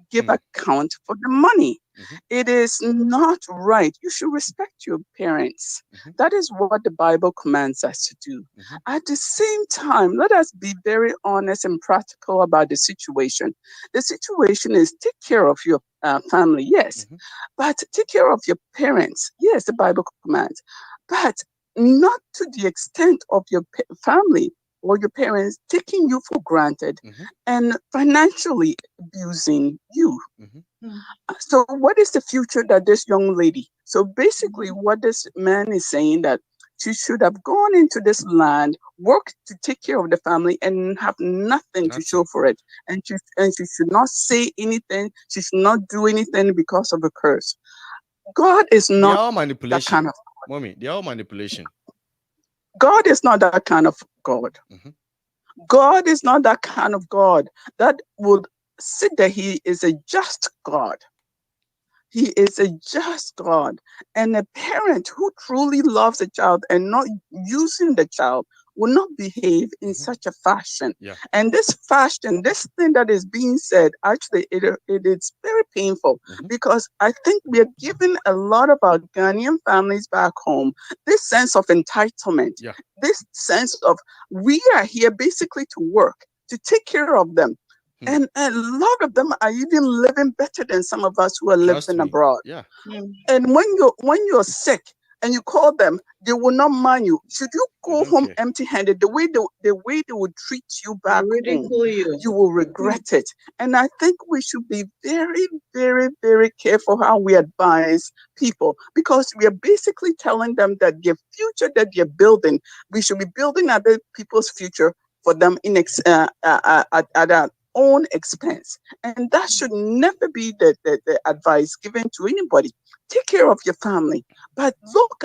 give account for the money. It is not right. You should respect your parents. That is what the Bible commands us to do. At the same time, let us be very honest and practical about the situation. The situation is take care of your family, yes, but take care of your parents. Yes, the Bible commands, but not to the extent of your family or your parents taking you for granted and financially abusing you. So what is the future that this young lady? So basically what this man is saying that she should have gone into this land, worked to take care of the family and have nothing to show for it. And she should not say anything. She should not do anything because of a curse. God is not that kind of Mommy, they are all manipulation. God is not that kind of God. God is not that kind of God that would sit there. He is a just God. He is a just God. And a parent who truly loves a child and not using the child will not behave in such a fashion. And this fashion, this thing that is being said, actually, it is very painful because I think we are giving a lot of our Ghanaian families back home this sense of entitlement, this sense of we are here basically to work, to take care of them. And a lot of them are even living better than some of us who are living abroad. And when you're sick and you call them, they will not mind you. Should you go home empty-handed, the way they will treat you back home, you will regret it. And I think we should be very, very, very careful how we advise people, because we are basically telling them that their future that they're building, we should be building other people's future for them at our own expense. And that should never be the advice given to anybody. Take care of your family. But look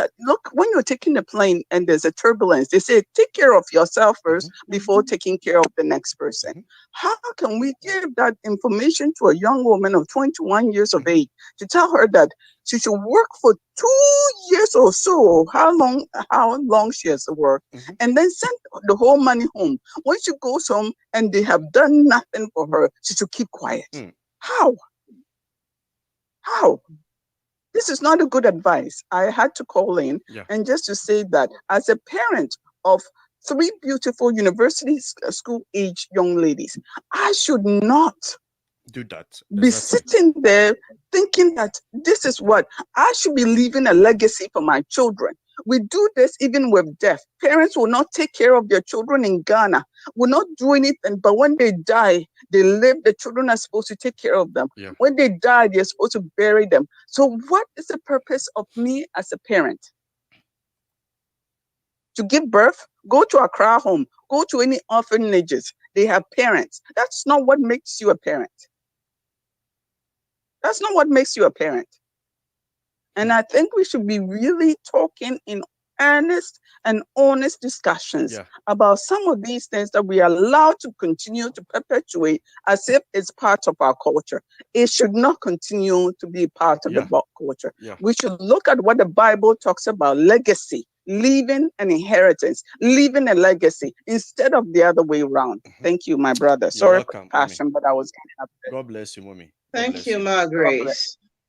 when you're taking a plane and there's a turbulence, they say take care of yourself first before taking care of the next person. How can we give that information to a young woman of 21 years of age to tell her that she should work for 2 years or so, how long she has to work, and then send the whole money home? When she goes home and they have done nothing for her, she should keep quiet. How? This is not a good advice. I had to call in and just to say that as a parent of 3 beautiful university school age young ladies, I should not do that. Be sitting there thinking that this is what I should be leaving a legacy for my children. We do this even with death. Parents will not take care of their children in Ghana, will not do anything, but when they die, they live. The children are supposed to take care of them. When they die, they're supposed to bury them. So what is the purpose of me as a parent? To give birth? Go to Accra home. Go to any orphanages. They have parents. That's not what makes you a parent. That's not what makes you a parent. And I think we should be really talking in earnest and honest discussions about some of these things that we are allowed to continue to perpetuate as if it's part of our culture. It should not continue to be part of the culture. We should look at what the Bible talks about: legacy, leaving an inheritance, leaving a legacy, instead of the other way around. Thank you, my brother. Sorry for passion, but I was going to have God bless you, Mommy. Thank you, Margaret.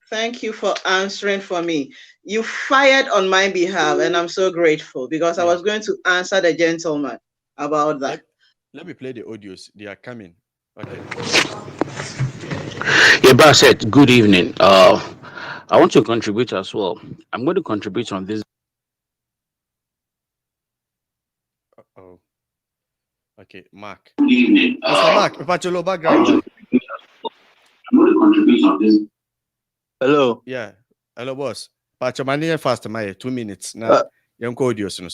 Thank you for answering for me. You fired on my behalf, and I'm so grateful because I was going to answer the gentleman about that. Let me play the audios. They are coming. Okay. Yeah, said, good evening. I want to contribute as well. I'm going to contribute on this. Uh-oh. Okay, Mark. Good evening. Mr. Mark, Pacholo background. I'm going to contribute on this. Hello. Yeah. Hello, boss. Pacho mani fast, my 2 minutes. Now, young audio so.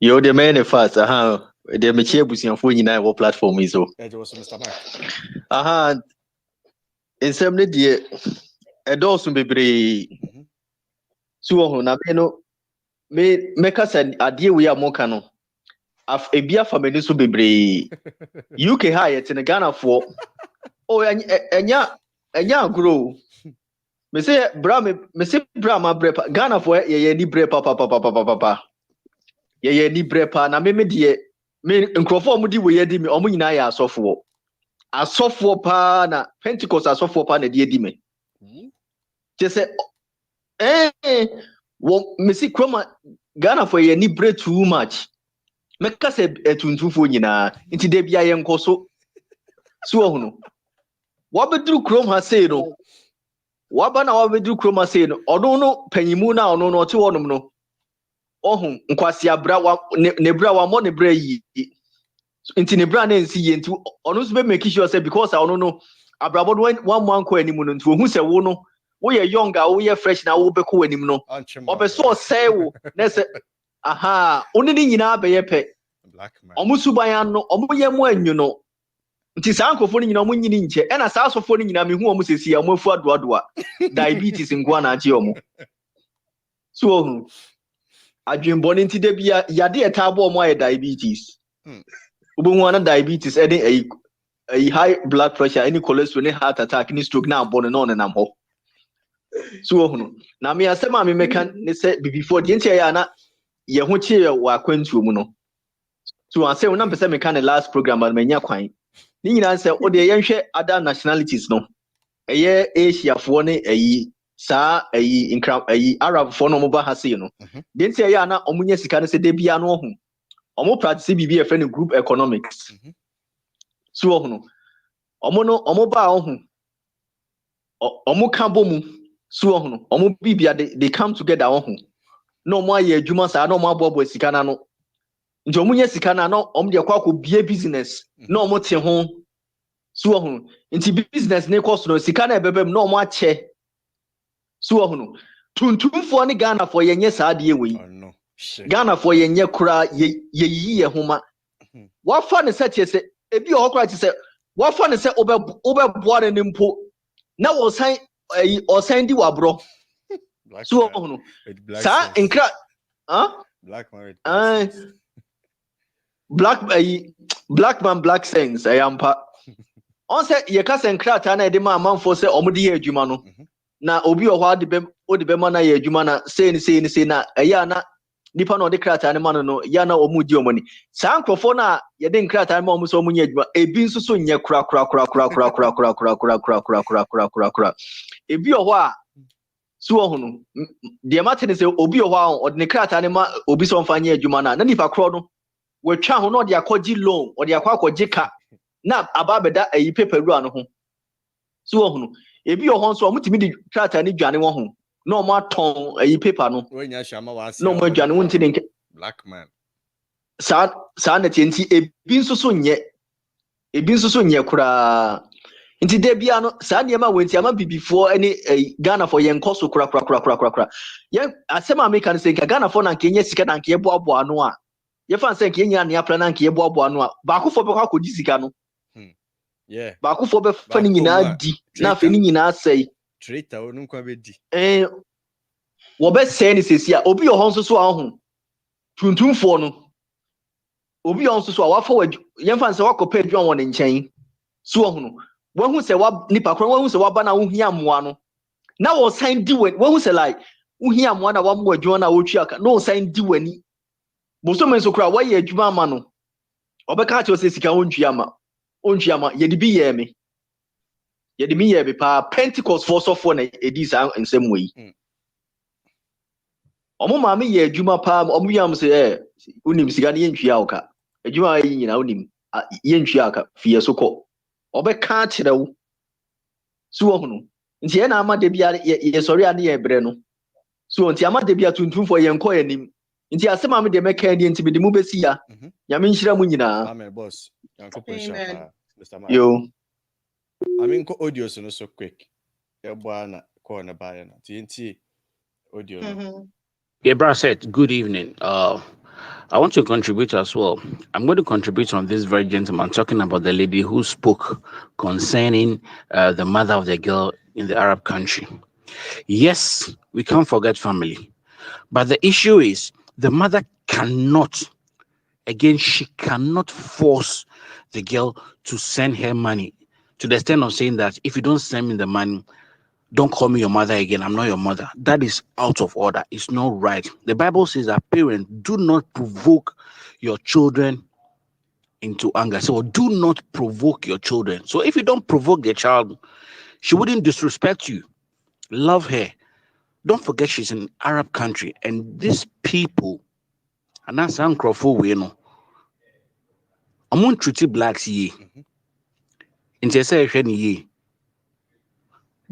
Yo, the man fast. The media busian for you now. What platform is so? It was Mr. Mark. In some day, a dozen baby. So, na me make us an idea we are more canon. Af a beer for me so be UK high in Ghana for enya grow. Me say bra me say bra ma brepa Ghana for ye ni brepa papa. Ye ni brepa na me de me nkrofo mu di we ye di me omo nyina ya asofo pa na Pentecost asofo pa na de di me. Je say wo me see kroma Ghana for ye ni bre too much. Me ka say etuntufo nyina nti de bia ye nkoso so hono. Wabedru krom ha say no. Waba na wabedru krom ha say no. Odo no panyimu na ono no te wonom no. Ohun nkwasi abra wa ne bra wa mo ne bra yi. Nti ne bra na nsi ye nti ono so be make sure say because ono no Abrabo one man ko animu no nti ohun say wo no wo ye young wo ye fresh na wo be ko anim no. Obeso say wo na say oni ni nyina be ye pe. Omo suban no omo ye mo anwu no. Nti sa ankofo ni nyina omo nyini nche e na sa asofo ni nyina me hu omo sesi omo afu adoadoa diabetes ngwa na aje omo so adwembo ni nti de bia yade etabo omo aye diabetes obo hu ana diabetes e dey high blood pressure any cholesterol any heart attack any stroke na abo no nam ho so hunu na me asema me meka ne se before de nti ya na ye ho chie wa Akwantuo mu no so ase wona pese meka ne last program but menya kwan ni nyina se o de yenhwe other nationalities no eye Asia fo ne sa Arab fo no mo ba ha se no de nti ya na omunya sika ne se de bia no ho omo practice bibi e friend group economics so ho no omo ba ho omo ka bomu so ho no omo bibia they come together ho no mo aye adwuma sa no mo abobo sika na no nti omunya sika na no om de kwakọ bie business no mo te ho so ho nti business ne cost no sika na ebebem no mo ache so ho no tuntumfo ne Ghana for yenye saade we Ghana for yenye kura ye homa wafa ne sache se ebi o kura che se wafa ne se obeboa ne mpo na wo san di wabro so ho no sa nkra Black married. Black man black sense ayampa on say ye ka sen krata na e de ma manfo say omode ye adwuma no na obi o hwa de be ma na ye adwuma na say ni na eya na nipa na o de krata ne ma no ya na omudi omoni sa nkrofo na ye de krata ma omuso omunye adwuma ebi nso so nye kura ebi oho so oho no de mate say obi oho a odne krata ne ma obi so mfanye adwuma na nipa kro no watwa ho no de akɔgye loan ɔde akɔgye ka na aba beda ayi paper ru ano ho so oho no ebi oho nso omutimi de krata ne dwane wo ho na o ma ton ayi paper no wenya shama wa na o ma dwane wo ntine black man sa na tienti ebi nso so nye kura nti de bia no sa niam a wenti ama bibifo ani Ghana for yen koso kura ye asema America say Ghana for na nkenya sika na nke boaboa no a ye fan say nkenya na apla na nke boaboa no a ba ko fo be kwa kodi sika no yeah ba ko fo be fa ni nyina di na fa ni nyina sei traitor onu kwa be di wo be say ni sesi a obi ohon so ahun tuntumfo no obi on so a wafa ye fan say wakopa adwan won nkyɛn so ohun wahu se wa nipa kron wahu se wa ba na wohia moa no na wo sign di wahu se like wohia moa na wa mo adwuma na wo twa aka no sign di wani bo so men so kra wa ye adwuma ama no obeka cha se sika ontwa ama ye di bi ye me pa Pentecost for so for na edi sa nsem we omo maame ye adwuma pa omo yam se unim sika na ye ntwa aka adwuma yi nyina unim ye ntwa aka fie so kɔ obeka kire wo so ohunu nti e na amade bia ye sori ane ye bre no so nti amade bia tuntumfo ye nkɔ yanim nti asema me de meka ni nti me de mu besi ya nyame nhyira mu nyina amen boss yanko pressure Mr. Man yo I mean ko audio so quick ya bua na call na ba ya na nti audio no Yeah, brother said, good evening. I want to contribute as well. I'm going to contribute on this very gentleman talking about the lady who spoke concerning the mother of the girl in the Arab country. Yes, we can't forget family. But the issue is the mother cannot, again, she cannot force the girl to send her money to the extent of saying that if you don't send me the money, don't call me your mother again. I'm not your mother. That is out of order. It's not right. The Bible says that parents do not provoke your children into anger. So do not provoke your children. So if you don't provoke the child, she wouldn't disrespect you. Love her. Don't forget she's in an Arab country. And these people, and that's uncroftful way, no. I'm going to treat blacks ye. In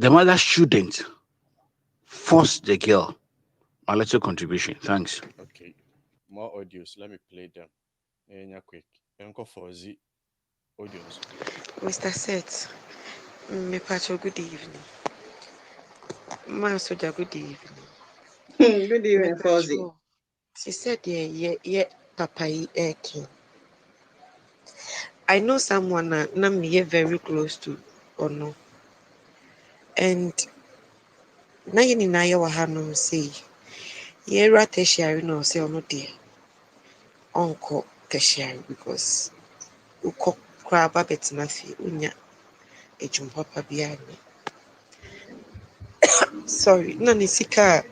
the mother shouldn't force the girl. My little contribution. Thanks. Okay. More audios. Let me play them. Quick. Uncle Fozzy. Audios. Mr. Seth, me pacho, good evening. Ma soja, good evening. Good evening, Fozzy. She said, yeah, Papa Eki. I know someone na me very close to or no. And na yini na ya wahano say, ye ra tertiary no say ono dear. Uncle tertiary because uko kraba betinafi unya ejum papa biani. Sorry, na nisika.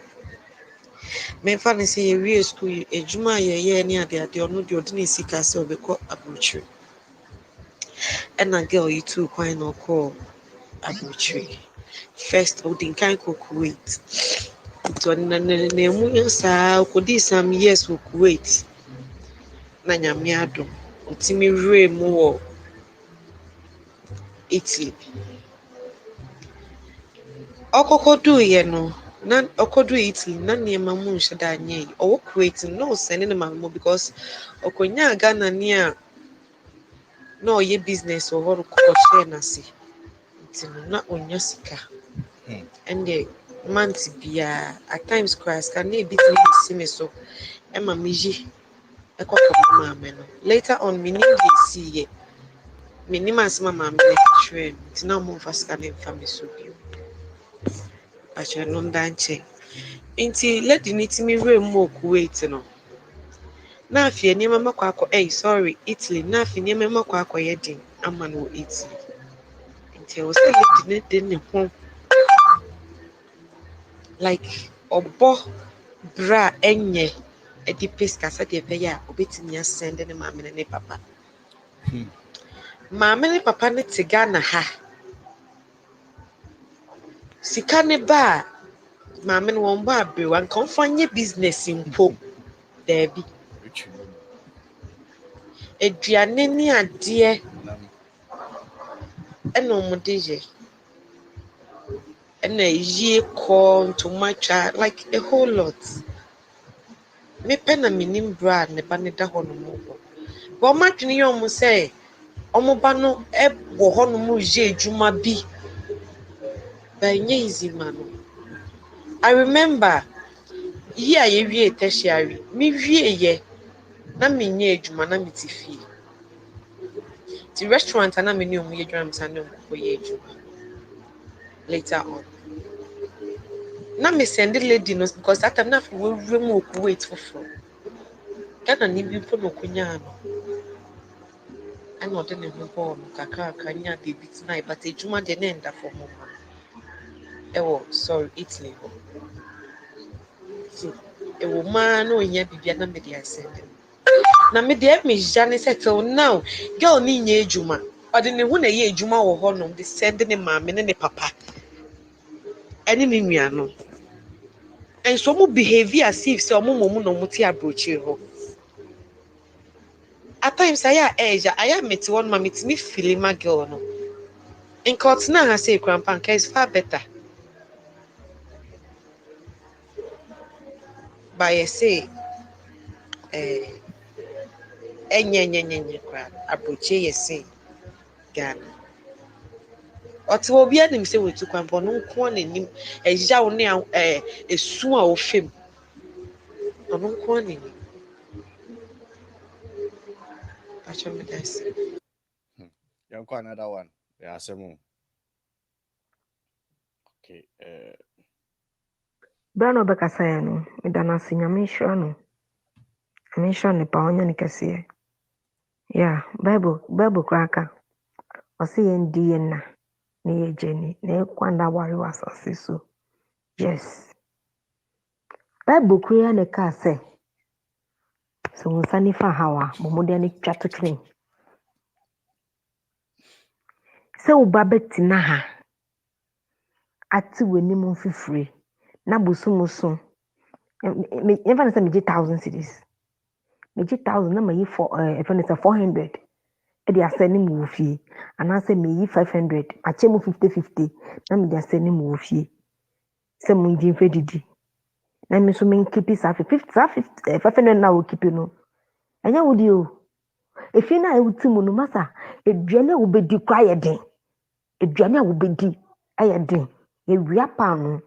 Me fa ne say we school ejuma ye ni ade ono de odine sika se obekọ Abrokyire. And a girl you too quite no call Abrokyire. First odin kan ko Kuwait. To na mu sa ko di some years ko Kuwait. Na nyame adom. Otimi wure mu wo Italy. Okokodu ye no na okodu Italy na niema mu nheda anye owo Kuwait no send na mamo because okonya Ghana ni a no ye business o horo ko share na si ntino na onya sika and the month bia at times crash can e bit me see me so e ma meji e ko Maame no later on me need see ye me ni mas Maame na train tina mo fasika na family so bio acha no ndanche nti lady ni timi we mo Kuwait no na afie ni mama kwakọ sorry Italy na afie ni mama kwakọ ye din ama no Italy nti o say lady ni din ne ho like obo bra enye edi pesca sa de beya obetimi asend ne Maame ne papa Maame ne papa ne te Ghana ha sika ne ba maame no won ba abewa nka onfanye business mpo dabi eduane ni ade ena omode ye ena yie ko ntomatwa like a whole lot me pena minim bra ne ba ne da ho no mo bo matwene ye omo say omo ba no e wo ho no mo je adwuma bi ba nye easy man. I remember year ye wie tertiary me wie ye na me nye adwuma na me ti fie the restaurant na me ni omo ye adwuma sa ne omo ye adwuma later on na me send the lady no because that time na for we mu wait for Ghana ni bi po no kunya no ana ode ne ho bo no kakra nya baby tonight but adwuma de na enda for mo sorry Italy ho so ewo ma na onya bibia na me dey send na me dey me jane settle now girl ni nya adwuma ode ne ho na ye adwuma wo ho no de send ne maame ne papa ene ne nua no and so mo behave as if so mo no mo ti Abrokyire ho at times I met one mama it's me feeling my girl no in court na ha say grandpa is far better by say enye kwa Abrokyire say Ghana oti obi anim say we tu kwampo no nko na nim eja wo ne esu a wo fem no nko na nim acho me das Yanko another one. Yeah, some. Okay. Brano bekasa ya no medana sinya menhira no ne pa onya ne kese yeah bible kraka osi endi na ye jeni na kwanda wari wasase so yes bible kura ne ka se so nsani fa hawa momodia ne twato twene se uba betina ha ati weni mu fifire na busumuso never na say me 1,000 cedis me 1,000 na me for if it's 400 e dey aseni mu ofie ana say me 500 ache mu 50 na me dey aseni mu ofie se mu nji mfe didi na me so me keep sa 50 500 na wo keep no anya wudi o efi na ewuti mu no masa eduane wo bedi kwa ye den eduane wo bedi aye den ewia pa no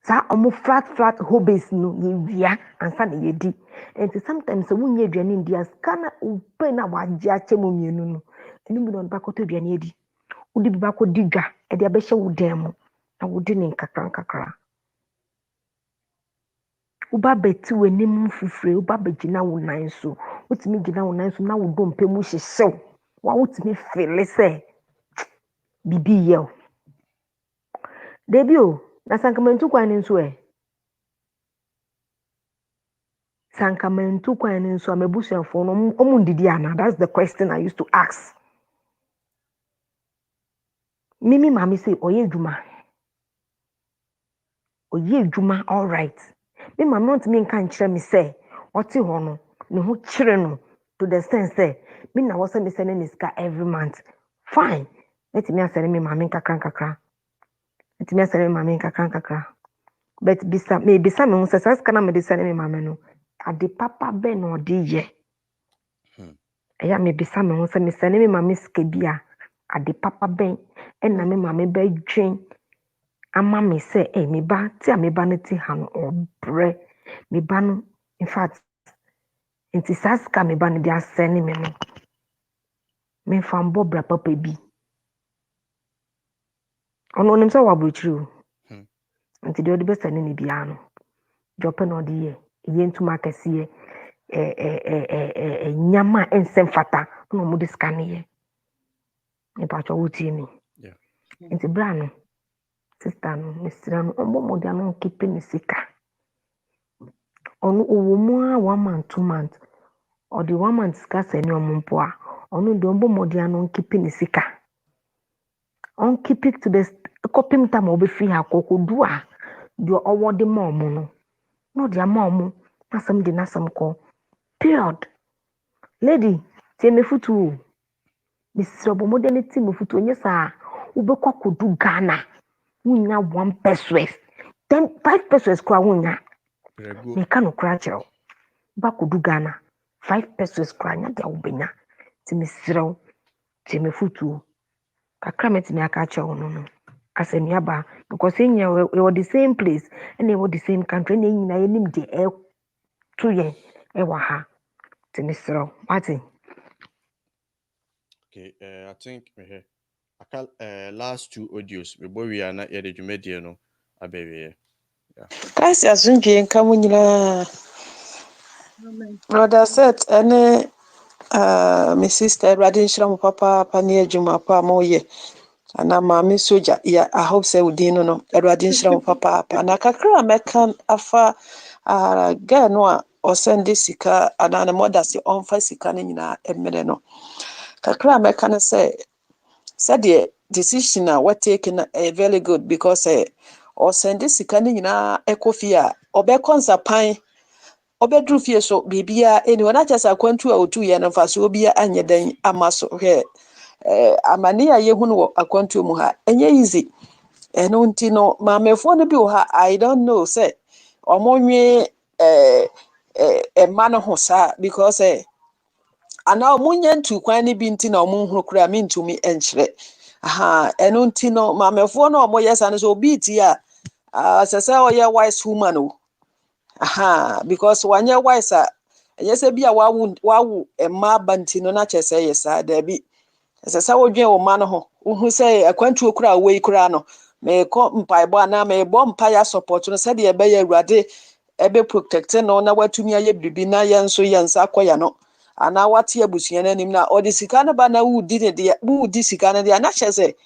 sa omo flat hobbies no ewia ansa na yedi and sometimes when you eduane ndi askana upe na waje ache mu mienu no eni mu no bakoto eduane edi udi bi bako diga e de abehye wo den mu na wodi ne nkakra uba beti wenim fufure uba begina wo nan so utimi gina wo nan so na wo dompe mu hyesew wa utimi feel say bibi ye debio na sankamentu kwan ni so sankamentu kwan ni so amebusuafo no omundidi ana that's the question I used to ask mimi mami say oye edwuma all right me mama want me nka nkyere me say oti ho no ne ho kyere no to the sense say me na wo say me send me ska every month fine let me asere me mama nkakra let me asere me mama nkakra but bisa me ho say ska na me de send me mama no ade papa be no de ye eya me bisa me ho say me send me mama ska bia ade papa be na me mama be dwen ama me say me ba ti a me ba ne ti ha no obre me ba no in fact nti saska me ba ne dia send me no me fam bobra papa bi ono nim say wa Abrokyire nti de be send ne bia no jope no de ye ntuma kase nyama ensem fata no mo de scan ye e pa cho wuti ni nti bra no sister no misira no ombo modia no kepe ni sika onu owo mu a 1 month 2 month or the 1 month sika se ni omumpo a onu de ombo modia no kepe ni sika on keep it to the copy time obi free ha kokodu a do owo de mom no dia mom asem de nasem ko period lady tie me futu Mr. Modernity mo futu onye sa ubekwa kodu Ghana wunya 1 pesos 5 pesos kwa wunya me ka no kra chero ba kodu Ghana 5 pesos kwa nya dia ubenya ti Mr. tie me futu kakra metimi aka chero no asem yaba because we were the same place and they were the same country and nyina yenim de to ye e wa ha ti Mr. Martin. Okay, I think last 2 audios before we are not yet the media no abewe. Yeah. Kasi asunje nka mu nyina. Brother Seth ene my sister Radin Shram papa pani adwuma pa moye. Ana Maame soja ya I hope say udin no Radin Shram papa na kakra mekan afa girl no a osende sika ana na mother se onfa sika na nyina emere no. Kakra mekan say said the decision we taken very good because or send this sika ni nyina ekofia obekonsa pan obedru fie so bibia eni na chasa Akwantuo a otu ye no faso obia anye dan amaso he amani a yehunu wo Akwantuo mu ha enye easy eno nti no maamefo no bi wo ha I don't know say omonwe man ho sa because ana omunye ntu kwan ni bi nti na omunhuru kura mi ntumi enkyere eno nti no maamefo no omoyesa no so obi ti a sese oye wise woman o because wanye wise a yese bi a wawu emma banti no na chese yesa da bi sese wodwen wo ma no ho uhu se Akwantuo kura we kura no me ko mpaebo ana me bo mpa ya support no se de ebe ya Awurade ebe protect no na watumi aye bibi na yenso yensa akoya no ana wate abusua na nim na odisika na ba na wudi sika na de na chese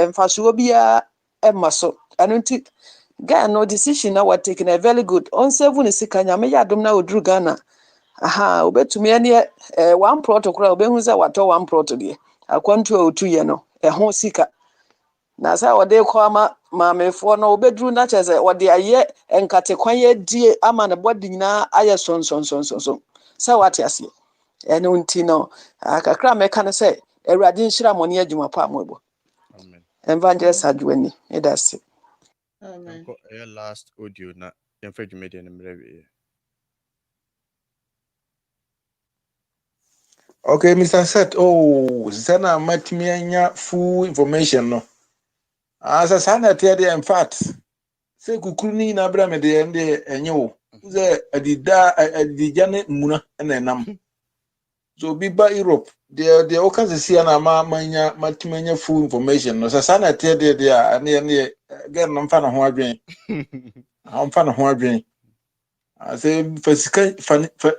mfaso bia emaso anu nti Ghana no decision na we taking a very good on seven sika nyame yadom na odru Ghana obetumi ene 1 protocol obehu se wato 1 protocol de Akwantuo otu ye no ho sika na sa ode ko ama maamefo no obedru na chese ode aye enkate kwan ye die ama ne body nyina aye son sa wate ase eno nti no kakra meka ne se Awurade nhyira mo ne adwuma pa amobo Amen. Evangelist Adwani edase. Amen. Last audio na yemfa the media number. Okay, Mr. Seth. Oh, sana matimi anya full information no. Asa sana tiade in fact. Se kukuru ni na bra me de ende enye wo. Ze adijane muna na nam. So biba Europe de okazisi na manya matimi anya full information no. Sana tiade de a ne get no mfa na ho adwen. Mfa na ho adwen. Ase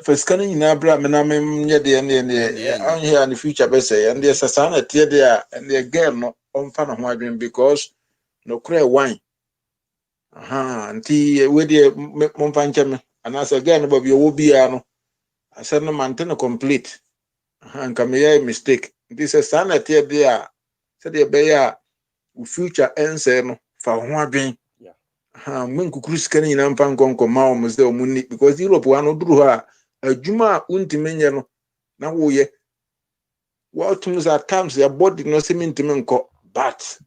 fasika ni na bra me na me de on here in the future be say and there's sana tie there and the girl no on fa no ho adwen because no kure wine nti we de mo fa ncheme and as again no bobia wo bia no ase no maintain complete nka me ya mistake this is sana tie there say the be ya future ense no fa ho adwen men kukuru sika ni na mfa nkonko ma o mse o munni because Europe wa no duru ha adwuma untimenye no na wo ye what things at times your body no seem nko but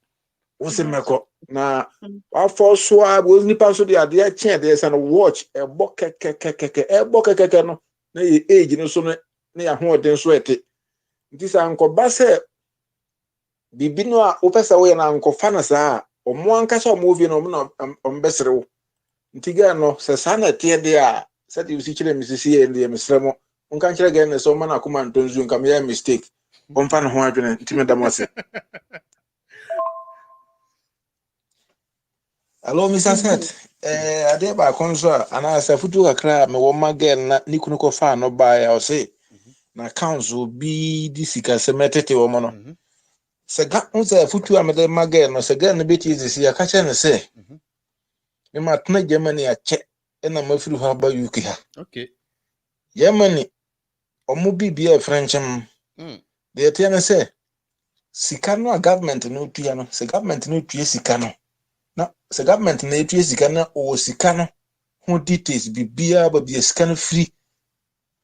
wo se meko na wa for so a wo nipa so de ade a chen de say no watch e bo keke no na ye age no so na ya ho den so ete nti sa nko ba se bibi no a wo pesa wo ye na nko fa na sa omo anka so mo vie no mo ombesere wo nti ga no se sa na tie de a se de usi kire misisi e de mesere mo nka kire ga na so ma na kuma ntonzu nka me ya mistake omfa no ho adwene nti me damase. Hello Mr. Seth ade ba konso ana sa futu kakra me wo magen na nikunu ko fa no ba ya o se na accounts obi di sika se metete wo mo no se ga unsa futu amede magen no se ga na beti zisi ya kache ne se me matna Germany a che na mafiru ha ba UK ha okay Germany omo bibia French de ete na se sika no a government no tua no se government no tua sika no na se government no tua sika no o sika no ho details bibia ba bia sika no free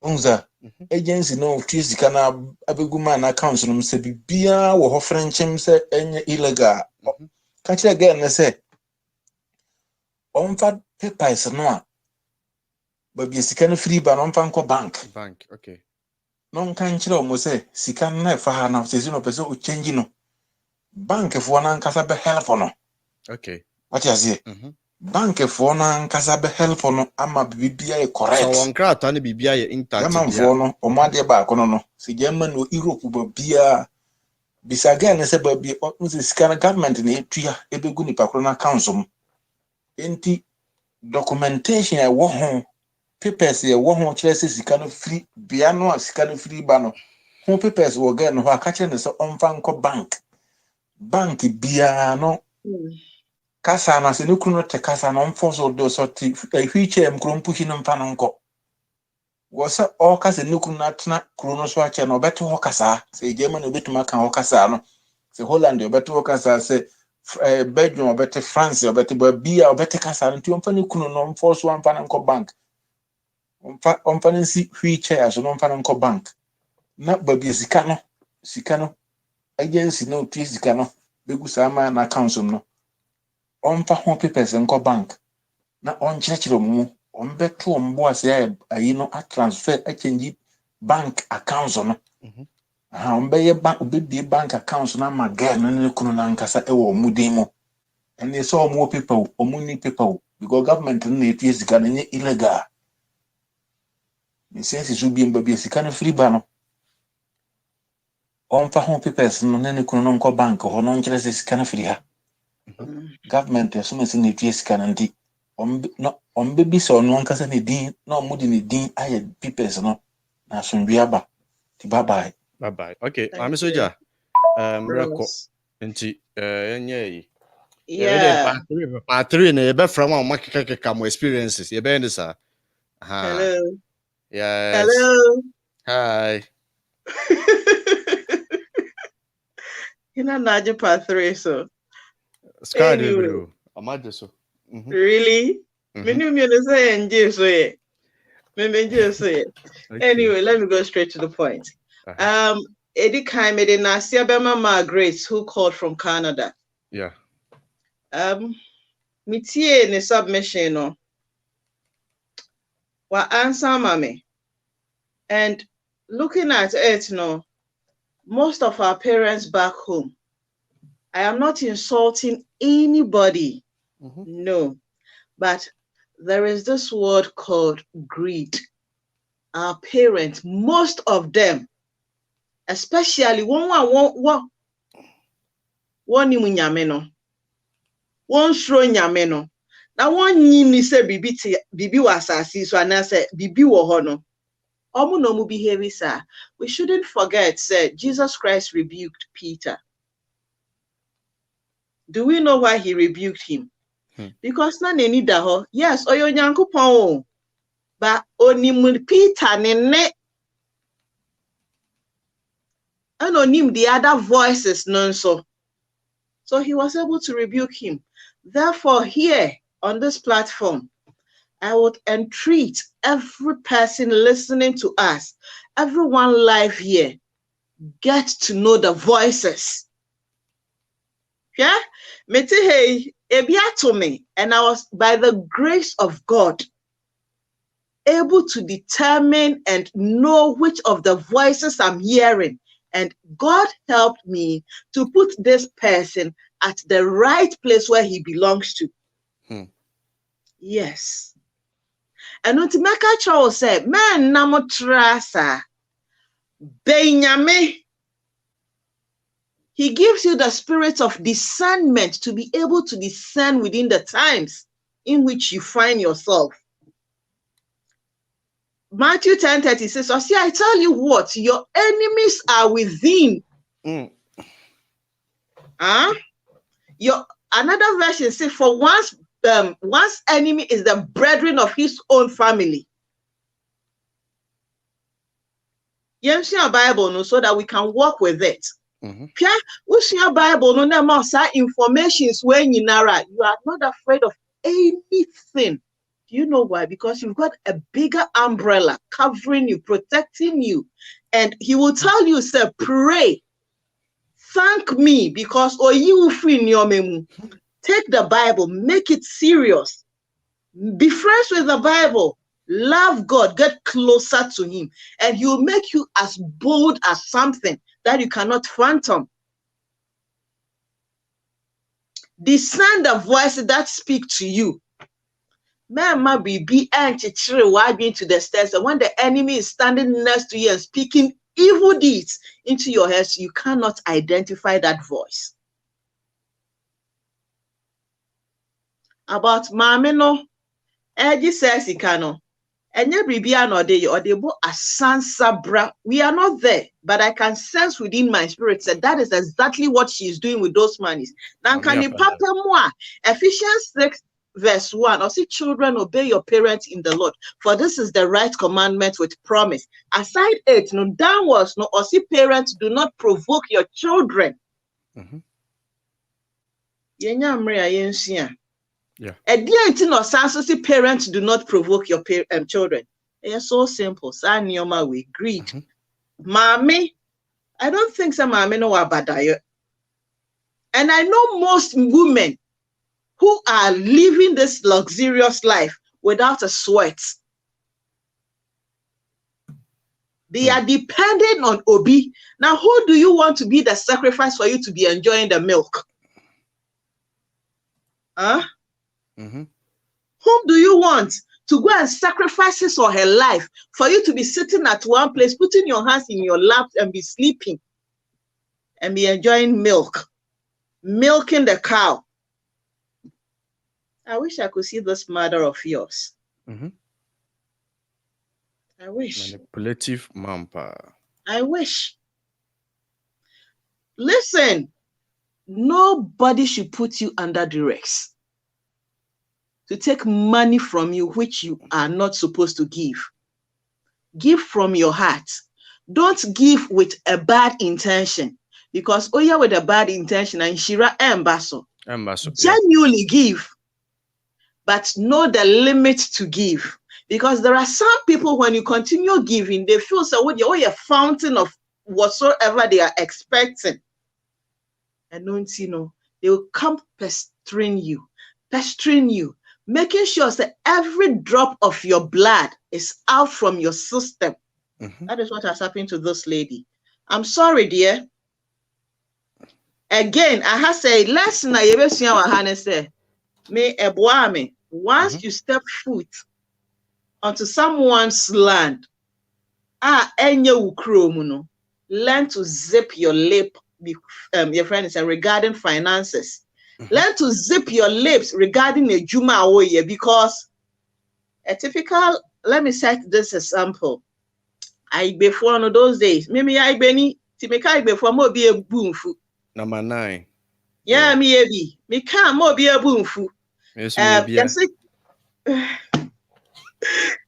unza agency no tua sika no abegu ma na account no se bibia wo ho frenchem se enye illegal ka kire again na se onfa papers no a ba bia sika no free ba no onfa nko bank okay no kan kire o mo se sika no na fa ha na se no pese o change no bank fo na nkasa be help no okay what you say bank fo na nkasa be help no ama bibia e correct so one krata na bibia ye intact bia fo no o ma de ba ko no se German no Europe ba bia bisa ga na se ba bia o se sika na government na etua ebegu ni pakro na council enti documentation e wo ho papers e wo ho kire se sika no free bia no a sika no free ba no ho papers wo ga no ho aka kire ne se onfa nko bank bia no kasa na se nukunu te kasa na mfoso do so ti ehwiche mkrompuhi no mpa no nko wo se o kasa nukunu na tena krono so ache no beto ho kasa se Germany obetuma kan ho kasa no se Holland obeto ho kasa se Belgium obete France obete bia obete kasa no ti omfa nukunu no mfoso ampa no nko bank omfa nsi hwiche aso no mfa no nko bank na babia sika no agency no ti sika no begu sama na council no onfa ho papers nko bank na on chechiro mu on beto on bo ase ayi no a transfer a change bank accounts no on be ye bank obedi bank accounts na maga no ne kunu na nkasa e wo mudin mu ene so omo paper omo ni paper because government na etie sika na nye illegal ni sense so bi mba sika na free ba no onfa ho papers no ne kunu no nko bank ho no nkyere sika na free ha government so me se na etie sika na ndi on be bi so no nkasa ne din na omudi ne din aye papers no na sonbia ba ti bye bye okay Maame Soja reko nti enye yeah part 3 na be from am makeka mo experiences ye be this hello yes hello hi ina naje part 3 so anyway amade so really menu me no say enje so ye me so ye anyway let me go straight to the point. Edi Kaime de Nasia Bema Margaret, who called from Canada. Yeah. Mitie ne submission no. Wa answer Maame. And looking at it, no, most of our parents back home, I am not insulting anybody. No. But there is this word called greed. Our parents, most of them, especially one ni munyame no one sro nyame no na one nyini se bibi wasasi so anase bibi wo ho no omu no mu behave sir. We shouldn't forget said Jesus Christ rebuked Peter. Do we know why he rebuked him? Because na neni da ho yes oyo nyankopon but onim Peter ne and onim the other voices nonso. So he was able to rebuke him. Therefore, here on this platform, I would entreat every person listening to us, everyone live here, get to know the voices. Yeah? Metihei ebiatomi, and I was, by the grace of God, able to determine and know which of the voices I'm hearing. And God helped me to put this person at the right place where he belongs to. Yes. And Utimeka Charles said, man, namotrasa, benyame. He gives you the spirit of discernment to be able to discern within the times in which you find yourself. Matthew 10:30 says, so see, I tell you what, your enemies are within. Another version says, for one's enemy is the brethren of his own family. You see our Bible no, so that we can walk with it. Pia, usua Bible no na ma sa informations when you are not afraid of anything. Do you know why? Because you've got a bigger umbrella covering you, protecting you. And he will tell you, sir, pray. Thank me because or you free in your memu. Take the Bible, make it serious. Be friends with the Bible. Love God, get closer to him, and he will make you as bold as something that you cannot phantom. Discern the voices that speak to you. Mama be anti to the stairs, and when the enemy is standing next to you and speaking evil deeds into your head, you cannot identify that voice. About Maame no, Seth Ekow. We are not there, but I can sense within my spirit that is exactly what she is doing with those monies. Now, can you papa more? Ephesians 6 verse 1. Or see, children, obey your parents in the Lord, for this is the right commandment with promise. Aside it, no downwards, no, or see, parents, do not provoke your children. Yeah. See, parents do not provoke your children. It's so simple. We greed. Maame, I don't think some Maame no abadayo. And I know most women who are living this luxurious life without a sweat. They are dependent on Obi. Now, who do you want to be the sacrifice for you to be enjoying the milk? Huh? Whom do you want to go and sacrifice his or her life for you to be sitting at one place, putting your hands in your lap and be sleeping and be enjoying milk, milking the cow? I wish I could see this mother of yours. I wish. Manipulative mampa. I wish. Listen, nobody should put you under duress to take money from you which you are not supposed to give. Give from your heart. Don't give with a bad intention, because you're with a bad intention and Shira embasso. Genuinely give, but know the limit to give. Because there are some people, when you continue giving, they feel so what you're a fountain of whatsoever they are expecting. And don't you know, they will come pestering you, making sure that every drop of your blood is out from your system. That is what has happened to this lady. I'm sorry, dear. Again, I have said, lesson I ever see our hand say, me eboame. Once you step foot onto someone's land, learn to zip your lip. Your friend is regarding finances. Learn to zip your lips regarding a Juma Awoye, because a typical, let me set this example. I before one of those days, maybe I beni Timeka before more be a boomfu. Number 9. Yeah, me can't more be a boomfu.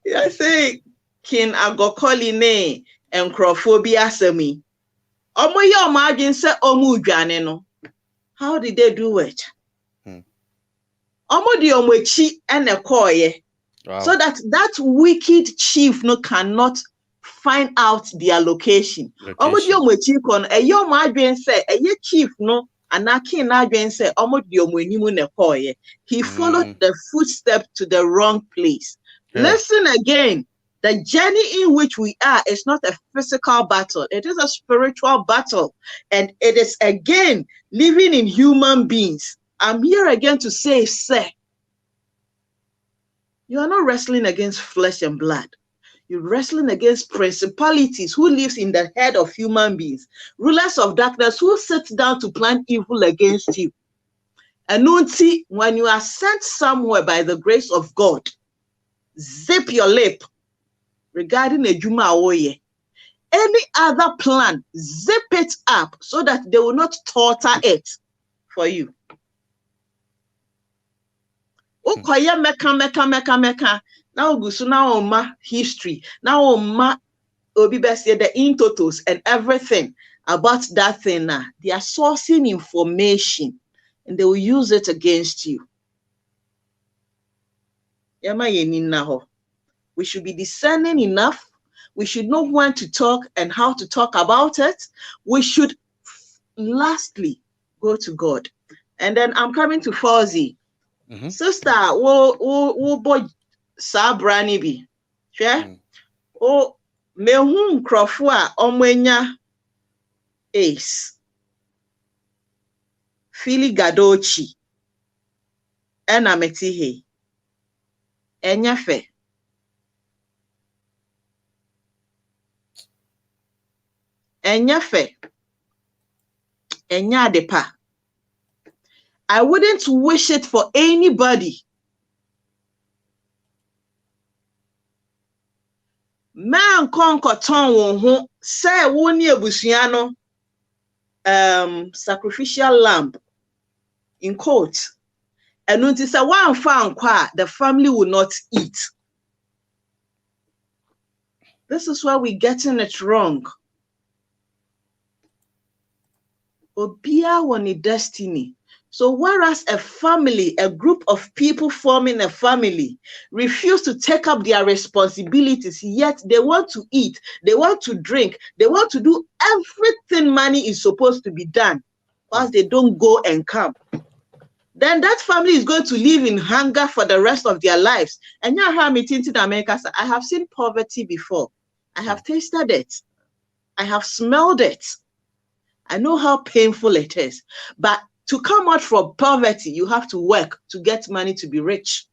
Yes, King Agokoli ne and Crophobia semi. Omo yo margin se omu dwane no. How did they do it? Omo di omochi ene koye. So that wicked chief no cannot find out their location. Omo di omochi kon yo margin se chief no anakin adwen se omo di omonimu ne koye. He followed the footstep to the wrong place. Listen again. The journey in which we are is not a physical battle. It is a spiritual battle. And it is, again, living in human beings. I'm here again to say, sir, you are not wrestling against flesh and blood. You're wrestling against principalities who lives in the head of human beings. Rulers of darkness who sit down to plan evil against you. And when you are sent somewhere by the grace of God, zip your lip. Regarding a Juma Awoye, any other plan, zip it up so that they will not torture it for you. Okoye meka. Now gusu now ma history. Now ma obi best the in totals and everything. about that thing now, they are sourcing information and they will use it against you. We should be discerning enough. We should know when to talk and how to talk about it. We should lastly go to God. And then I'm coming to Fauzi. Sister, wo boy sa brani bi. Hwe? O mehu nkrofo a omwenya ace. Fili gadochi. Ena metihe. Enya fe. Enya fe. Enya depa. I wouldn't wish it for anybody. Man konkoton won ho say woni ebusua no sacrificial lamb in quotes. And until say one fan kwa the family will not eat. This is where we're getting it wrong. Obia woni destiny. So whereas a family, a group of people forming a family, refuse to take up their responsibilities, yet they want to eat, they want to drink, they want to do everything money is supposed to be done, because they don't go and come. Then that family is going to live in hunger for the rest of their lives. And now how me in America, I have seen poverty before. I have tasted it. I have smelled it. I know how painful it is. But to come out from poverty, you have to work to get money to be rich.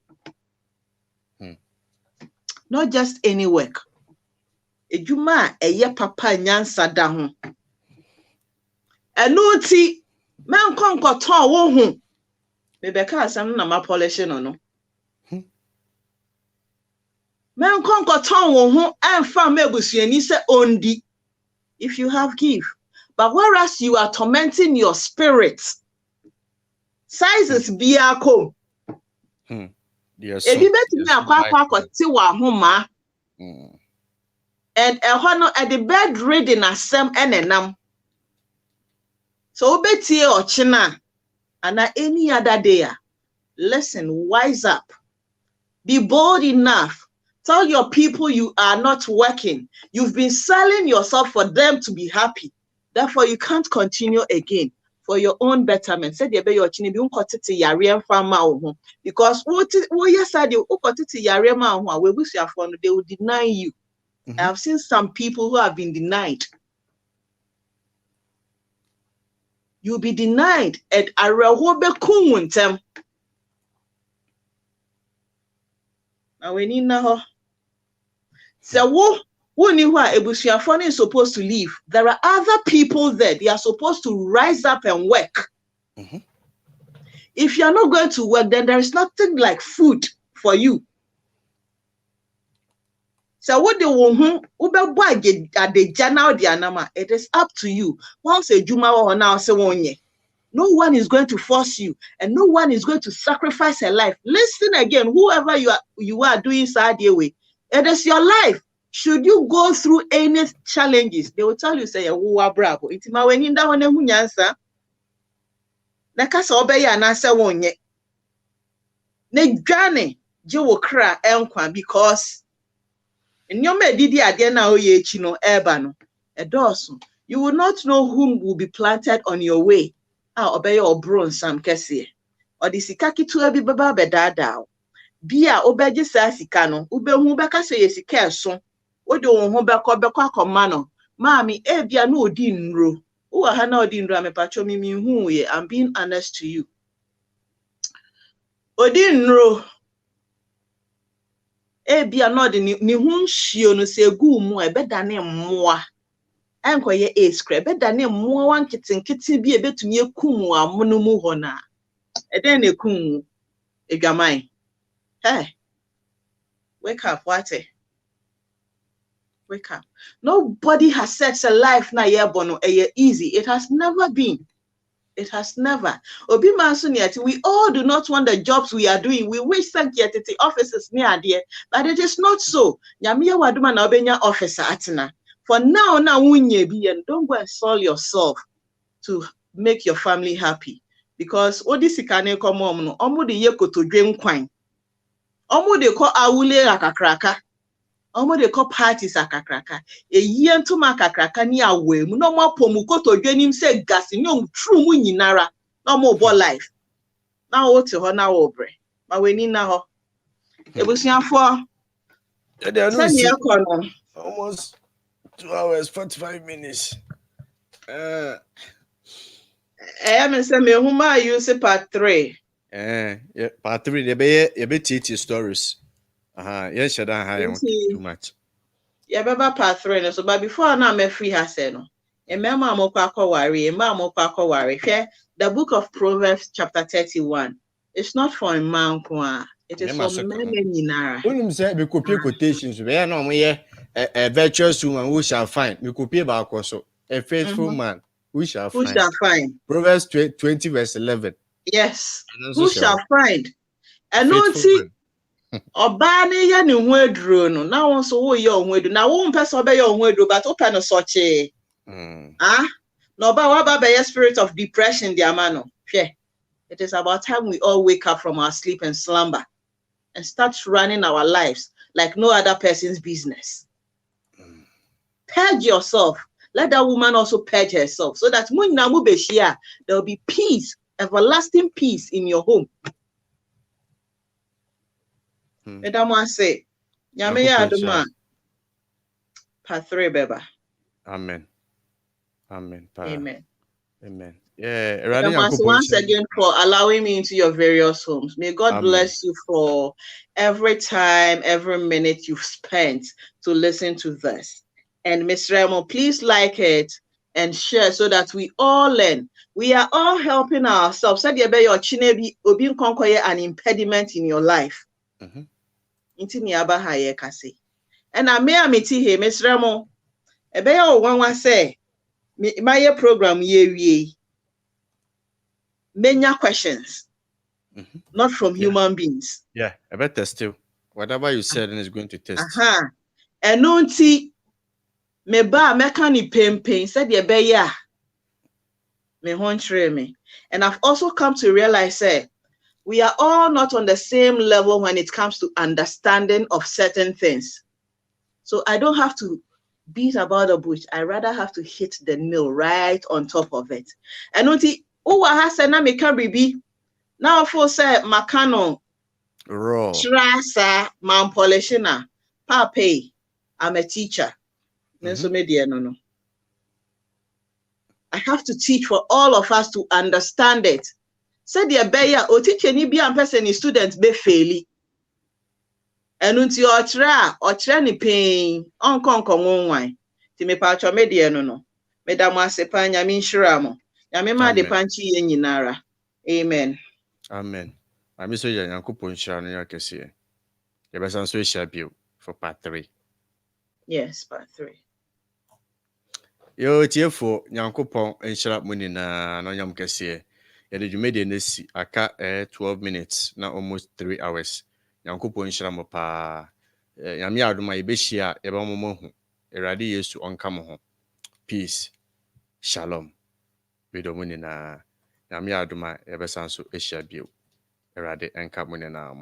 Not just any work. Ejuma eye papa nyansa da ho. Eno ti man konkoton wo ho. Me beka asam na ma polish no no. Man konkoton wo ho amfa mebusuani se ondi. If you have, give. But whereas you are tormenting your spirit, sizes be a co. Yes. If you bet me a quack tiwa homa and a honor at the bed reading as some and enam. So Betty or China and any other day. Listen, wise up. Be bold enough. Tell your people you are not working. You've been selling yourself for them to be happy. Therefore, you can't continue again for your own betterment. Said you be your chini be unkotiti yare farmer because what you said you unkotiti yare ma we wish you for they will deny you. I have seen some people who have been denied. You'll be denied at Arahobe Kunwuntem. Now we need now. So Ebusuafo is supposed to leave. There are other people there. They are supposed to rise up and work. If you are not going to work, then there is nothing like food for you. So what they want, it is up to you. Once a Juma now say no one is going to force you, and no one is going to sacrifice a life. Listen again, whoever you are doing sad way, it is your life. Should you go through any challenges, they will tell you, say, Abrabo. It's my way in that one, answer. Na kasa obey an answer one yet. Ne gane, Joe cry enkwan because in your medidi adena oye chino ebano, a dorsum. You will not know whom will be planted on your way. Obey or bronze some kesi. Or the sikaki to be baba bedada. Bia obeji sa sikano, ube humubaka say yesike son. Odo won beko komano Maame bia no odi nro wo ha na odi nro amepacho mi hu ye. I'm being honest to you. Odi nro bia no de ni hu nhio no se gu mu beda ne mmoa enkoye scrap beda ne mmoa wan kitenkete bi betumi ekum amono mu ho na den na ekum edwaman. Hey, wake up, what? Wake up. Nobody has said a life na ye bono easy. It has never been. It has never. Obi mansuniati, we all do not want the jobs we are doing. We wish sankiati offices near there, but it is not so. Nyamiya waduma na obenya officer atina. For now, don't go and sell yourself to make your family happy. Because Odisikane come no, omo de ye koto dwen kwan. Omo de call awule akakraka. Omo de call parties akakraka. E ye ntuma akakraka ni awe mu no mo pomu koto dwenim se gas nyom true mu nyinara. No mo bo life. Na wo te ho na wo bre. Ma weni na ho. Ebusuafo. Almost 2 hours 45 minutes. I am in some huma use part 3. Yeah, part 3 they be teach stories. Yes, I don't have too much. Yeah, part 3 so but before now me free her say no. Remember amokwa worry. The book of Proverbs chapter 31. It's not for a man kwa. It is for men nyinara. When you say we copy quotations, we are no a virtuous woman who shall find. We copy back also a faithful man who shall find. Proverbs 20 verse 11. Yes. Who shall find? And no see Obani ya ni wedro no. Now also wo ye onwedu. Na wo mpesa obe ye onwedu but open no soche. No ba wa ba be spirit of depression the amano. It is about time we all wake up from our sleep and slumber and start running our lives like no other person's business. Purge yourself. Let that woman also purge herself so that there will be peace, everlasting peace in your home. Madam, say, Aduma, part 3, Beba. Amen. Amen. Amen. Amen. Yeah, once again for allowing me into your various homes. May God bless you for every time, every minute you've spent to listen to this. And Miss Remo, please like it and share so that we all learn. We are all helping ourselves. Said you be your chinebi obi nkonkoye an impediment in your life. Inti ni aba haye kasi. And I may amiti he Miss Remo. Ebe ya one say my program ye. Many questions, not from human beings. Yeah, I bet test you. Whatever you said is going to test. And no tea me ba mekani pain said ye be ya me hontre me. And I've also come to realize we are all not on the same level when it comes to understanding of certain things. So I don't have to beat about the bush. I rather have to hit the nail right on top of it. And no tea na me can be now for say makano raw trasa man polishina pape. I'm a teacher. No. I have to teach for all of us to understand it. Said the beya o teacher ni bi am person student be faili. Enunti otra ni pain onkonko nwan. Ti me pa cho me de no. Medam asepa nya mi nhira mo. Yamema de panchi ye nyinara. Amen. Amen. I'm so young, Uncle Punchar, and I can see it. There was some social bill for part 3. Yes, part 3. Yo, for Yankopon and shut up money na no yam can see it. You made in this aka 12 minutes, now almost 3 hours. Yankopon Shramo pa Yamia do my beshia, Ebamomo, Eradi used to uncome. Peace. Shalom. Widomuni na Yamia Aduma Ebesanso Asia Bio Erade and Camune na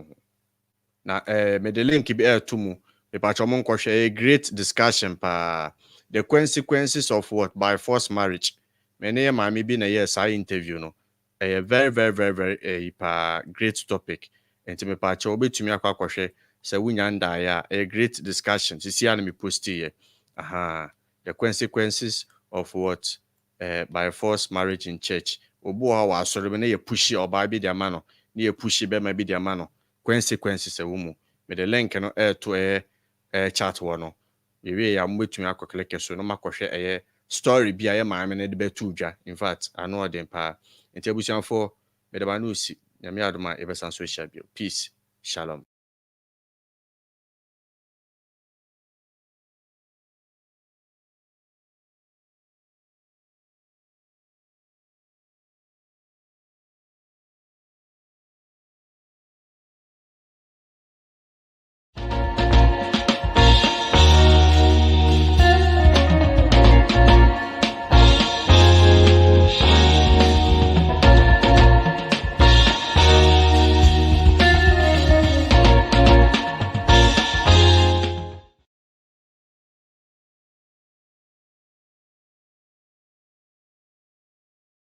me the link be to mu me patchomon a great discussion pa the consequences of what by forced marriage. Many Maame be na yes I interview no a very great topic and me patcho be to me akwa se wunya nda ya a great discussion see an me post here the consequences of what by forced marriage in church. Obo wa sorry na ye pushy or by be the mano, near pushy be maybe the mano. Consequences a woman. Me the link no to a chat one. We am waiting to click so no makoshe a story be a man and the betuja. In fact, I know them pa. In Tebusian for me the manusi. Yamiaduma ever social. Peace. Shalom.